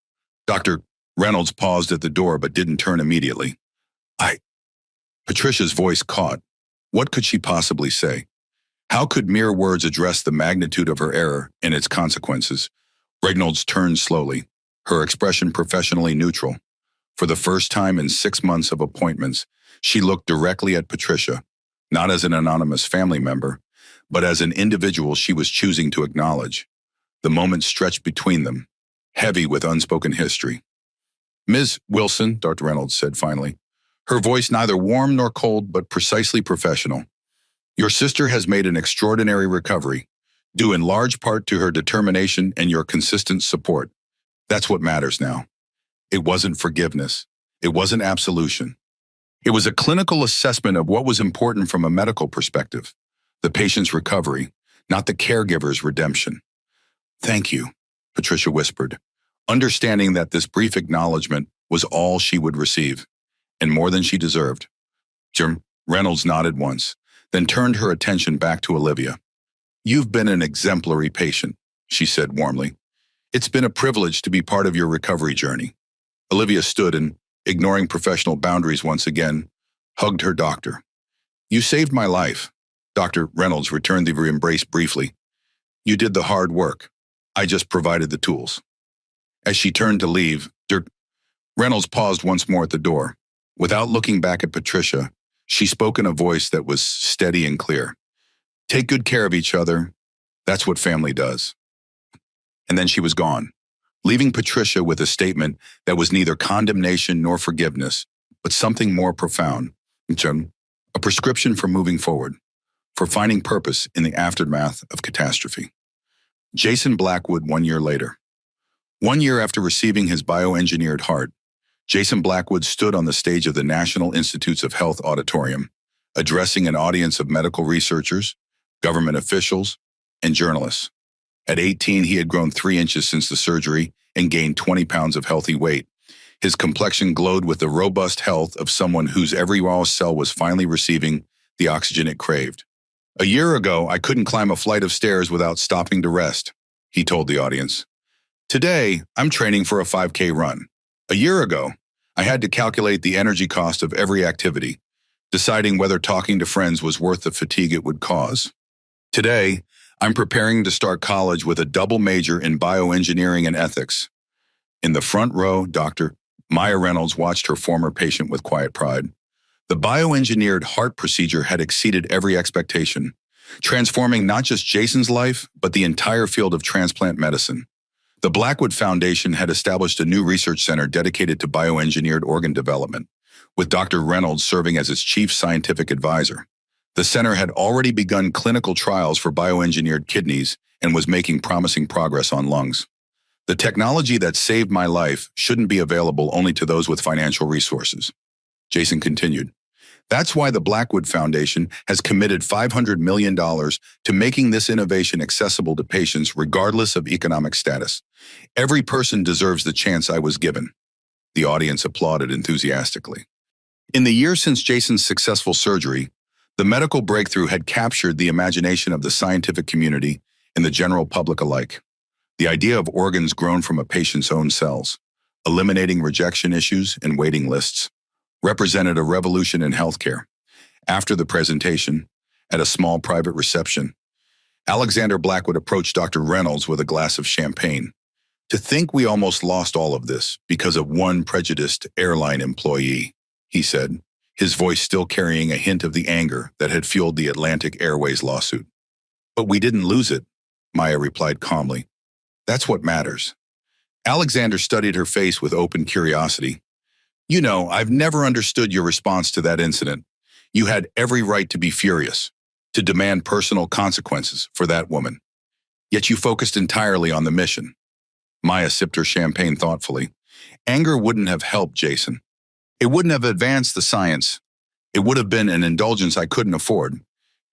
Dr. Reynolds paused at the door but didn't turn immediately. Patricia's voice caught. What could she possibly say? How could mere words address the magnitude of her error and its consequences? Reynolds turned slowly, her expression professionally neutral. For the first time in 6 months of appointments, she looked directly at Patricia, not as an anonymous family member, but as an individual she was choosing to acknowledge. The moment stretched between them, heavy with unspoken history. "Ms. Wilson," Dr. Reynolds said finally, her voice neither warm nor cold but precisely professional. "Your sister has made an extraordinary recovery, due in large part to her determination and your consistent support. That's what matters now. It wasn't forgiveness. It wasn't absolution. It was a clinical assessment of what was important from a medical perspective, the patient's recovery, not the caregiver's redemption." "Thank you," Patricia whispered, understanding that this brief acknowledgement was all she would receive, and more than she deserved. Reynolds nodded once, then turned her attention back to Olivia. "You've been an exemplary patient," she said warmly. "It's been a privilege to be part of your recovery journey." Olivia stood and, ignoring professional boundaries once again, hugged her doctor. "You saved my life." Dr. Reynolds returned the embrace briefly. "You did the hard work. I just provided the tools." As she turned to leave, Reynolds paused once more at the door. Without looking back at Patricia, she spoke in a voice that was steady and clear. "Take good care of each other. That's what family does." And then she was gone, leaving Patricia with a statement that was neither condemnation nor forgiveness, but something more profound. A prescription for moving forward, for finding purpose in the aftermath of catastrophe. Jason Blackwood 1 year later. 1 year after receiving his bioengineered heart, Jason Blackwood stood on the stage of the National Institutes of Health Auditorium, addressing an audience of medical researchers, government officials, and journalists. At 18, he had grown 3 inches since the surgery and gained 20 pounds of healthy weight. His complexion glowed with the robust health of someone whose every raw cell was finally receiving the oxygen it craved. "A year ago, I couldn't climb a flight of stairs without stopping to rest," he told the audience. "Today, I'm training for a 5K run. A year ago, I had to calculate the energy cost of every activity, deciding whether talking to friends was worth the fatigue it would cause. Today, I'm preparing to start college with a double major in bioengineering and ethics." In the front row, Dr. Maya Reynolds watched her former patient with quiet pride. The bioengineered heart procedure had exceeded every expectation, transforming not just Jason's life, but the entire field of transplant medicine. The Blackwood Foundation had established a new research center dedicated to bioengineered organ development, with Dr. Reynolds serving as its chief scientific advisor. The center had already begun clinical trials for bioengineered kidneys and was making promising progress on lungs. The technology that saved my life shouldn't be available only to those with financial resources. Jason continued. That's why the Blackwood Foundation has committed $500 million to making this innovation accessible to patients regardless of economic status. Every person deserves the chance I was given. The audience applauded enthusiastically. In the years since Jason's successful surgery, the medical breakthrough had captured the imagination of the scientific community and the general public alike. The idea of organs grown from a patient's own cells, eliminating rejection issues and waiting lists, represented a revolution in healthcare. After the presentation, at a small private reception, Alexander Blackwood approached Dr. Reynolds with a glass of champagne. To think we almost lost all of this because of one prejudiced airline employee, he said, his voice still carrying a hint of the anger that had fueled the Atlantic Airways lawsuit. But we didn't lose it, Maya replied calmly. That's what matters. Alexander studied her face with open curiosity. You know, I've never understood your response to that incident. You had every right to be furious, to demand personal consequences for that woman. Yet you focused entirely on the mission. Maya sipped her champagne thoughtfully. Anger wouldn't have helped Jason. It wouldn't have advanced the science. It would have been an indulgence I couldn't afford,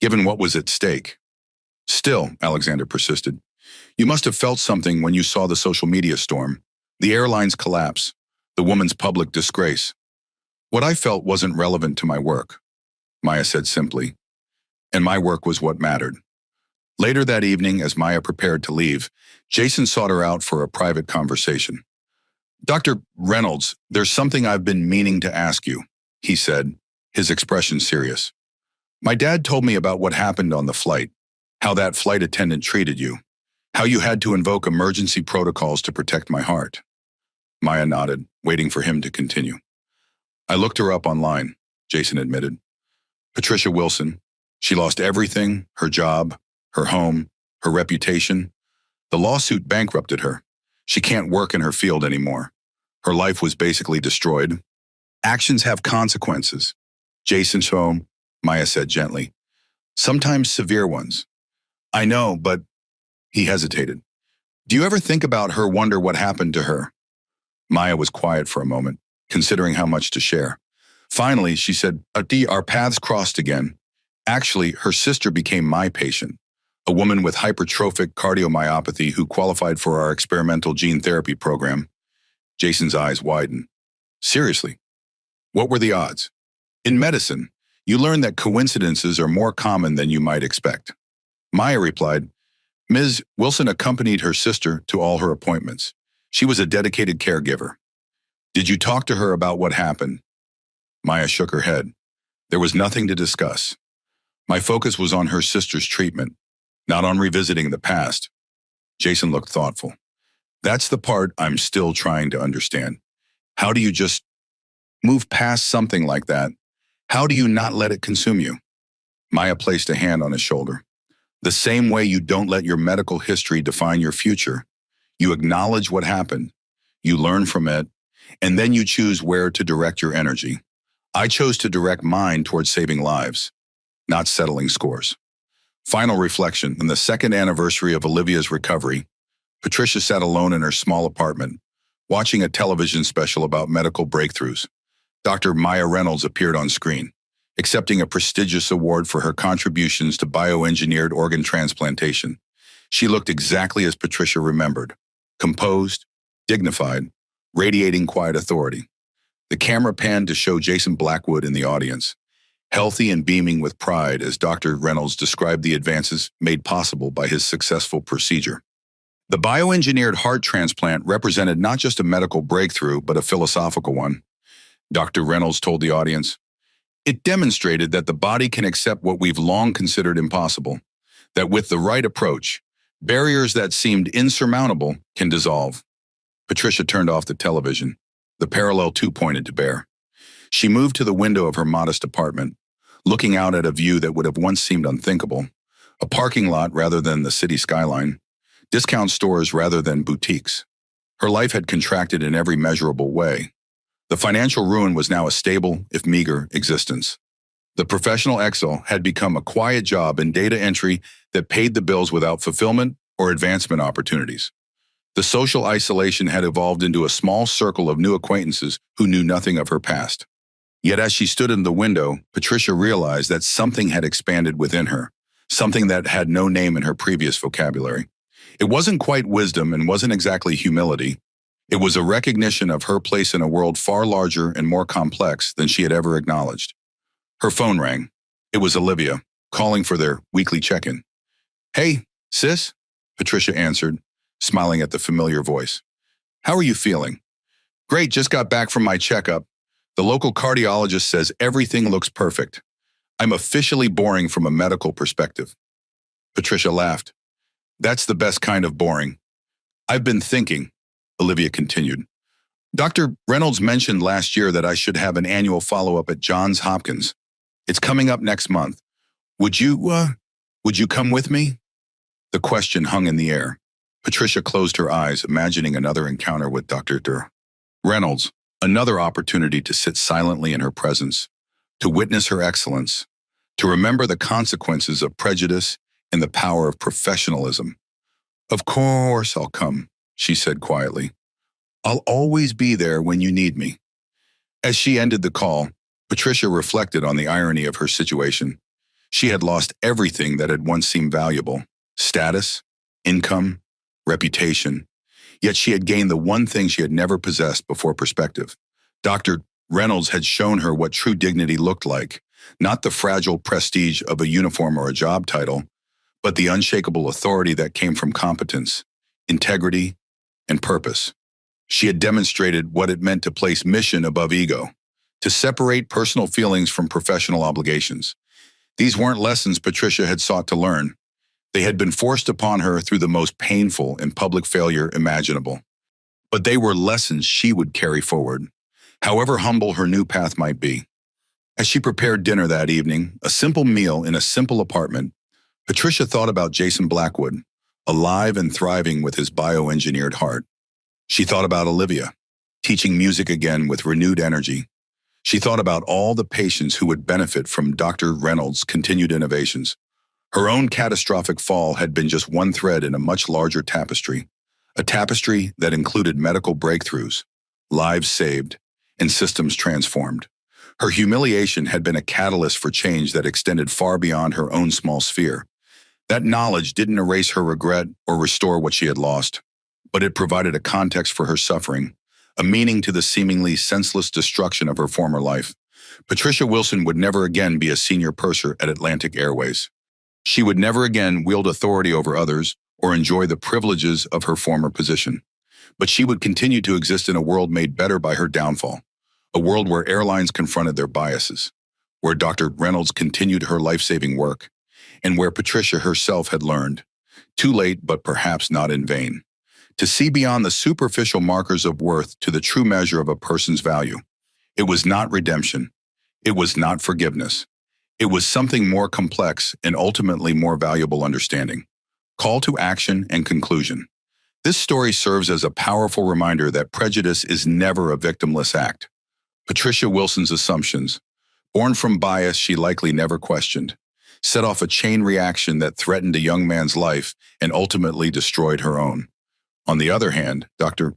given what was at stake. Still, Alexander persisted, you must have felt something when you saw the social media storm, the airline's collapse, the woman's public disgrace. What I felt wasn't relevant to my work, Maya said simply, and my work was what mattered. Later that evening, as Maya prepared to leave, Jason sought her out for a private conversation. Dr. Reynolds, there's something I've been meaning to ask you, he said, his expression serious. My dad told me about what happened on the flight, how that flight attendant treated you, how you had to invoke emergency protocols to protect my heart. Maya nodded, waiting for him to continue. I looked her up online, Jason admitted. Patricia Wilson. She lost everything, her job, her home, her reputation. The lawsuit bankrupted her. She can't work in her field anymore. Her life was basically destroyed. Actions have consequences. Jason's home, Maya said gently. Sometimes severe ones. I know, but he hesitated. Do you ever think about her, wonder what happened to her? Maya was quiet for a moment, considering how much to share. Finally, she said, our paths crossed again. Actually, her sister became my patient, a woman with hypertrophic cardiomyopathy who qualified for our experimental gene therapy program. Jason's eyes widened. Seriously? What were the odds? In medicine, you learn that coincidences are more common than you might expect. Maya replied, Ms. Wilson accompanied her sister to all her appointments. She was a dedicated caregiver. Did you talk to her about what happened? Maya shook her head. There was nothing to discuss. My focus was on her sister's treatment, not on revisiting the past. Jason looked thoughtful. That's the part I'm still trying to understand. How do you just move past something like that? How do you not let it consume you? Maya placed a hand on his shoulder. The same way you don't let your medical history define your future. You acknowledge what happened, you learn from it, and then you choose where to direct your energy. I chose to direct mine towards saving lives, not settling scores. Final reflection. On the second anniversary of Olivia's recovery, Patricia sat alone in her small apartment, watching a television special about medical breakthroughs. Dr. Maya Reynolds appeared on screen, accepting a prestigious award for her contributions to bioengineered organ transplantation. She looked exactly as Patricia remembered, composed, dignified, radiating quiet authority. The camera panned to show Jason Blackwood in the audience, healthy and beaming with pride as Dr. Reynolds described the advances made possible by his successful procedure. The bioengineered heart transplant represented not just a medical breakthrough, but a philosophical one. Dr. Reynolds told the audience, it demonstrated that the body can accept what we've long considered impossible, that with the right approach, barriers that seemed insurmountable can dissolve. Patricia turned off the television. The parallel too pointed to bear. She moved to the window of her modest apartment, looking out at a view that would have once seemed unthinkable, a parking lot rather than the city skyline. discount stores rather than boutiques. Her life had contracted in every measurable way. The financial ruin was now a stable, if meager, existence. The professional exile had become a quiet job in data entry that paid the bills without fulfillment or advancement opportunities. The social isolation had evolved into a small circle of new acquaintances who knew nothing of her past. Yet as she stood in the window, Patricia realized that something had expanded within her, something that had no name in her previous vocabulary. It wasn't quite wisdom and wasn't exactly humility. It was a recognition of her place in a world far larger and more complex than she had ever acknowledged. Her phone rang. It was Olivia, calling for their weekly check-in. "Hey, sis," Patricia answered, smiling at the familiar voice. "How are you feeling?" "Great, just got back from my checkup. The local cardiologist says everything looks perfect. I'm officially boring from a medical perspective." Patricia laughed. "That's the best kind of boring. I've been thinking," Olivia continued. "Dr. Reynolds mentioned last year that I should have an annual follow-up at Johns Hopkins. It's coming up next month. Would you come with me?" The question hung in the air. Patricia closed her eyes, imagining another encounter with Dr. Reynolds, another opportunity to sit silently in her presence, to witness her excellence, to remember the consequences of prejudice and the power of professionalism. "Of course I'll come," she said quietly. "I'll always be there when you need me." As she ended the call, Patricia reflected on the irony of her situation. She had lost everything that had once seemed valuable: status, income, reputation. Yet she had gained the one thing she had never possessed before: perspective. Dr. Reynolds had shown her what true dignity looked like, not the fragile prestige of a uniform or a job title, but the unshakable authority that came from competence, integrity, and purpose. She had demonstrated what it meant to place mission above ego, to separate personal feelings from professional obligations. These weren't lessons Patricia had sought to learn. They had been forced upon her through the most painful and public failure imaginable. But they were lessons she would carry forward, however humble her new path might be. As she prepared dinner that evening, a simple meal in a simple apartment, Patricia thought about Jason Blackwood, alive and thriving with his bioengineered heart. She thought about Olivia, teaching music again with renewed energy. She thought about all the patients who would benefit from Dr. Reynolds' continued innovations. Her own catastrophic fall had been just one thread in a much larger tapestry, a tapestry that included medical breakthroughs, lives saved, and systems transformed. Her humiliation had been a catalyst for change that extended far beyond her own small sphere. That knowledge didn't erase her regret or restore what she had lost, but it provided a context for her suffering, a meaning to the seemingly senseless destruction of her former life. Patricia Wilson would never again be a senior purser at Atlantic Airways. She would never again wield authority over others or enjoy the privileges of her former position. But she would continue to exist in a world made better by her downfall, a world where airlines confronted their biases, where Dr. Reynolds continued her life-saving work, and where Patricia herself had learned, too late but perhaps not in vain, to see beyond the superficial markers of worth to the true measure of a person's value. It was not redemption. It was not forgiveness. It was something more complex and ultimately more valuable: understanding. Call to action and conclusion. This story serves as a powerful reminder that prejudice is never a victimless act. Patricia Wilson's assumptions, born from bias she likely never questioned, set off a chain reaction that threatened a young man's life and ultimately destroyed her own. On the other hand, Dr.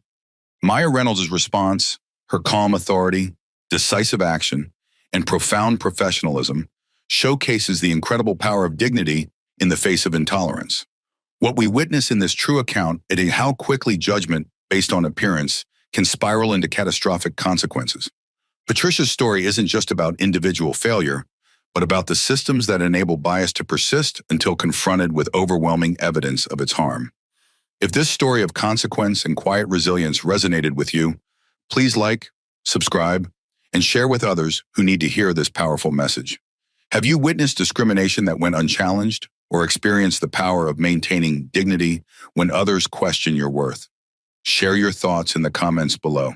Maya Reynolds' response, her calm authority, decisive action, and profound professionalism showcases the incredible power of dignity in the face of intolerance. What we witness in this true account is how quickly judgment based on appearance can spiral into catastrophic consequences. Patricia's story isn't just about individual failure, but about the systems that enable bias to persist until confronted with overwhelming evidence of its harm. If this story of consequence and quiet resilience resonated with you, please like, subscribe, and share with others who need to hear this powerful message. Have you witnessed discrimination that went unchallenged, or experienced the power of maintaining dignity when others question your worth? Share your thoughts in the comments below.